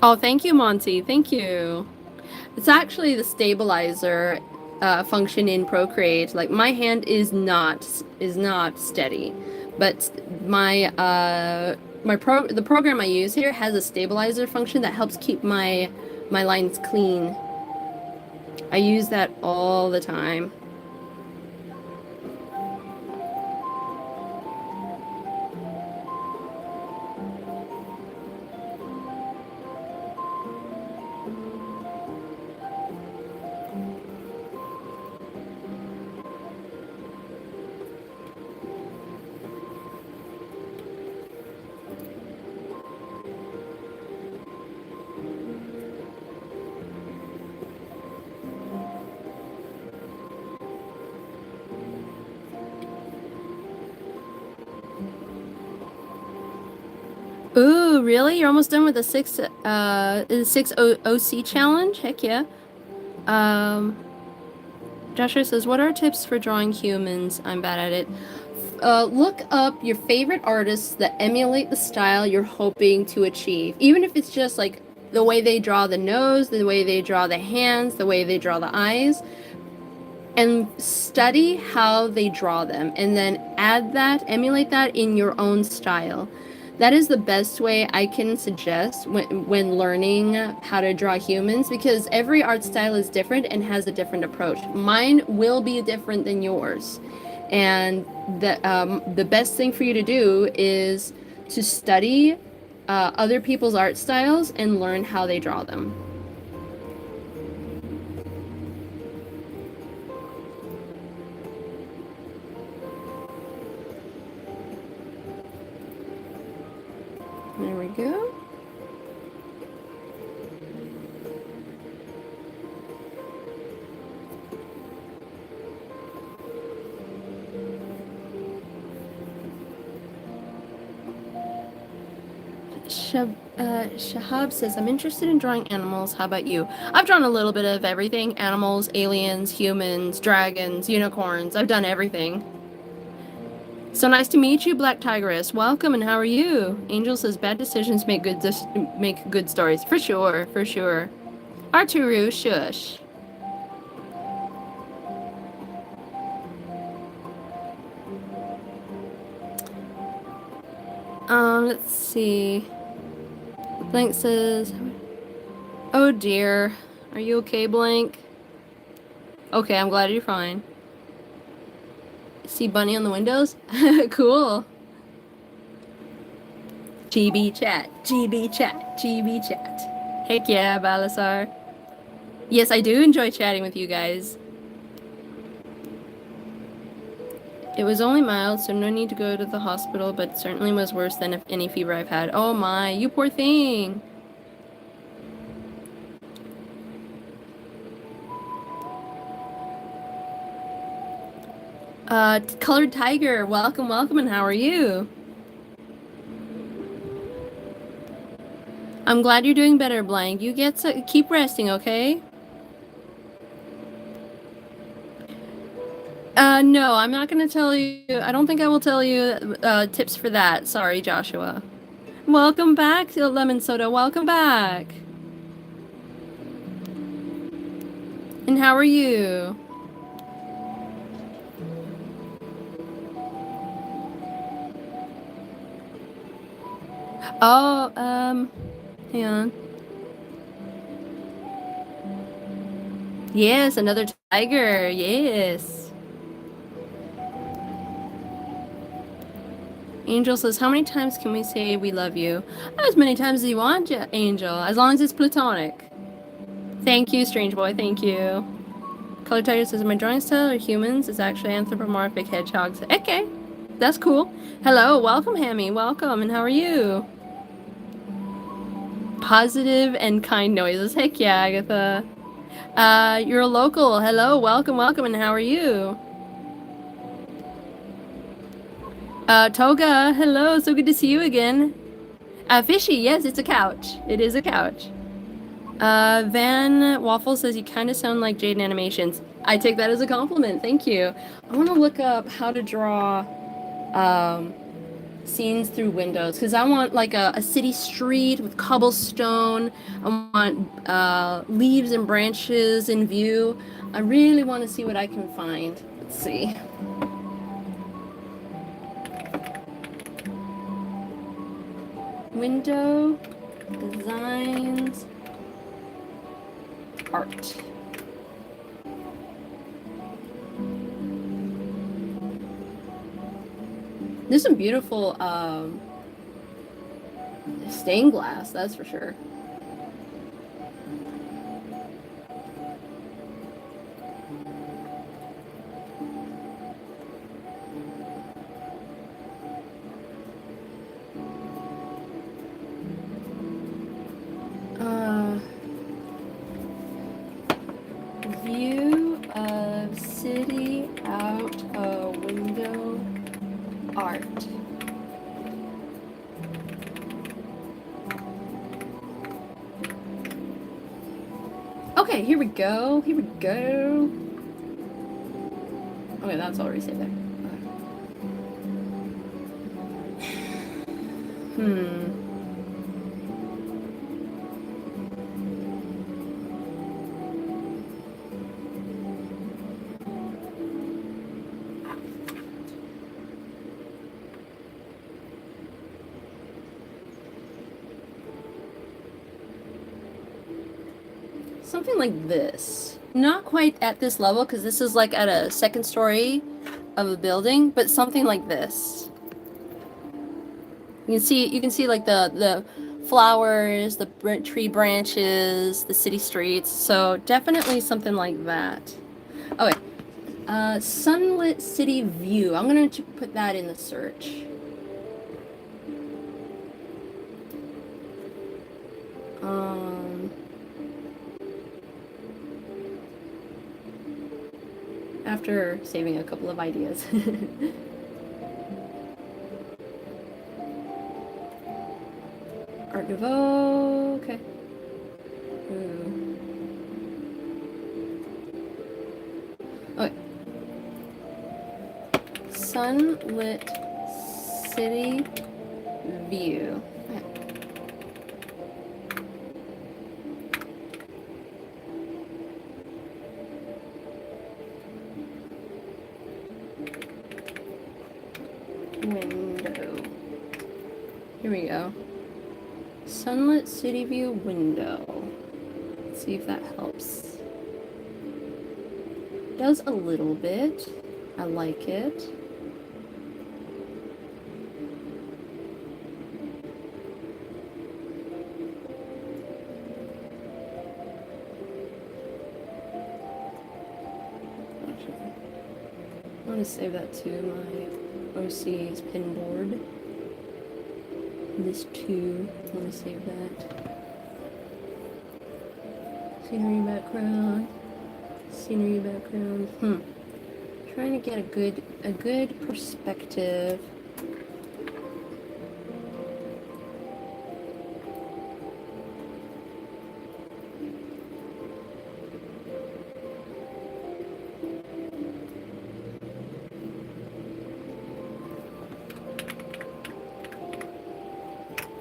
Oh, thank you, Monty. Thank you. It's actually the stabilizer function in Procreate. Like, my hand is not steady, but the program I use here has a stabilizer function that helps keep my lines clean. I use that all the time. Ooh, really? You're almost done with the 6 OC challenge? Heck yeah. Joshua says, what are tips for drawing humans? I'm bad at it. Look up your favorite artists that emulate the style you're hoping to achieve. Even if it's just like the way they draw the nose, the way they draw the hands, the way they draw the eyes. And study how they draw them, and then emulate that in your own style. That is the best way I can suggest when learning how to draw humans, because every art style is different and has a different approach. Mine will be different than yours. And the best thing for you to do is to study other people's art styles and learn how they draw them. There we go. Shahab says, I'm interested in drawing animals. How about you? I've drawn a little bit of everything. Animals, aliens, humans, dragons, unicorns. I've done everything. So nice to meet you, Black Tigress. Welcome, and how are you? Angel says, bad decisions make good stories. For sure, for sure. Arturu, shush. Let's see. Blank says, oh dear. Are you okay, Blank? Okay, I'm glad you're fine. See Bunny on the windows? Cool. GB chat, GB chat, GB chat. Heck yeah, Balasar. Yes, I do enjoy chatting with you guys. It was only mild, so no need to go to the hospital, but it certainly was worse than any fever I've had. Oh my, you poor thing. Colored Tiger, welcome, welcome, and how are you? I'm glad you're doing better, Blank. You keep resting, okay? No, I'm not gonna tell you. I don't think I will tell you, tips for that. Sorry, Joshua. Welcome back, Lemon Soda. Welcome back. And how are you? Oh, hang on. Yes, another tiger. Yes. Angel says, how many times can we say we love you? As many times as you want, Angel, as long as it's platonic. Thank you, Strange Boy. Thank you. Color Tiger says, my drawing style are humans. It's actually anthropomorphic hedgehogs. Okay, that's cool. Hello, welcome, Hammy. Welcome, and how are you? Positive and kind noises. Heck yeah, Agatha. You're a local. Hello, welcome, welcome, and how are you? Toga, hello, so good to see you again. Fishy, yes, it's a couch. It is a couch. Van Waffle says you kind of sound like Jaden Animations. I take that as a compliment, thank you. I want to look up how to draw, scenes through windows, because I want like a city street with cobblestone. I want, leaves and branches in view. I really want to see what I can find. Let's see. Window designs art. There's some beautiful stained glass, that's for sure. View of city out a window art. Okay, here we go. Here we go. Okay, that's already saved there. Okay. Something like this. Not quite at this level, because this is like at a second story of a building, but something like this. You can see like the flowers, the tree branches, the city streets. So definitely something like that. Okay. Sunlit city view. I'm gonna put that in the search. After saving a couple of ideas. Art Nouveau. Okay. Ooh. Okay. Sunlit city view. Okay. Window. Here we go. Sunlit city view window. Let's see if that helps. Does a little bit. I like it. I want to save that to my OC's pin board. This too. I want to save that. Scenery background. Scenery background. Trying to get a good perspective.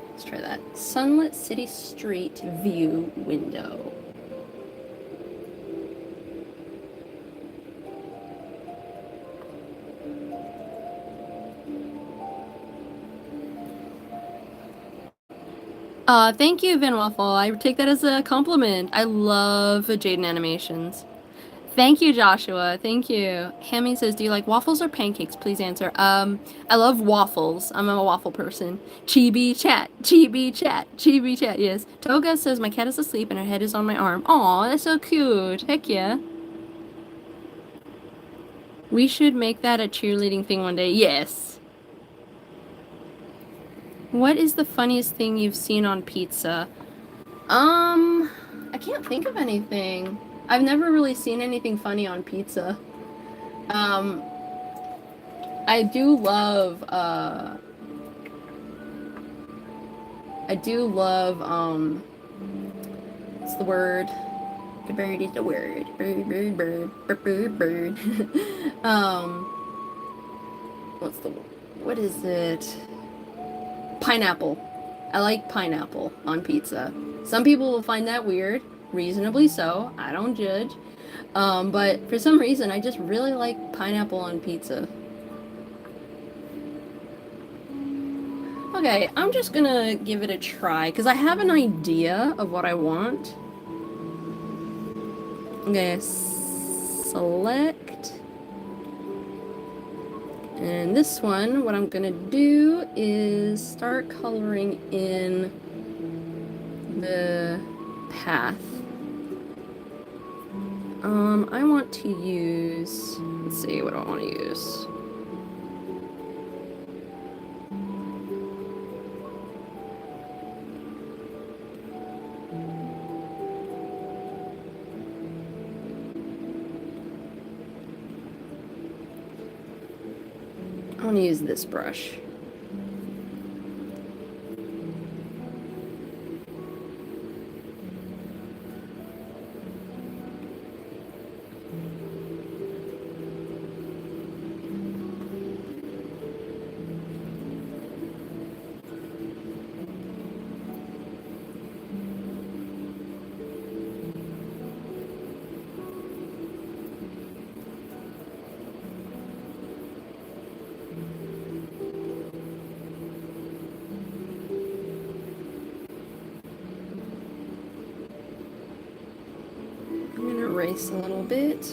Let's try that. Sunlit city street view window. Thank you, Van Waffle. I take that as a compliment. I love Jaden animations. Thank you, Joshua. Thank you. Hammy says, do you like waffles or pancakes? Please answer. I love waffles. I'm a waffle person. Chibi chat. Chibi chat. Chibi chat, yes. Toga says, my cat is asleep and her head is on my arm. Aw, that's so cute. Heck yeah. We should make that a cheerleading thing one day. Yes. What is the funniest thing you've seen on pizza? I can't think of anything. I've never really seen anything funny on pizza. I do love, what's the word? The bird is the word. Bird, bird, bird, bird, bird, bird. What is it? Pineapple. I like pineapple on pizza. Some people will find that weird, reasonably so. I don't judge. But for some reason, I just really like pineapple on pizza. Okay, I'm just gonna give it a try, because I have an idea of what I want. I'm gonna select. And this one, what I'm gonna do is start coloring in the path. I want to use, let's see, what do I want to use? I want to use this brush. Erase a little bit.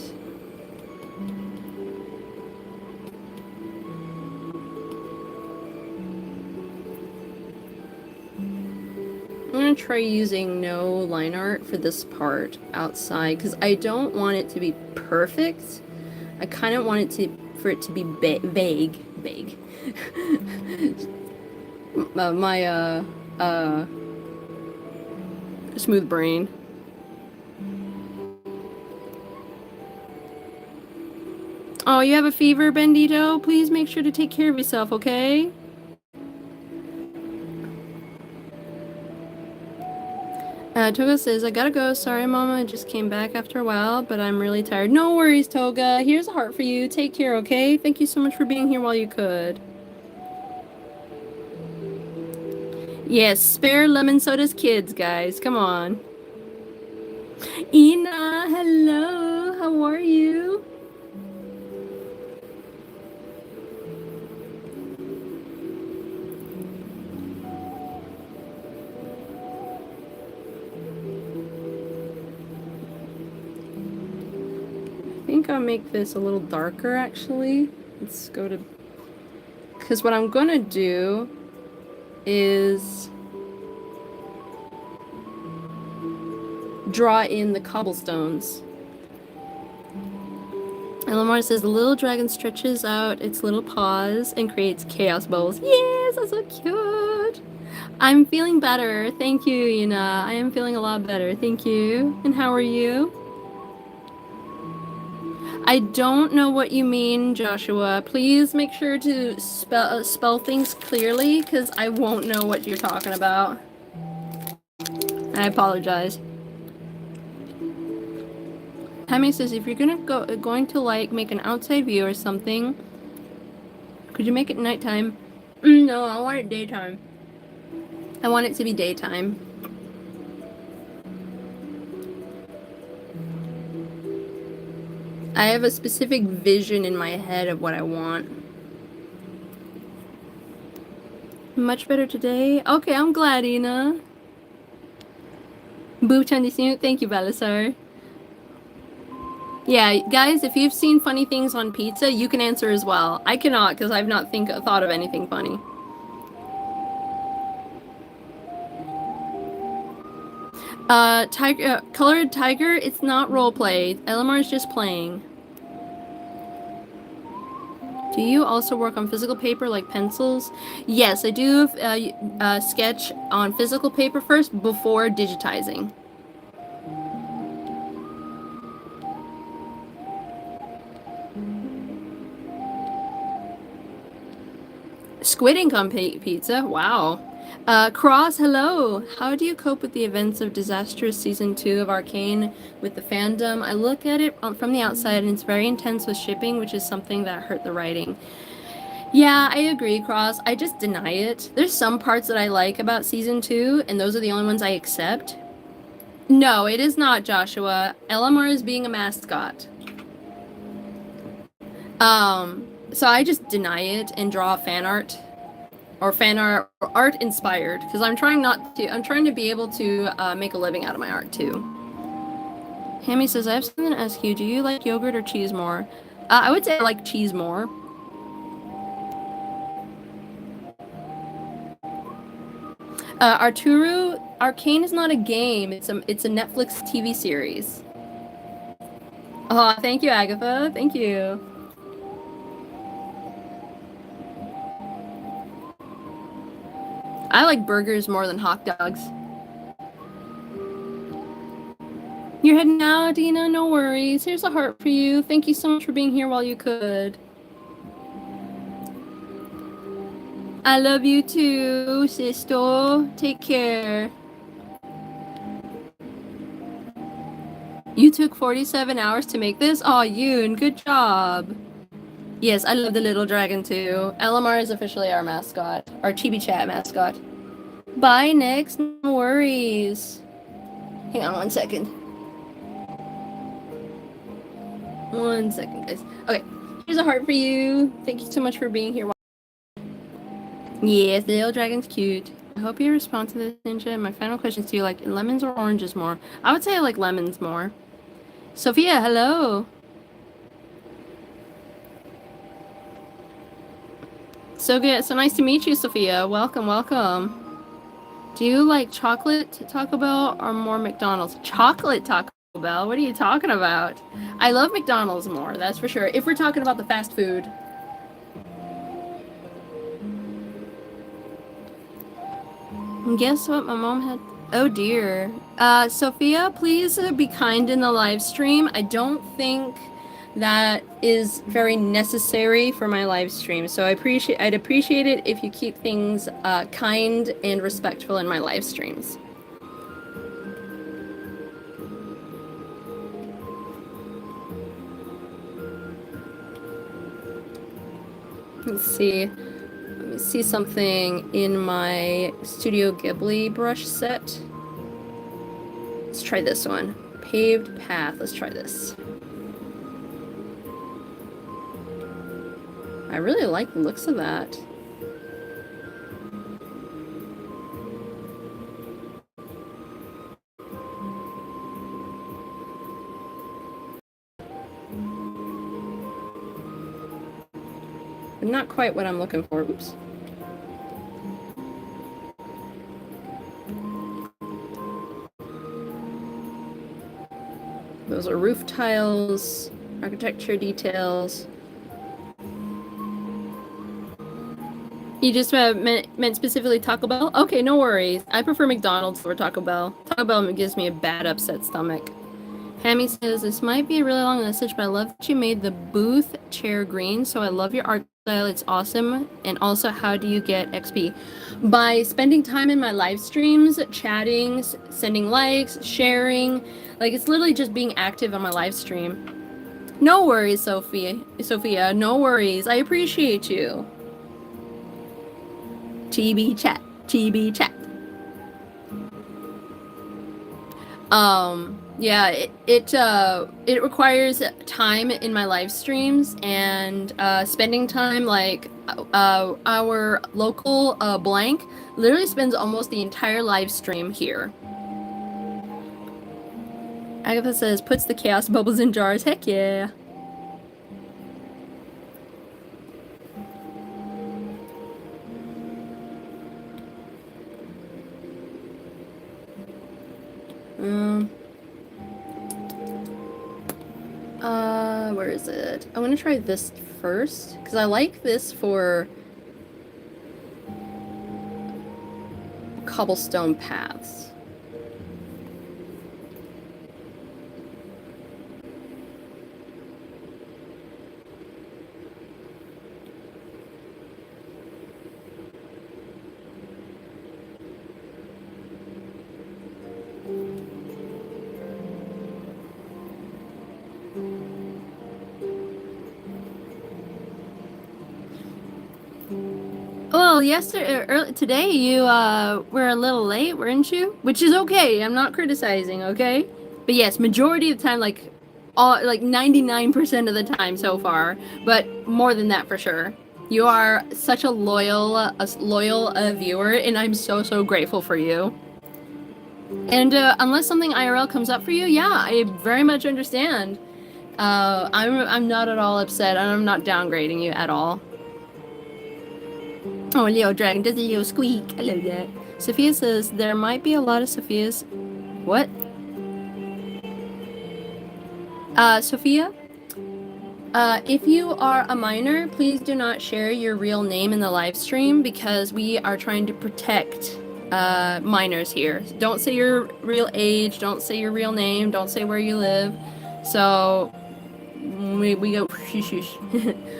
I'm gonna try using no line art for this part outside because I don't want it to be perfect. I kind of want it for it to be vague. My smooth brain. Oh, you have a fever, Bendito? Please make sure to take care of yourself, okay? Toga says, I gotta go. Sorry, Mama. I just came back after a while, but I'm really tired. No worries, Toga. Here's a heart for you. Take care, okay? Thank you so much for being here while you could. Yes, spare lemon sodas kids, guys. Come on. Ina, hello. How are you? I think I'll make this a little darker, actually. Let's go to... Because what I'm gonna do is draw in the cobblestones. And Lamar says, the little dragon stretches out its little paws and creates chaos bubbles. Yes, that's so cute. I'm feeling better. Thank you, Ina. I am feeling a lot better. Thank you. And how are you? I don't know what you mean, Joshua. Please make sure to spell things clearly, because I won't know what you're talking about. I apologize. Tammy says, if you're going to like make an outside view or something, could you make it nighttime? No, I want it daytime. I want it to be daytime. I have a specific vision in my head of what I want. Much better today. Okay, I'm glad, Ina. Boo Chandisinu, thank you, Balasar. Yeah, guys, if you've seen funny things on pizza, you can answer as well. I cannot, because I've not thought of anything funny. Colored Tiger, it's not roleplay. LMR is just playing. Do you also work on physical paper like pencils? Yes, I do sketch on physical paper first before digitizing. Squid Ink on pizza? Wow. Cross, hello. How do you cope with the events of disastrous season 2 of Arcane with the fandom? I look at it from the outside and it's very intense with shipping, which is something that hurt the writing. Yeah, I agree, Cross. I just deny it. There's some parts that I like about season 2, and those are the only ones I accept. No, it is not, Joshua. LMR is being a mascot. So I just deny it and draw fan art. Or fan art, or art inspired, because I'm trying to be able to make a living out of my art too. Hammy says, I have something to ask you. Do you like yogurt or cheese more? I would say I like cheese more. Arturo, Arcane is not a game. It's a Netflix TV series. Oh, thank you, Agatha. Thank you. I like burgers more than hot dogs. You're heading out, Dina? No worries. Here's a heart for you. Thank you so much for being here while you could. I love you too, sister. Take care. You took 47 hours to make this? Aw, Yoon, good job. Yes, I love the little dragon too. LMR is officially our mascot. Our Chibi Chat mascot. Bye, next. No worries. Hang on 1 second. 1 second, guys. Okay, here's a heart for you. Thank you so much for being here. Yes, the little dragon's cute. I hope you respond to this, Ninja. My final question is, do you like lemons or oranges more? I would say I like lemons more. Sophia, hello. So good. So nice to meet you, Sophia. Welcome, welcome. Do you like chocolate Taco Bell or more McDonald's? Chocolate Taco Bell? What are you talking about? I love McDonald's more, that's for sure. If we're talking about the fast food. And guess what my mom had? Oh dear. Sophia, please be kind in the live stream. I don't think that is very necessary for my live stream. So I'd appreciate it if you keep things kind and respectful in my live streams. Let's see. Let me see something in my Studio Ghibli brush set. Let's try this one. Paved path. Let's try this. I really like the looks of that. But not quite what I'm looking for. Oops. Those are roof tiles, architecture details. You just meant specifically Taco Bell? Okay, no worries. I prefer McDonald's over Taco Bell. Taco Bell gives me a bad upset stomach. Hammy says, this might be a really long message, but I love that you made the booth chair green, so I love your art style. It's awesome. And also, how do you get XP? By spending time in my live streams, chatting, sending likes, sharing. Like, it's literally just being active on my live stream. No worries, Sophia, no worries. I appreciate you. TB chat, TB chat. Yeah, it requires time in my live streams and spending time like our local blank literally spends almost the entire live stream here. Agatha says puts the chaos bubbles in jars. Heck yeah. Where is it? I want to try this first because I like this for cobblestone paths. Well, today you were a little late, weren't you? Which is okay. I'm not criticizing, okay? But yes, majority of the time, like 99% of the time so far, but more than that for sure. You are such a loyal viewer, and I'm so grateful for you. And unless something IRL comes up for you, yeah, I very much understand. I'm not at all upset, and I'm not downgrading you at all. Oh, Leo Dragon does a little squeak. I love that. Sophia says there might be a lot of Sophias. What? Sophia? If you are a minor, please do not share your real name in the live stream because we are trying to protect minors here. Don't say your real age, don't say your real name, don't say where you live. So we go shush.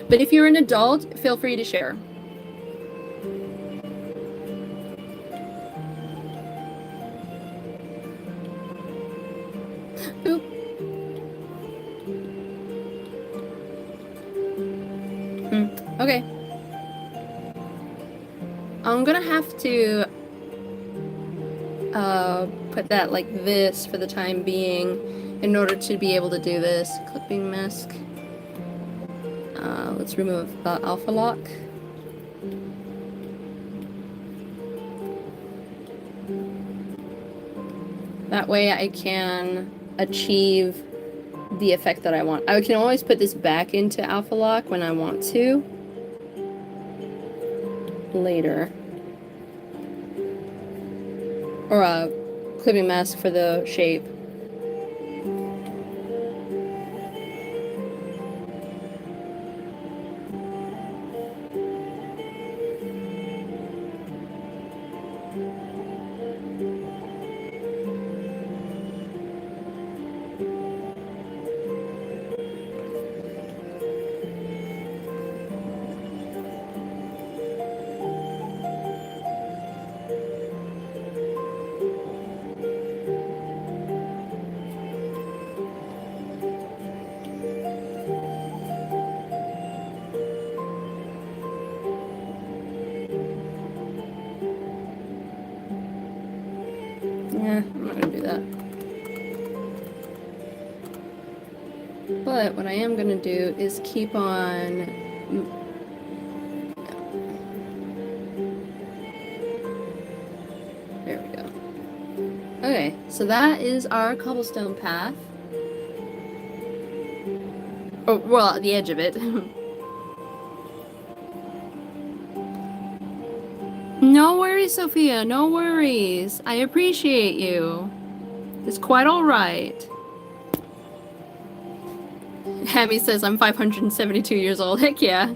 But if you're an adult, feel free to share. Oop. Okay. I'm gonna have to put that like this for the time being in order to be able to do this. Clipping mask. Let's remove the alpha lock. That way I can achieve the effect that I want. I can always put this back into alpha lock when I want to later. Or a clipping mask for the shape. what I am gonna do is keep on... There we go. Okay, so that is our cobblestone path. Oh, well, at the edge of it. No worries, Sophia, no worries. I appreciate you. It's quite alright. Hammy says I'm 572 years old. Heck yeah.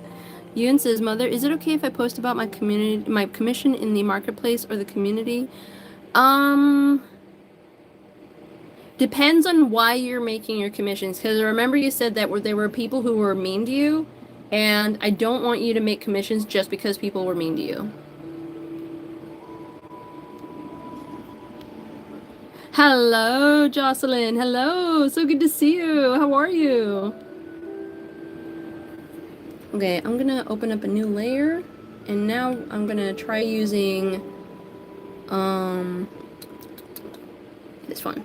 Yoon says, Mother, is it okay if I post about my commission in the marketplace or the community? Depends on why you're making your commissions. Because remember you said that there were people who were mean to you, and I don't want you to make commissions just because people were mean to you. Hello, Jocelyn. Hello. So good to see you. How are you? Okay, I'm gonna open up a new layer, and now I'm gonna try using this one.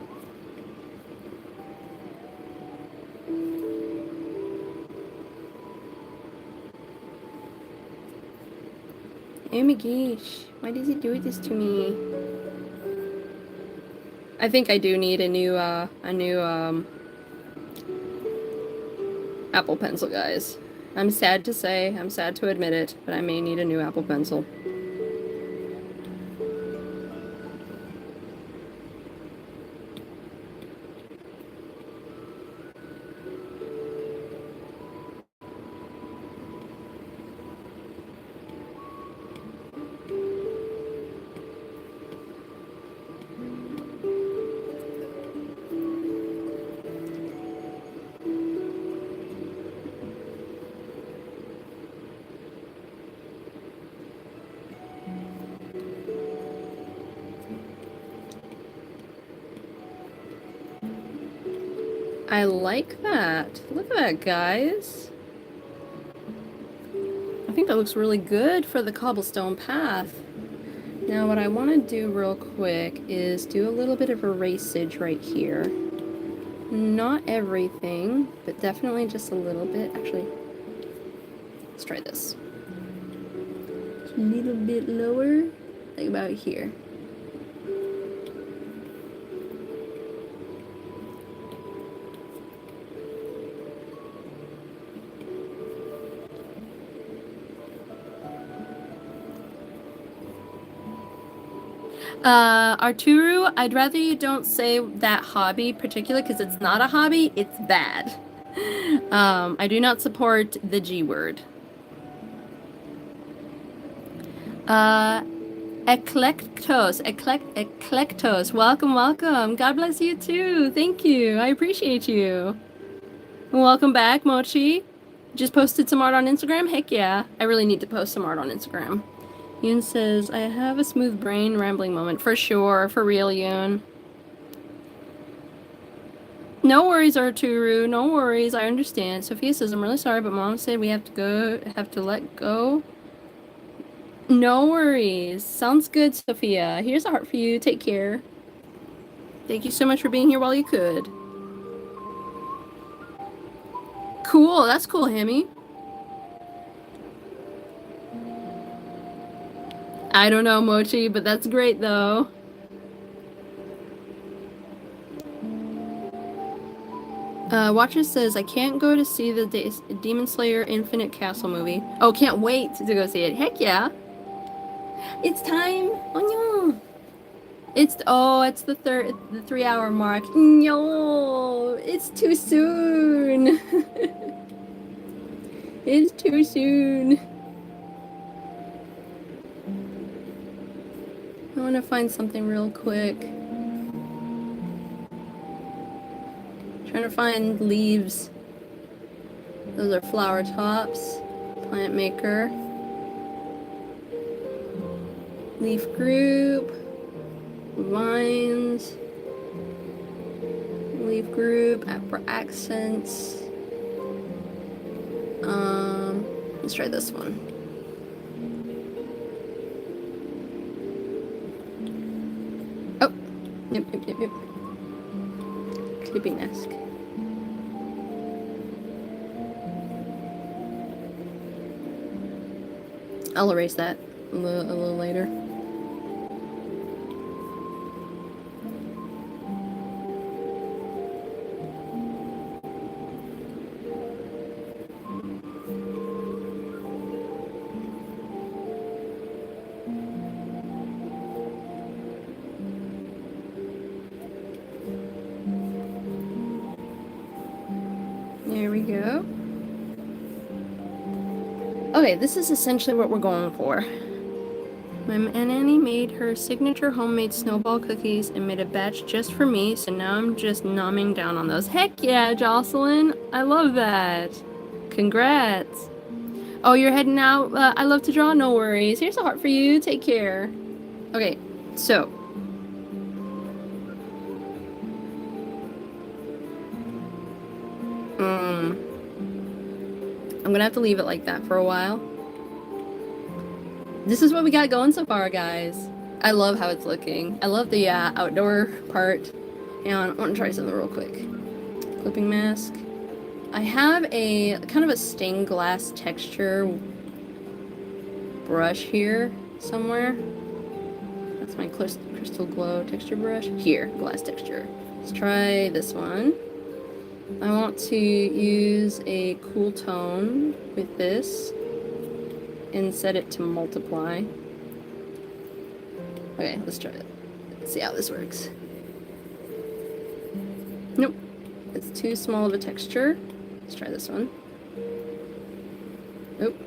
Oh my gosh, why does he do this to me? I think I do need a new Apple Pencil, guys. I'm sad to say, I'm sad to admit it, but I may need a new Apple Pencil. I like that. Look at that, guys. I think that looks really good for the cobblestone path. Now what I want to do real quick is do a little bit of erasage right here. Not everything, but definitely just a little bit. Actually, let's try this. Just a little bit lower, like about here. Arturu, I'd rather you don't say that hobby particular because it's not a hobby, it's bad. I do not support the G word. Eclectos, welcome. God bless you too. Thank you. I appreciate you. Welcome back, Mochi. Just posted some art on Instagram? Heck yeah. I really need to post some art on Instagram. Yoon says, I have a smooth brain rambling moment. For sure. For real, Yoon. No worries, Arturu. No worries. I understand. Sophia says, I'm really sorry, but Mom said we have to let go. No worries. Sounds good, Sophia. Here's a heart for you. Take care. Thank you so much for being here while you could. Cool. That's cool, Hammy. I don't know, Mochi, but that's great, though. Watcher says, I can't go to see the Demon Slayer Infinite Castle movie. Oh, can't wait to go see it. Heck yeah. It's time. Oh, no. It's the 3-hour mark. No, it's too soon. It's too soon. I want to find something real quick. Trying to find leaves. Those are flower tops. Plant maker. Leaf group. Vines. Leaf group. For accents. Let's try this one. Oh, yep. Creepy-esque. I'll erase that a little later. There we go. Okay, this is essentially what we're going for. My nanny made her signature homemade snowball cookies and made a batch just for me, so now I'm just nomming down on those. Heck yeah, Jocelyn! I love that! Congrats! Oh, you're heading out? I love to draw, no worries. Here's a heart for you, take care. Okay, so. I'm gonna have to leave it like that for a while. This is what we got going so far, guys. I love how it's looking. I love the outdoor part. And I want to try something real quick. Clipping mask. I have a kind of a stained glass texture brush here somewhere. That's my crystal glow texture brush. Here, glass texture. Let's try this one. I want to use a cool tone with this and set it to multiply. Okay, let's try it. Let's see how this works. Nope, it's too small of a texture. Let's try this one. Nope.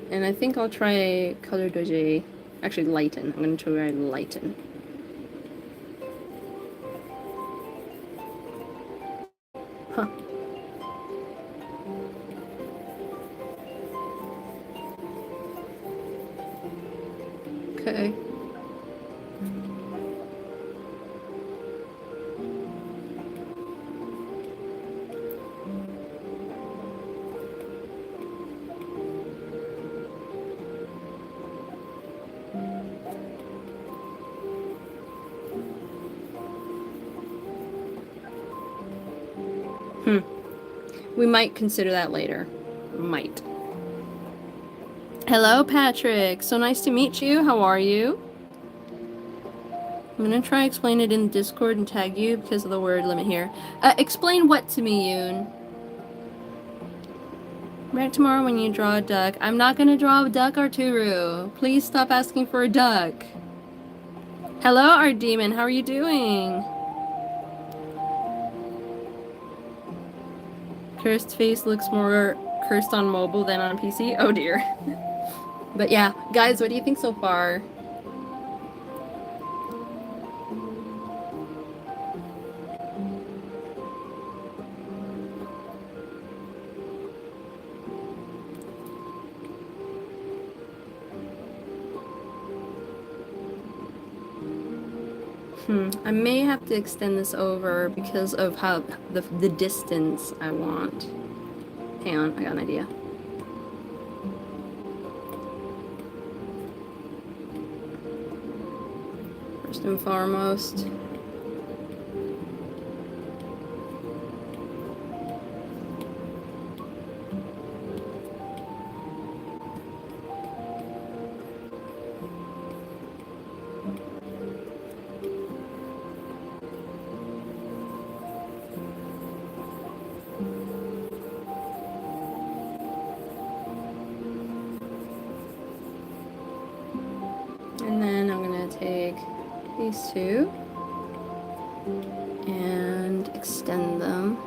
And I think I'll try color doje. Actually, lighten. I'm gonna try lighten. Huh. Okay. We might consider that later. Might. Hello, Patrick. So nice to meet you. How are you? I'm gonna try explain it in Discord and tag you because of the word limit here. Explain what to me, Yoon? Back tomorrow when you draw a duck. I'm not gonna draw a duck, Arturu. Please stop asking for a duck. Hello, our demon. How are you doing? Cursed face looks more cursed on mobile than on PC. Oh dear. But yeah, guys, what do you think so far? I may have to extend this over because of how the distance I want. Hang on, I got an idea. First and foremost. And then I'm gonna take these two and extend them.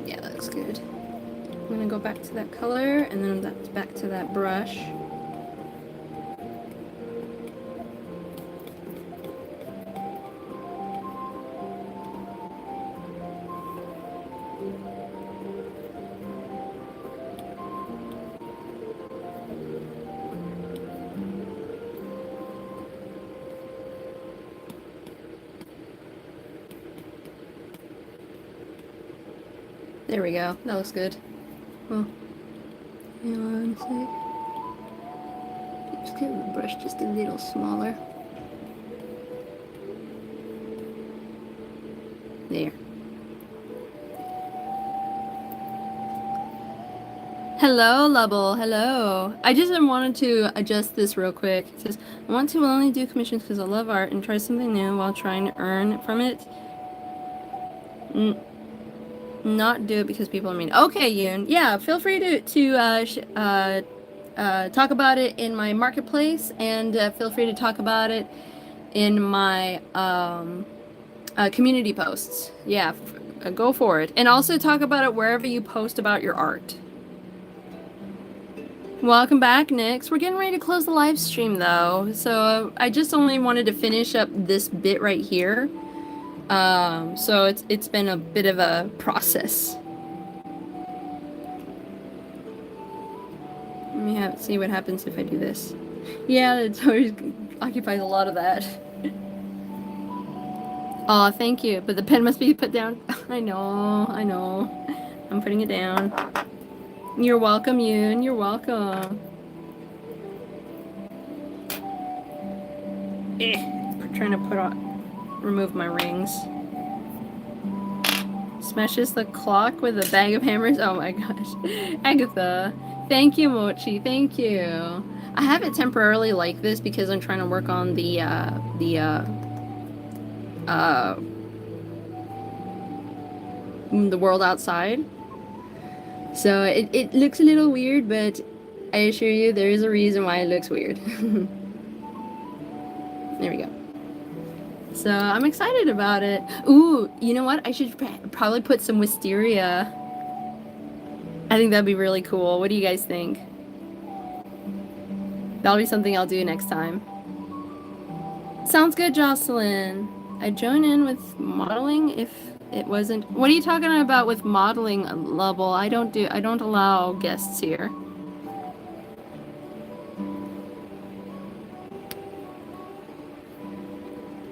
Yeah, that looks good. I'm gonna go back to that color and then that's back to that brush. There we go. That looks good. Oh, hang on a sec. Just get the brush just a little smaller. There. Hello, Lubble. Hello. I just wanted to adjust this real quick. It says, I want to only do commissions because I love art and try something new while trying to earn from it. Not do it because people are mean. Okay, Yoon. Yeah, feel free to talk about it in my marketplace, and feel free to talk about it in my community posts. Yeah, go for it. And also talk about it wherever you post about your art. Welcome back, Nix. We're getting ready to close the live stream, though. So I just only wanted to finish up this bit right here. So it's been a bit of a process. Let me see what happens if I do this. Yeah, it always occupies a lot of that. Oh, thank you. But the pen must be put down. I know. I'm putting it down. You're welcome, Yoon. You're welcome. I'm trying to remove my rings. Smashes the clock with a bag of hammers. Oh my gosh. Agatha. Thank you, Mochi. Thank you. I have it temporarily like this because I'm trying to work on the world outside. So it looks a little weird, but I assure you there is a reason why it looks weird. There we go. So I'm excited about it. Ooh, you know what? I should probably put some wisteria. I think that'd be really cool. What do you guys think? That'll be something I'll do next time. Sounds good, Jocelyn. I'd join in with modeling if it wasn't. What are you talking about with modeling, Lovell? I don't allow guests here.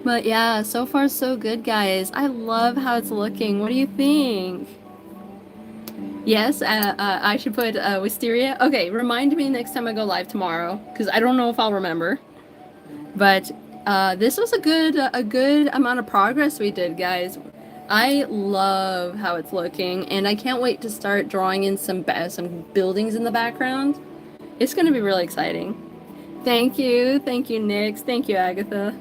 But yeah, so far so good, guys. I love how it's looking. What do you think? Yes, I should put wisteria. Okay, remind me next time I go live tomorrow, because I don't know if I'll remember. But this was a good amount of progress we did, guys. I love how it's looking, and I can't wait to start drawing in some buildings in the background. It's going to be really exciting. Thank you, Nix. Thank you, Agatha.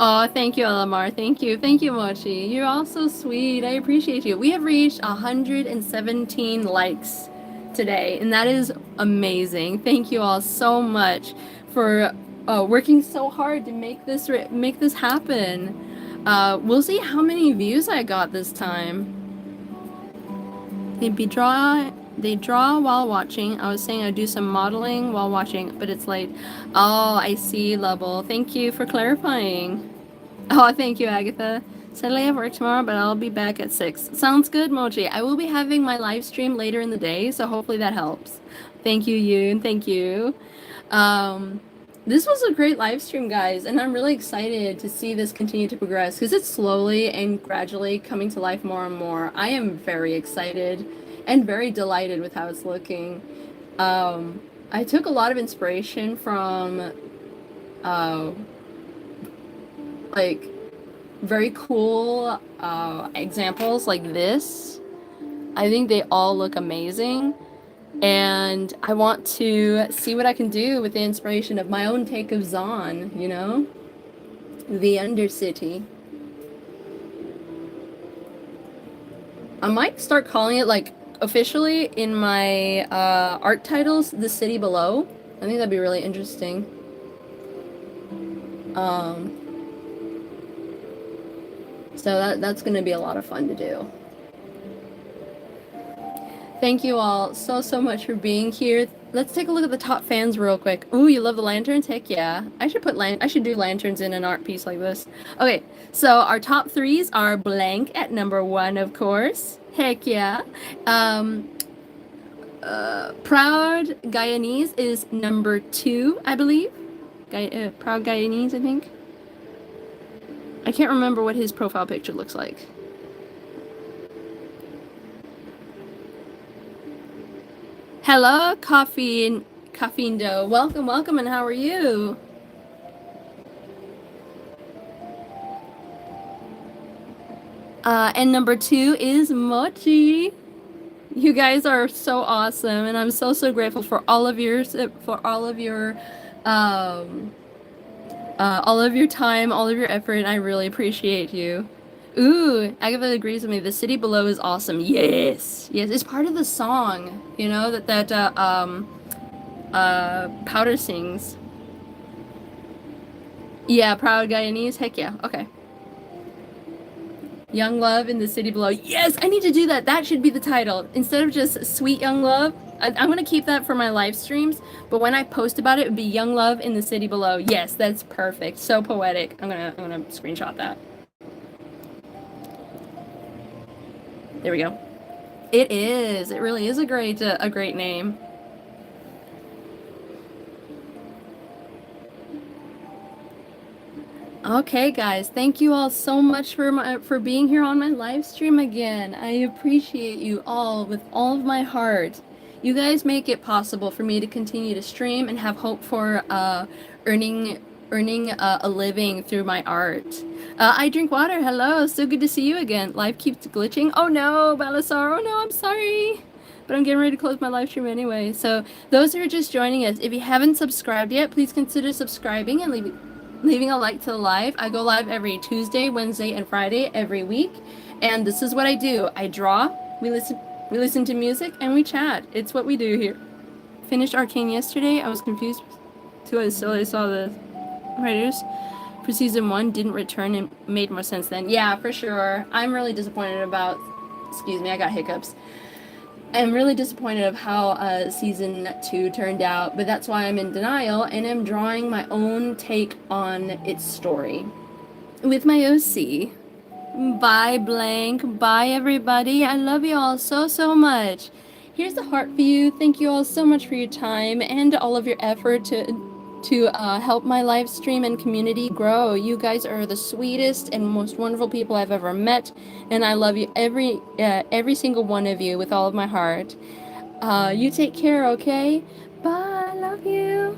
Oh, thank you, Alamar. Thank you, Mochi. You're all so sweet. I appreciate you. We have reached 117 likes today, and that is amazing. Thank you all so much for working so hard to make this happen. We'll see how many views I got this time. They draw while watching. I was saying I'd do some modeling while watching, but it's late. Oh, I see, Lovell. Thank you for clarifying. Oh, thank you, Agatha. Sadly, I have work tomorrow, but I'll be back at 6. Sounds good, Mochi. I will be having my live stream later in the day, so hopefully that helps. Thank you, Yoon. Thank you. This was a great live stream, guys, and I'm really excited to see this continue to progress because it's slowly and gradually coming to life more and more. I am very excited and very delighted with how it's looking. I took a lot of inspiration from like very cool examples like this. I think they all look amazing, and I want to see what I can do with the inspiration of my own take of Zon, you know? The Undercity. I might start calling it, like, officially in my art titles, The City Below. I think that'd be really interesting. So that's gonna be a lot of fun to do. Thank you all so much for being here. Let's take a look at the top fans real quick. Ooh, you love the lanterns? Heck yeah. I should do lanterns in an art piece like this. Okay, so our top threes are Blank at number one, of course. Heck yeah. Um, Proud Guyanese is number two, I believe. Proud Guyanese, I think. I can't remember what his profile picture looks like. Hello, Caffeine Dough. Welcome, and how are you? And number two is Mochi. You guys are so awesome, and I'm so grateful for um, all of your time, all of your effort, and I really appreciate you. Ooh, Agatha agrees with me. The city below is awesome. Yes, it's part of the song. You know that Powder sings. Yeah, Proud Guyanese. Heck yeah. Okay. Young Love in the City Below. Yes, I need to do that. That should be the title. Instead of just Sweet Young Love, I'm going to keep that for my live streams, but when I post about it, it would be Young Love in the City Below. Yes, that's perfect. So poetic. I'm gonna screenshot that. There we go. It is. It really is a great name. Okay, guys, thank you all so much for being here on my live stream again. I appreciate you all with all of my heart. You guys make it possible for me to continue to stream and have hope for earning a living through my art. I drink water. Hello, so good to see you again. Live keeps glitching. Oh no, Balasar. Oh no, I'm sorry. But I'm getting ready to close my live stream anyway. So those who are just joining us, if you haven't subscribed yet, please consider subscribing and leaving a like to the live. I go live every Tuesday, Wednesday, and Friday every week. And this is what I do. I draw, we listen to music, and we chat. It's what we do here. Finished Arcane yesterday. I was confused until I saw the writers for season one didn't return and made more sense then. Yeah, for sure. I'm really disappointed about, excuse me, I got hiccups. I'm really disappointed of how season 2 turned out, but that's why I'm in denial and I'm drawing my own take on its story with my OC. Bye, Blank. Bye, everybody. I love you all so much. Here's the heart for you. Thank you all so much for your time and all of your effort to help my live stream and community grow. You guys are the sweetest and most wonderful people I've ever met, and I love you every single one of you with all of my heart. You take care, okay? Bye. Love you.